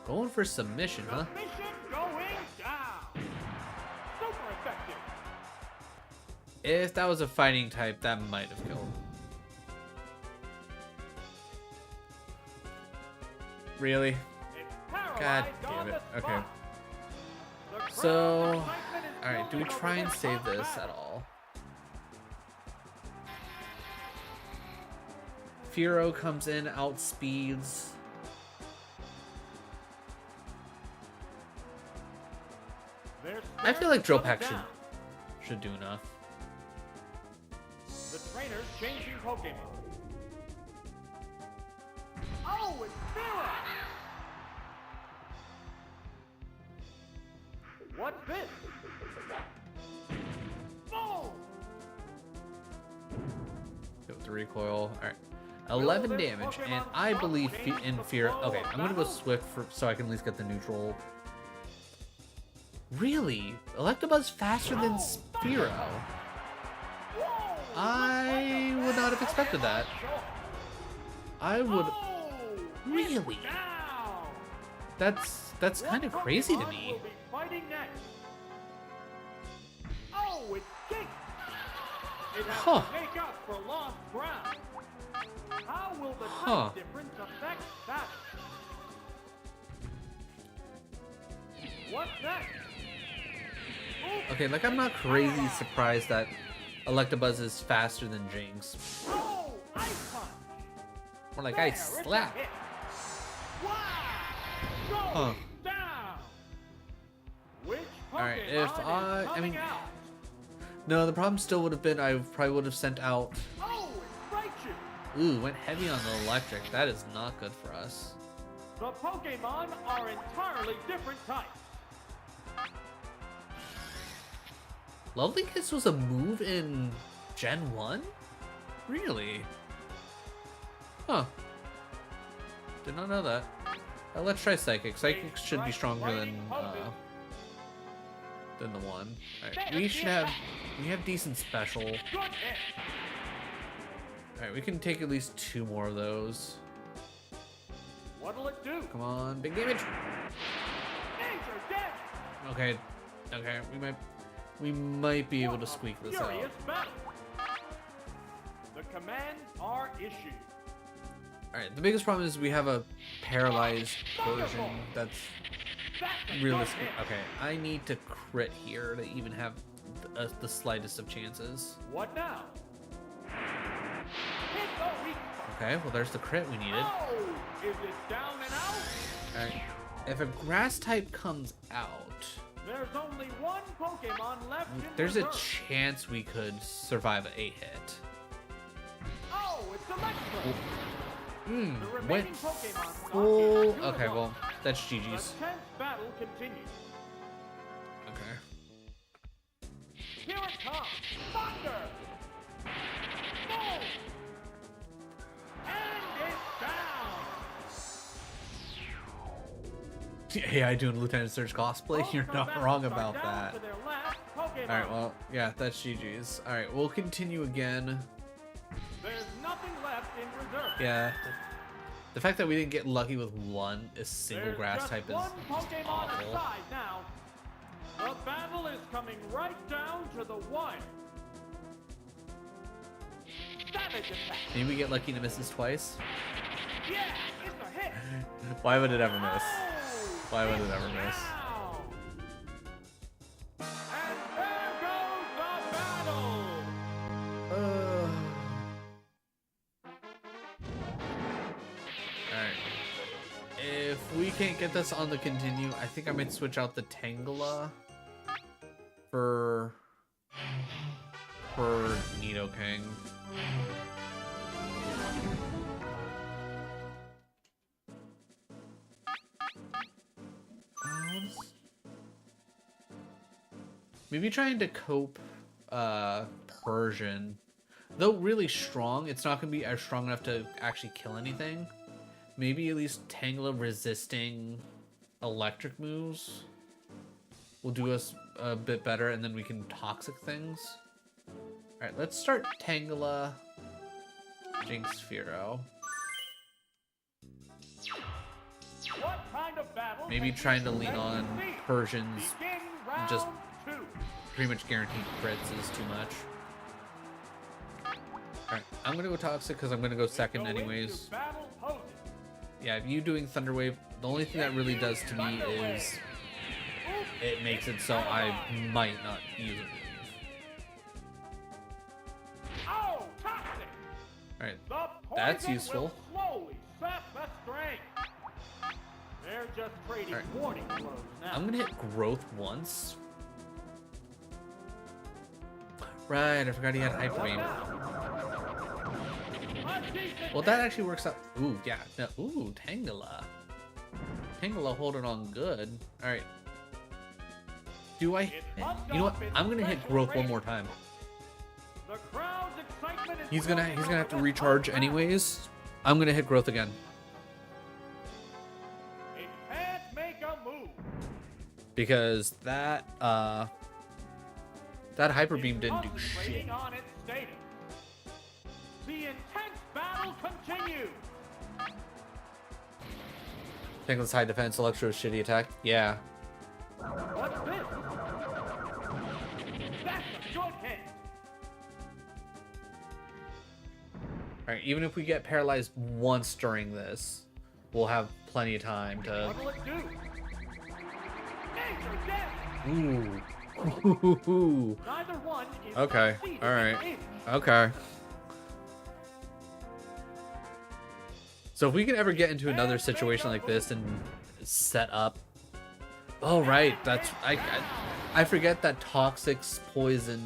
Going for submission, huh? Submission going down. Super effective. If that was a fighting type, that might have killed. Really? It's God paralyzed damn on it. the Okay. spot. The So, crowd excitement is alright, do we building try over and this save hot this battle. at all? Fearow comes in, outspeeds. I feel like Drill coming Pack down. should do enough. The trainer's changing Pokemon. Oh, it's Vera! What's this? Boom! Go with the recoil. Alright. 11 damage, and I believe in Fear. Okay, I'm gonna go Swift so I can at least get the neutral. Really? Electabuzz faster than Spearow? I would not have expected that. I would. Really? That's kind of crazy to me. Oh, it's Jake! It has Huh. to make up for lost ground. How will the Huh. type difference affect that? What's next? Oops. Okay, like I'm not crazy surprised that Electabuzz is faster than Jinx. Oh, Ice Punch! More like There, I it's a slap. hit. Wow! Huh. Going down! Which Alright, Pokemon if is I coming mean, out? no, the problem still would have been I probably would have sent out. Oh, it's Raichu! Ooh, went heavy on the electric. That is not good for us. The Pokemon are entirely different types. Lovely Kiss was a move in Gen 1? Really? Huh. Did not know that. Let's try Psychic. Psychic should be stronger than the one. Alright, we have decent special. Good hit. Alright, we can take at least 2 more of those. What'll it do? Come on, big damage. Major damage. Okay, okay, we might be able to squeak this out. Furious battle. The commands are issued. Alright, the biggest problem is we have a paralyzed version that's That's a good realistic. hit. Okay, I need to crit here to even have the slightest of chances. What now? Hit the weak spot. Okay, well there's the crit we needed. Oh, is it down and out? Alright, if a grass type comes out, There's only one Pokemon left in there's a reserve. chance we could survive a hit. Oh, it's Electro. The Went remaining Pokemon stock full. is 2 Okay, to well, 1. that's The GG's. 10th battle continues. Okay. Here it comes. Thunder. Boom. And it's down. AI doing Lieutenant Surge cosplay? Both You're not combatants wrong are about down that. to their last Pokemon. Alright, well, yeah, that's GG's. Alright, we'll continue again. There's nothing left in reserve. Yeah. The fact that we didn't get lucky with one single There's grass just type is one Pokemon awful. aside now. The battle is coming right down to the wire. Savage attack. Maybe we get lucky to miss this twice? Yeah, it's a hit. Why would it ever miss? Oh, Why would it it's ever miss? down. And there goes the battle. Alright. If we can't get this on the continue, I think I might switch out the Tangela for Nidoking. Maybe trying to cope Persian. Though really strong, it's not going to be as strong enough to actually kill anything. Maybe at least Tangela resisting electric moves will do us a bit better, and then we can toxic things. Alright, let's start Tangela, Jinx, Fearow. What kind of battle Maybe can trying to you lean expect on to see? Persian's Begin round just 2. pretty much guaranteed crits is too much. Alright, I'm gonna go toxic because I'm gonna go second Go into anyways. battle poses. Yeah, you doing Thunder Wave, the only thing that really does to me is it makes it so I might not use a move. Oh, toxic! Alright, The that's poison useful. will slowly sap the strength. They're just trading Alright. warning blows now. I'm gonna hit Growth once. Right, I forgot he had Hyper What Beam. now? A decent Well, that actually works out. Ooh, yeah. No, ooh, Tangela. Tangela holding on good. Alright. Do I... You know what? I'm gonna hit growth one more time. The crowd's excitement is He's gonna have to building over recharge this anyways. I'm gonna hit growth again. It can't make a move. Because that Hyper Beam didn't do shit. Concentrating on its status. The intense battle continues. Tangela's high defense, Electro's shitty attack. Yeah. What's this? That's a good hit. Alright, even if we get paralyzed once during this, we'll have plenty of time to... What'll it do? Major damage. Ooh. Neither one is Okay, succeeding alright. an inch. Okay. So if we can ever get into another situation like this and set up... Oh, right. That's... I forget that Toxic's poison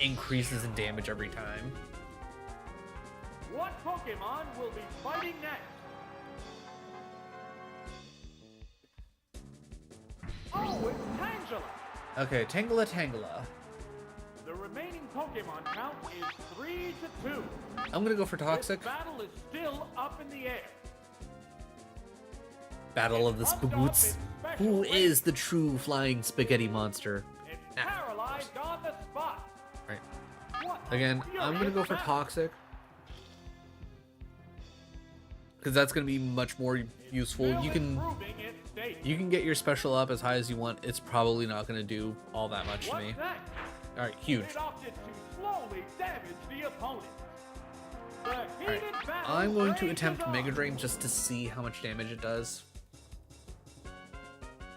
increases in damage every time. What Pokemon will be fighting next? Oh, it's Tangela. Okay, Tangela. The remaining Pokemon count is 3-2. I'm gonna go for Toxic. This battle is still up in the air. Battle of the Spagoots. Who is the true flying spaghetti monster? It's Ah. paralyzed on the spot. Right. What a Again, I'm gonna go for furious Toxic. Because that's gonna be much more battle. useful. Still You can improving its state. get your special up as high as you want. It's probably not gonna do all that much to What's me. next? Alright, huge. It opted to slowly damage the opponent. The Alright, heated battle I'm going to rages attempt on. Mega Drain just to see how much damage it does.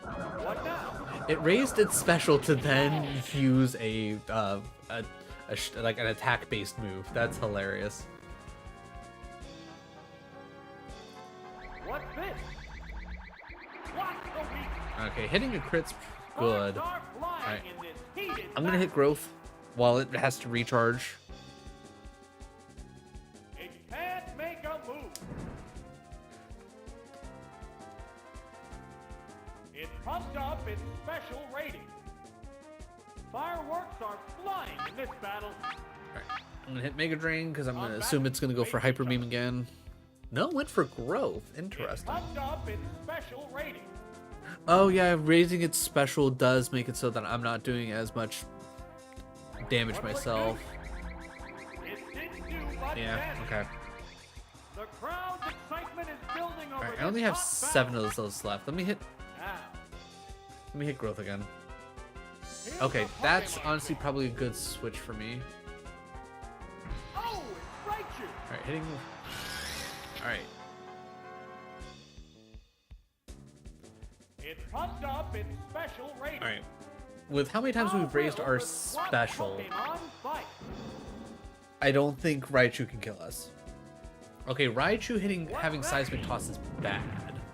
What now? It raised its special to then use like an attack-based move. That's hilarious. What's this? What's the weak? Okay, hitting a crit's good. Sparks are flying Alright. in this heated I'm gonna hit battle. growth while it has to recharge. It can't make a move. It pumped up its special rating. Fireworks are flying in this battle. Alright, I'm gonna hit Mega Drain because I'm gonna assume it's gonna go for Hyper Beam again. No, it went for growth. It Interesting. pumped up its special rating. Oh yeah, raising its special does make it so that I'm not doing as much damage What'll it myself. do? It didn't do much Yeah, damage. okay. The crowd's excitement is building over Alright, I this only have hot 7 battle. of those left. Let me hit Now, growth again. here's Okay, the that's Pokemon honestly King. probably a good switch for me. Oh, it's Raichu. Alright, hitting. Alright. It pumped up its special rating. Alright. With how many times How we've raised will our the SWAT special, Pokemon fight? I don't think Raichu can kill us. Okay, Raichu having What's seismic that? toss is bad.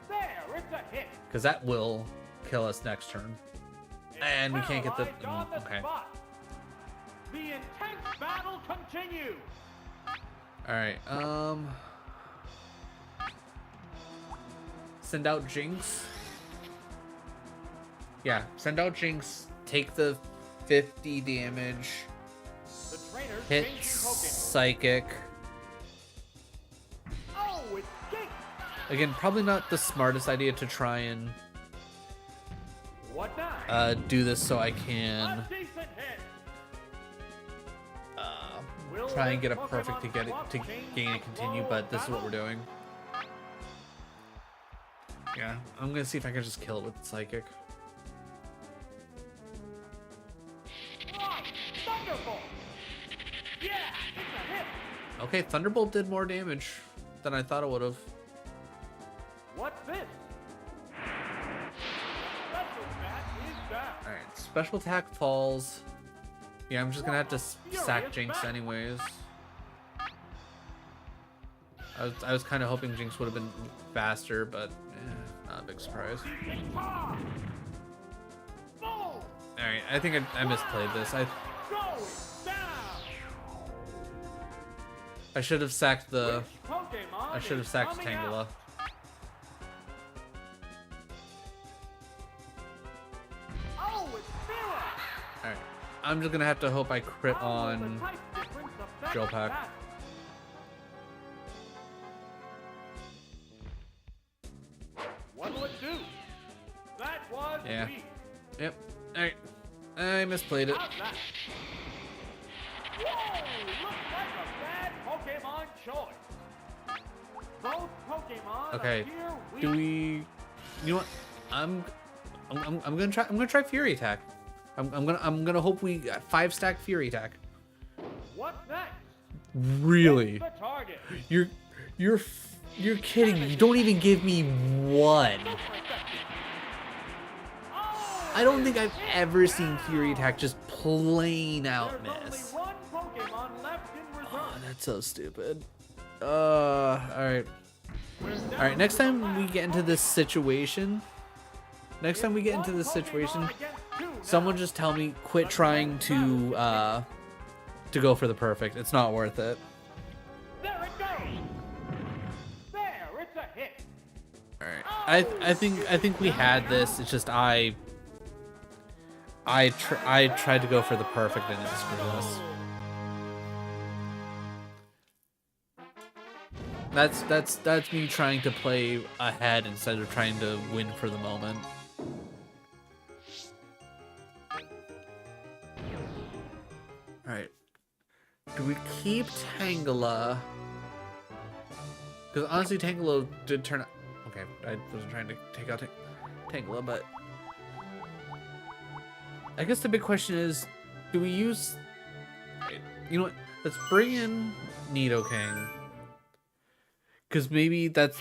There, it's a hit. Because that will kill us next turn. It's And we can't get the... paralyzed on the okay. spot. The intense battle continues. Alright, send out Jinx. Yeah, send out Jinx. Take the 50 damage. The trainer's Hit changing Pokemon. Psychic. Oh, it's Jinx. Again, probably not the smartest idea to try and What now? do this so I can A decent hit. Will try and this get a perfect to Pokemon get it swap to change gain the and continue, flow but of this is what we're battle? doing. Yeah, I'm gonna see if I can just kill it with Psychic. Right, Thunderbolt. Yeah, it's a hit. Okay, Thunderbolt did more damage than I thought it would have. What's this? Special attack is down. Alright, special attack falls. Yeah, I'm just gonna have to sack Jinx anyways. I was kind of hoping Jinx would have been faster, but not a big surprise. Ah! Boom! Alright, I think I misplayed this. Going down. I should have sacked the. Which Pokemon I should have is sacked coming Tangela. out? Oh, it's Fira! Alright. I'm just gonna have to hope I crit How will the on type difference affect Joe Pack. that? What'll it do? That was Yeah. weak. Yep. Alright. I misplayed it. How's that? Whoa! Looks like a bad Pokemon choice. Both Pokemon Okay. appear weak. Do we? You know what? I'm gonna try Fury Attack. I'm gonna hope we 5-stack Fury Attack. What's next? Really? The target. You're kidding me. You don't even give me one. Super effective. Oh, I don't think I've ever seen Fury Attack just plain out there's miss. only one Pokemon left in reserve. Oh, that's so stupid. Alright. We're down Alright, next to the time we last get into this Pokemon. situation, It's into one this Pokemon situation, against two now. someone just tell me quit trying to go for the perfect. It's not worth it. There it goes. There, it's a hit. Alright. I think we had this. It's just I tried to go for the perfect and it screwed us. That's me trying to play ahead instead of trying to win for the moment. Alright. Do we keep Tangela? Because honestly, Tangela did turn out. Okay, I wasn't trying to take out Tangela, but I guess the big question is, do we use? You know what? Let's bring in Nidoking. Because maybe that's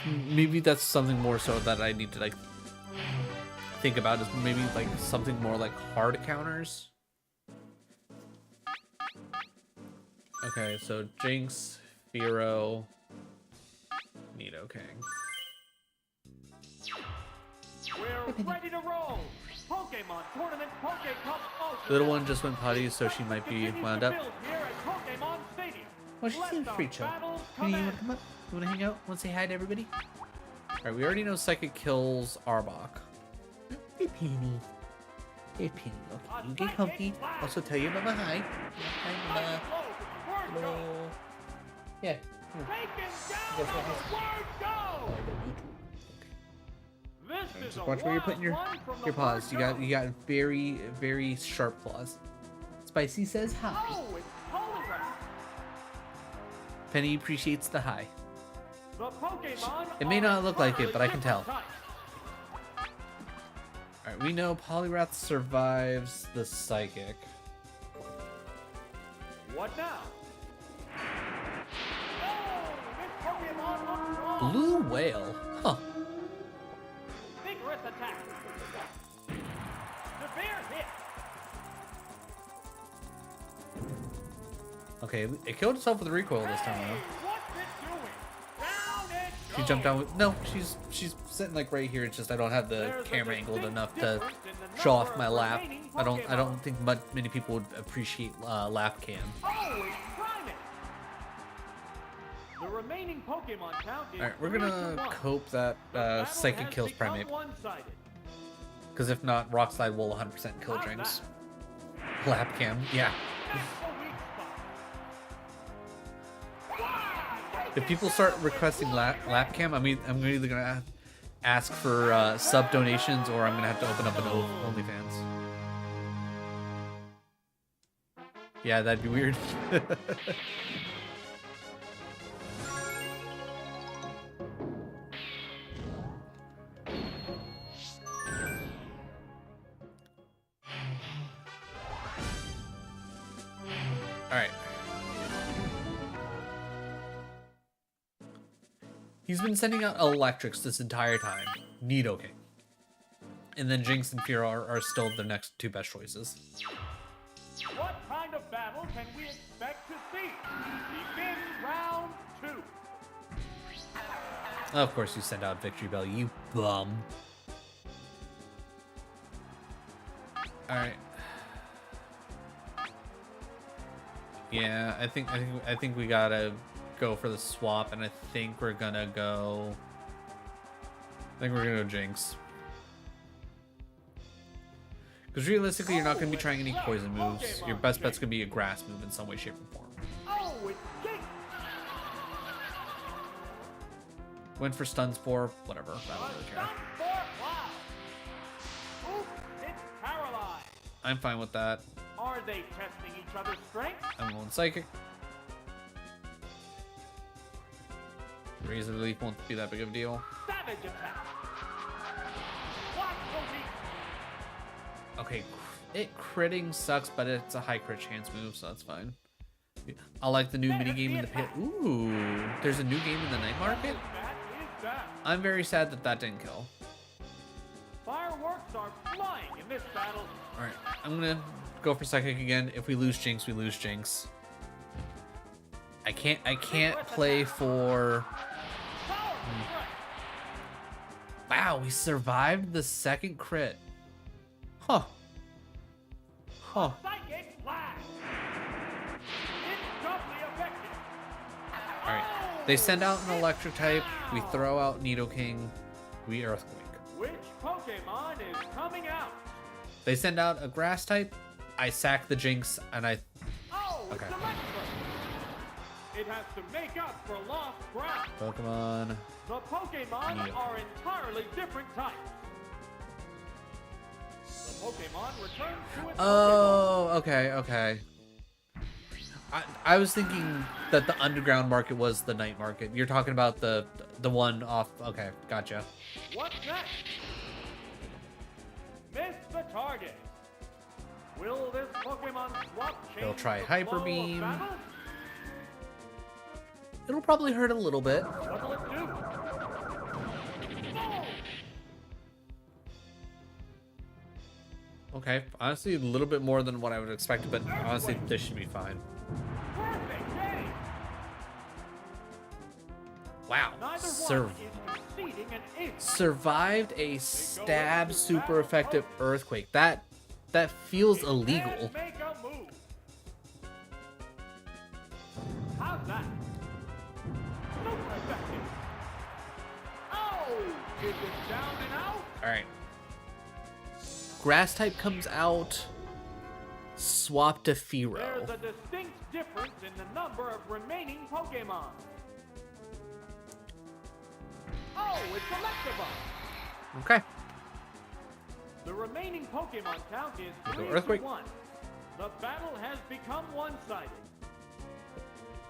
something more so that I need to like think about, is maybe like something more like hard counters. Okay, so Jinx, Fearow, Nidoking. We're ready to roll. Pokemon Tournament Poke Cup Ultra. Little one just went potty, so she might be Continues wound to up. build here at Pokemon Stadium. Well, she Let seems the pretty chill. battles Penny, you wanna commence. come up? You wanna hang out? Wanna say hi to everybody? Alright, we already know Psychic kills Arbok. Hey, Penny. Hey, Penny. Okay, you get comfy. Also tell your mama hi. Hi, mama. Word go. Hello. Yeah. Taken down Guess on what? the word go. This is Just a watch where you're putting your wild one from the your paws. word You got very, very sharp claws. Spicy says hi. Oh, it's Poliwrath. Penny appreciates the hi. The Pokemon It may are not look like it, but I can tell. different types. Alright, we know Poliwrath survives the Psychic. What now? Oh, this Pokemon looks strong. Blue Whale? Huh. Vigorous attack. Severe hit. Okay, it killed itself with recoil this time Hey, though. what's it doing? Down it She goes. jumped down with no, she's sitting like right here. It's just I don't have the There's a camera angled distinct enough to difference in the show off number my of lap. remaining I don't Pokemon. think many people would appreciate lap cam. Oh, it's Primeape. The remaining Pokemon count is Alright, we're 3 to gonna 1. cope that The battle Psychic has kills become Primeape. one-sided. Because if not, Rock Slide will 100% kill How's Jinx. that? Lap cam, yeah. That's the weak spot. Wow, If people start requesting lap cam, I'm either gonna ask for sub donations or I'm gonna have to open up an OnlyFans. Yeah, that'd be weird. Alright. He's been sending out electrics this entire time. Nidoking. And then Jinx and Fear are still the next two best choices. What kind of battle can we expect to see? Begin round 2. Of course you send out Victory Bell, you bum. Alright. Yeah, I think we gotta go for the swap, and I think we're gonna go. I think we're gonna go Jinx. Because realistically, you're not gonna be trying any poison moves. Your best bet's gonna be a grass move in some way, shape, or form. Oh, it's Jinx! Went for stuns for whatever. I don't really care. Oops, it's paralyzed. I'm fine with that. Are they testing each other's strength? I'm going psychic. Razor Leaf won't be that big of a deal. Savage attack. Watch the leap. Okay, it critting sucks, but it's a high crit chance move, so that's fine. I like the new minigame in the pit. Ooh, there's a new game in the night market? That is that. I'm very sad that that didn't kill. Fireworks are flying in this battle. Alright, I'm gonna go for psychic again. If we lose Jinx, we lose Jinx. I can't play for... Powerful strike. Wow, we survived the second crit. Huh. Huh. Psychic blast. It's doubly effective. Alright, they send out an electric type. We throw out Nidoking. We Earthquake. Which Pokemon is coming out? They send out a grass type. I sack the Jinx, and I... Oh, it's Okay. Electro. It has to make up for lost ground. Pokemon. The Pokemon Yeah. are entirely different types. The Pokemon returns to its Oh, okay, okay. I was thinking that the underground market was the night market. You're talking about the one off. Okay, gotcha. Pokemon. What's next? Miss the target. Will this Pokemon swap change They'll try the Hyper flow of Beam. battle? It'll probably hurt a little bit. What'll it do? Oh! Okay, honestly, a little bit more than what I would expect, but honestly, this should be fine. Perfect game. Wow, Neither one is conceding an ace. survived a stab super effective earthquake. That feels illegal. Can't make a move. How's that? Super effective. Oh! Is it down and out? All right. Grass type comes out. Swap to There's Fearow. a distinct difference in the number of remaining Pokemon. Oh, it's Electabuzz. Okay. The remaining Pokemon count is We'll go 3 Earthquake. to 1. The battle has become one-sided.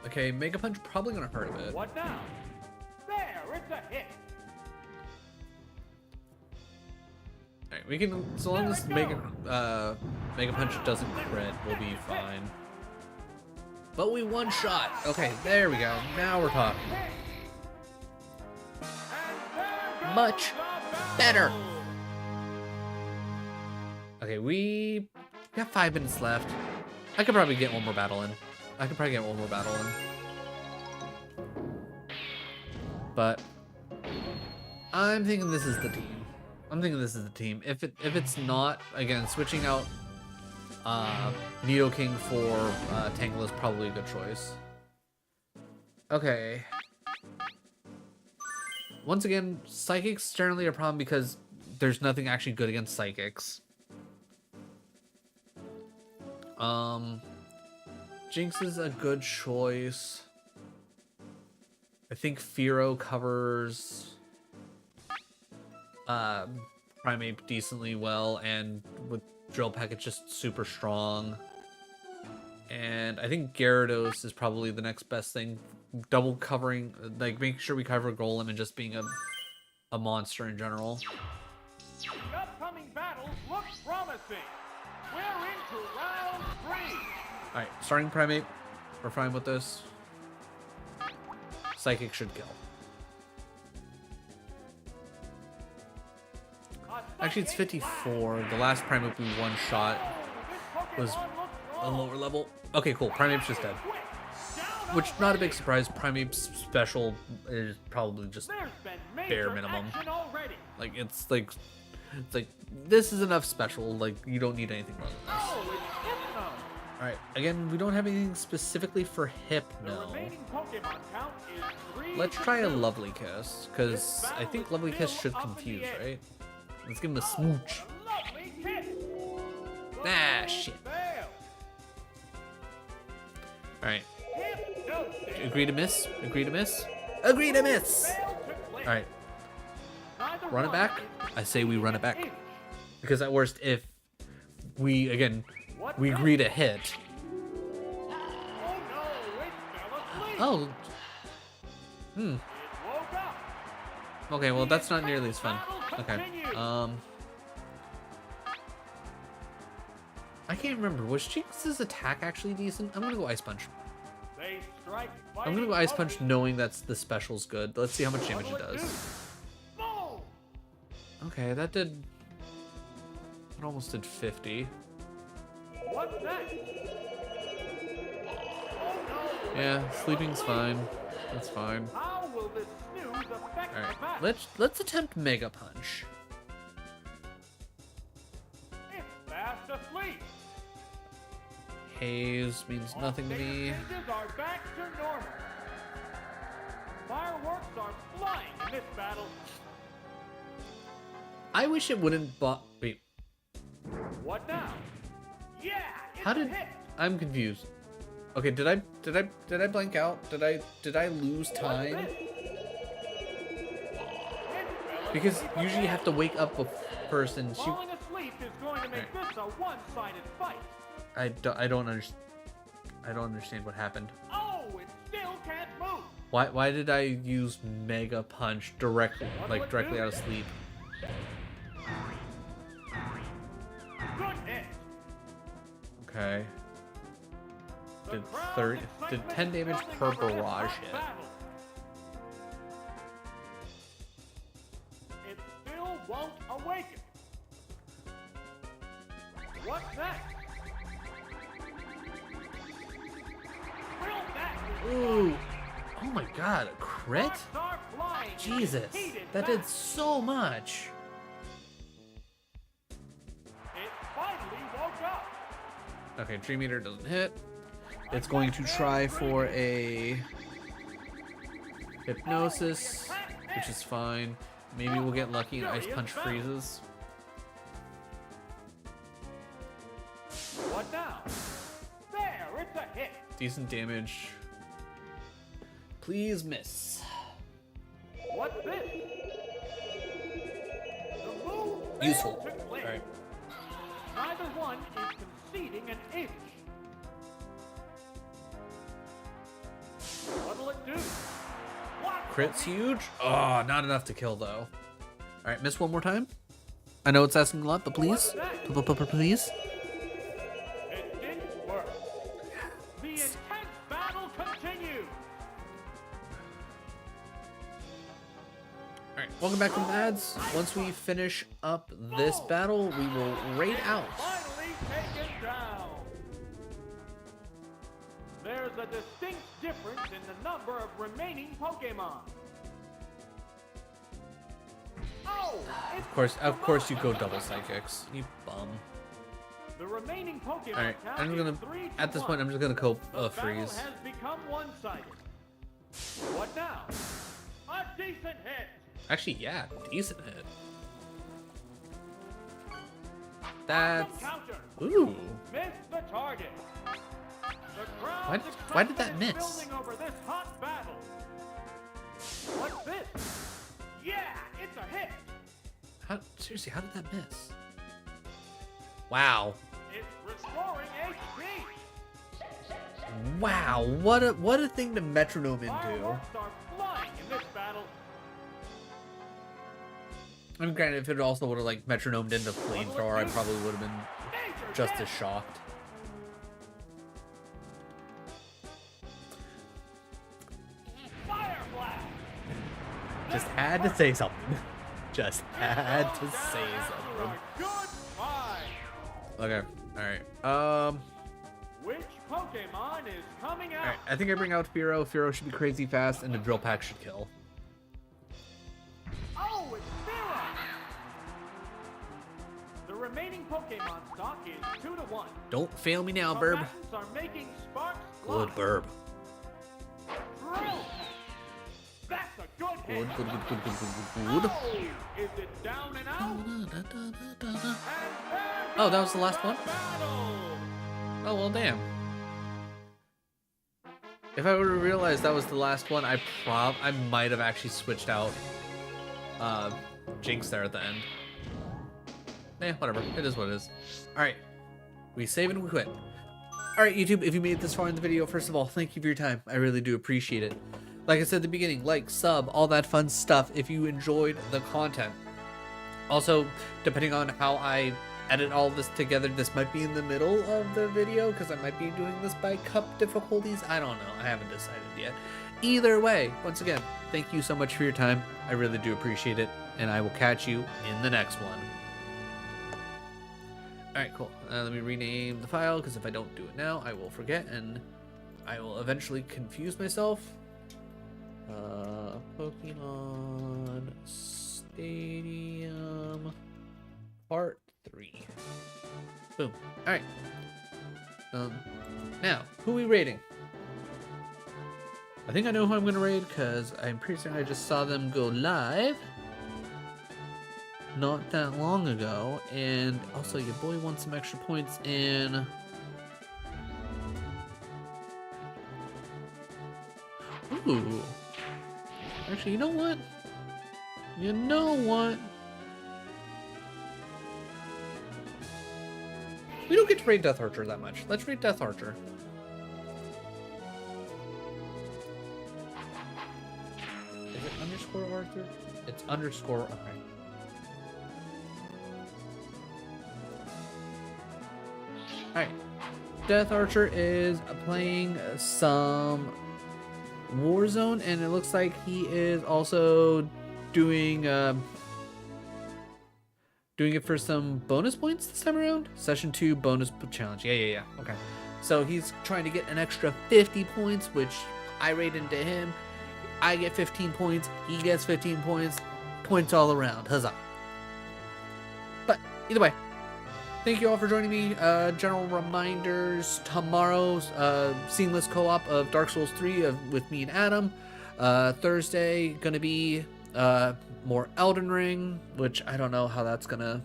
Okay, Mega Punch probably gonna hurt a bit. What now? There, it's a hit. All right, we can, so long as Mega Punch doesn't crit, we'll be fine. But we one shot. Okay, there we go. Now we're talking. And there goes Much the battle. better. Okay, we got 5 minutes left. I could probably get one more battle in. But I'm thinking this is the team. If it's not, again, switching out Nidoking for Tangle is probably a good choice. Okay. Once again, Psychics generally are a problem because there's nothing actually good against Psychics. Jinx is a good choice. I think Fearow covers Primeape decently well, and with Drill Peck it's just super strong. And I think Gyarados is probably the next best thing. Double covering, like making sure we cover Golem and just being a monster in general. The upcoming battles look promising. We're into round 3. Alright, starting Primeape. We're fine with this. Psychic should kill. Actually, it's 54. The last Primeape we one-shot was a lower level. Okay, cool. Primeape's just dead. Which, not a big surprise. Primeape's special is probably just bare minimum. Like, it's like, this is enough special. Like, you don't need anything more than this. Oh, it's Hypno. Alright, again, we don't have anything specifically for The Hypno. remaining Pokemon count is 3 Let's to try a 2. Lovely Kiss, because I think Lovely Kiss should confuse, right? Let's give him a smooch. Lovely kiss. Ah, shit. Fail. Alright, Hypnosis. agree to miss? Agree to miss? Agree to miss! Fail to click. Alright, Neither run it one back? is I say we run it back. succeeding Because at worst, if we, again, What's we that? agree to hit. Oh no, it fell asleep. Oh. It woke up. Okay, well, that's not nearly as fun. Okay, I can't remember. Was Jinx's attack actually decent? I'm gonna go Ice Punch. They strike I'm gonna go Ice Punch knowing that's the special's good. Let's see how much damage it does. Boom. Okay, that did... It almost did 50. What's that? Oh no. Yeah, sleeping's fine. That's fine. How will this snooze affect the Alright, battle? let's attempt Mega Punch. It's fast asleep. Haze means nothing to Data me. changes are back to normal. Fireworks are flying in this battle. I wish it wouldn't wait, What now? Yeah, it's how a did... hit. I'm confused. Okay, did I blank out? Did I lose time? What's this? Because usually you have to wake up a person. Falling asleep is going to make this a one-sided fight. I don't understand what happened. Oh, it still can't move. Why did I use Mega Punch directly do? out of sleep? Good hit. Okay. The Did crowd's 30 did excitement 10 is damage building per over this barrage hot hit. battle. It still won't awaken. What's that? Will that Ooh. Oh my god, a crit? sparks are flying in Jesus. this heated That did battle. so much. It finally woke up. Okay, Dream Eater doesn't hit. It's going to try for a Hypnosis, which is fine. Maybe we'll get lucky and Ice Punch freezes. What now? There, it's a hit. Decent damage. Please miss. What's this? The move Useful. failed to click. Alright. Neither one is conceding an inch. What'll it do? What? Crit's huge. Oh, not enough to kill though. Alright, miss one more time. I know it's asking a lot, but please. Please. It didn't work. The intense battle continues. Alright, welcome back from the ads. Once we finish up this battle, we will raid out. Finally taken down. There's a distinct difference in the number of remaining Pokemon. Oh, Of course you go double psychics. You bum. the remaining Pokemon Alright, count I'm is gonna 3 to at this 1. point I'm just gonna go The freeze. battle has become one-sided. What now? A decent hit. Actually, yeah, decent hit. Awesome That's counter. ooh. Missed the target. The crowd's Why did that excitement is miss? building over this hot battle. What's this? Yeah, it's a hit. How seriously? How did that miss? Wow. It's restoring HP. Wow. What a thing to metronome into. Fireworks are flying in this battle. I mean, granted, if it also would have like metronomed into flamethrower, I probably would have been Major just hit. as shocked. Fire blast. Just had to say something. Just had to say After something. a good fight. Okay. All right. Which Pokemon is coming out? All right. I think I bring out Firo. Firo should be crazy fast, and the drill pack should kill. Oh, it's Firo. The remaining Pokemon stock is 2-1. Don't fail me now, Burb. Combatants are making sparks Good, fly. Burb. Drill test. That's a good hit. Good, good, good, good, good, good, good. Oh, is it down and out? And there Oh, that was the last goes one? the battle. Oh, well, damn. If I would have realized that was the last one, I might have actually switched out Jinx there at the end. Whatever. It is what it is. Alright. We save and we quit. Alright, YouTube, if you made it this far in the video, first of all, thank you for your time. I really do appreciate it. Like I said at the beginning, like, sub, all that fun stuff if you enjoyed the content. Also, depending on how I edit all this together, this might be in the middle of the video because I might be doing this by cup difficulties. I don't know. I haven't decided yet. Either way, once again, thank you so much for your time. I really do appreciate it, and I will catch you in the next one. Alright, cool. Let me rename the file because if I don't do it now, I will forget and I will eventually confuse myself. Pokemon Stadium Part 3. Boom. Alright. Now, who are we raiding? I think I know who I'm going to raid because I'm pretty certain I just saw them go live not that long ago. And also, your boy wants some extra points in... Ooh. Actually, you know what? You know what? We don't get to raid Death Archer that much. Let's raid Death Archer. Is it underscore Arthur? It's underscore. Okay. Alright. Death Archer is playing some Warzone, and it looks like he is also doing doing it for some bonus points this time around. Session 2 bonus challenge. Yeah. Okay. So he's trying to get an extra 50 points, which I rate into him. I get 15 points. He gets 15 points. Points all around. Huzzah. But either way, thank you all for joining me. General reminders, tomorrow's seamless co-op of Dark Souls 3 with me and Adam. Thursday, gonna be more Elden Ring, which I don't know how that's gonna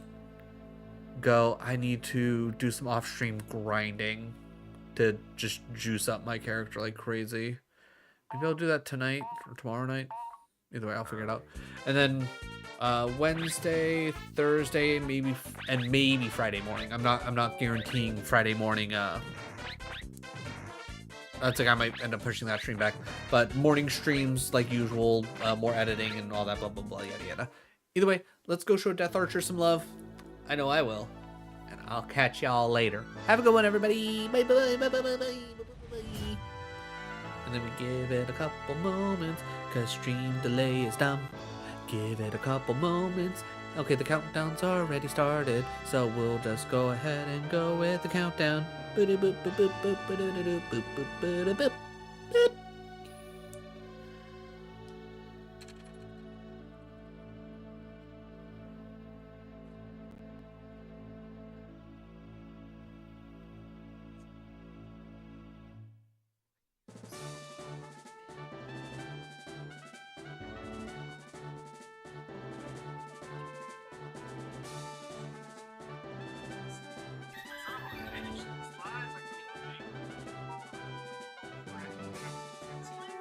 go. I need to do some off-stream grinding to just juice up my character like crazy. Maybe I'll do that tonight or tomorrow night. Either way, I'll figure it out. And then Wednesday, Thursday, maybe Friday morning. I'm not guaranteeing Friday morning. That's like I might end up pushing that stream back. But morning streams like usual, more editing and all that blah blah blah yada yada. Either way, let's go show Death Archer some love. I know I will. And I'll catch y'all later. Have a good one, everybody. Bye bye bye bye bye bye bye. And then we give it a couple moments, cause stream delay is dumb. Give it a couple moments. Okay, the countdown's already started, so we'll just go ahead and go with the countdown. Boop, boop, boop, boop, boop, boop, boop, boop, boop, boop, boop.